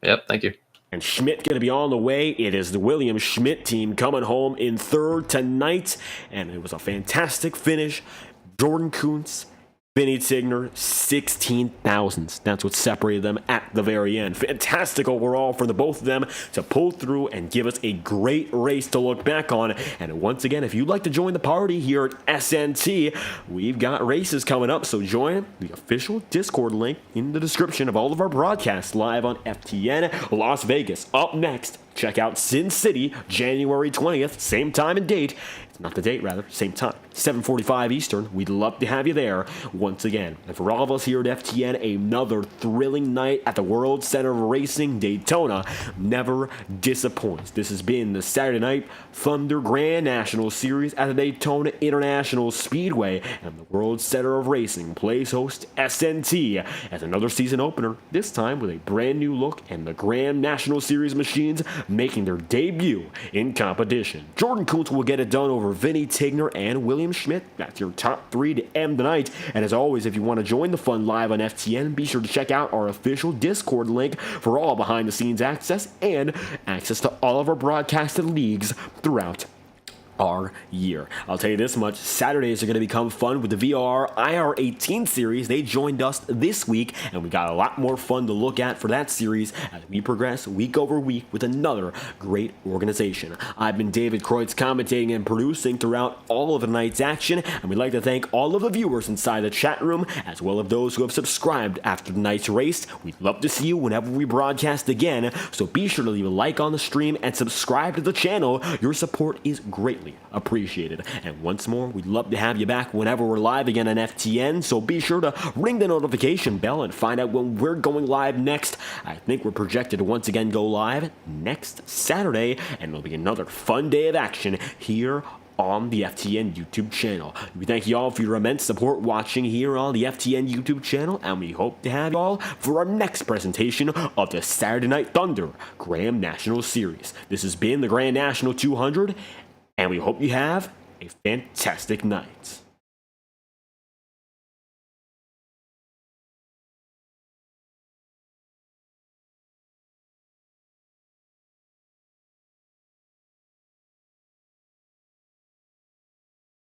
Yep, thank you. And Schmidt going to be on the way. It is the William Schmidt team coming home in third tonight. And it was a fantastic finish. Jordan Kuntz, Vinny Tigner, 16 thousandths. That's what separated them at the very end. Fantastic overall for the both of them to pull through and give us a great race to look back on. And once again, if you'd like to join the party here at SNT, we've got races coming up. So join the official Discord link in the description of all of our broadcasts live on FTN Las Vegas. Up next, check out Sin City, January 20th, same time and date. Not the date, rather, same time, 7:45 Eastern. We'd love to have you there once again. And for all of us here at FTN, another thrilling night at the World Center of Racing. Daytona never disappoints. This has been the Saturday Night Thunder Grand National Series at the Daytona International Speedway, and the World Center of Racing plays host SNT as another season opener, this time with a brand new look and the Grand National Series machines making their debut in competition. Jordan Kuntz will get it done over Vinny Tigner and William Schmidt. That's your top three to end the night. And as always, if you want to join the fun live on FTN, be sure to check out our official Discord link for all behind-the-scenes access and access to all of our broadcasted leagues throughout our year. I'll tell you this much, Saturdays are going to become fun with the VR IR18 series. They joined us this week, and we got a lot more fun to look at for that series as we progress week over week with another great organization. I've been David Kreutz, commentating and producing throughout all of the night's action, and we'd like to thank all of the viewers inside the chat room, as well as those who have subscribed after the night's race. We'd love to see you whenever we broadcast again, so be sure to leave a like on the stream and subscribe to the channel. Your support is greatly appreciated. And once more, we'd love to have you back whenever we're live again on FTN, so be sure to ring the notification bell and find out when we're going live next. I think we're projected to once again go live next Saturday, and it'll be another fun day of action here on the FTN YouTube channel. We thank you all for your immense support watching here on the FTN YouTube channel, and we hope to have you all for our next presentation of the Saturday Night Thunder Grand National Series. This has been the Grand National 200, and we hope you have a fantastic night.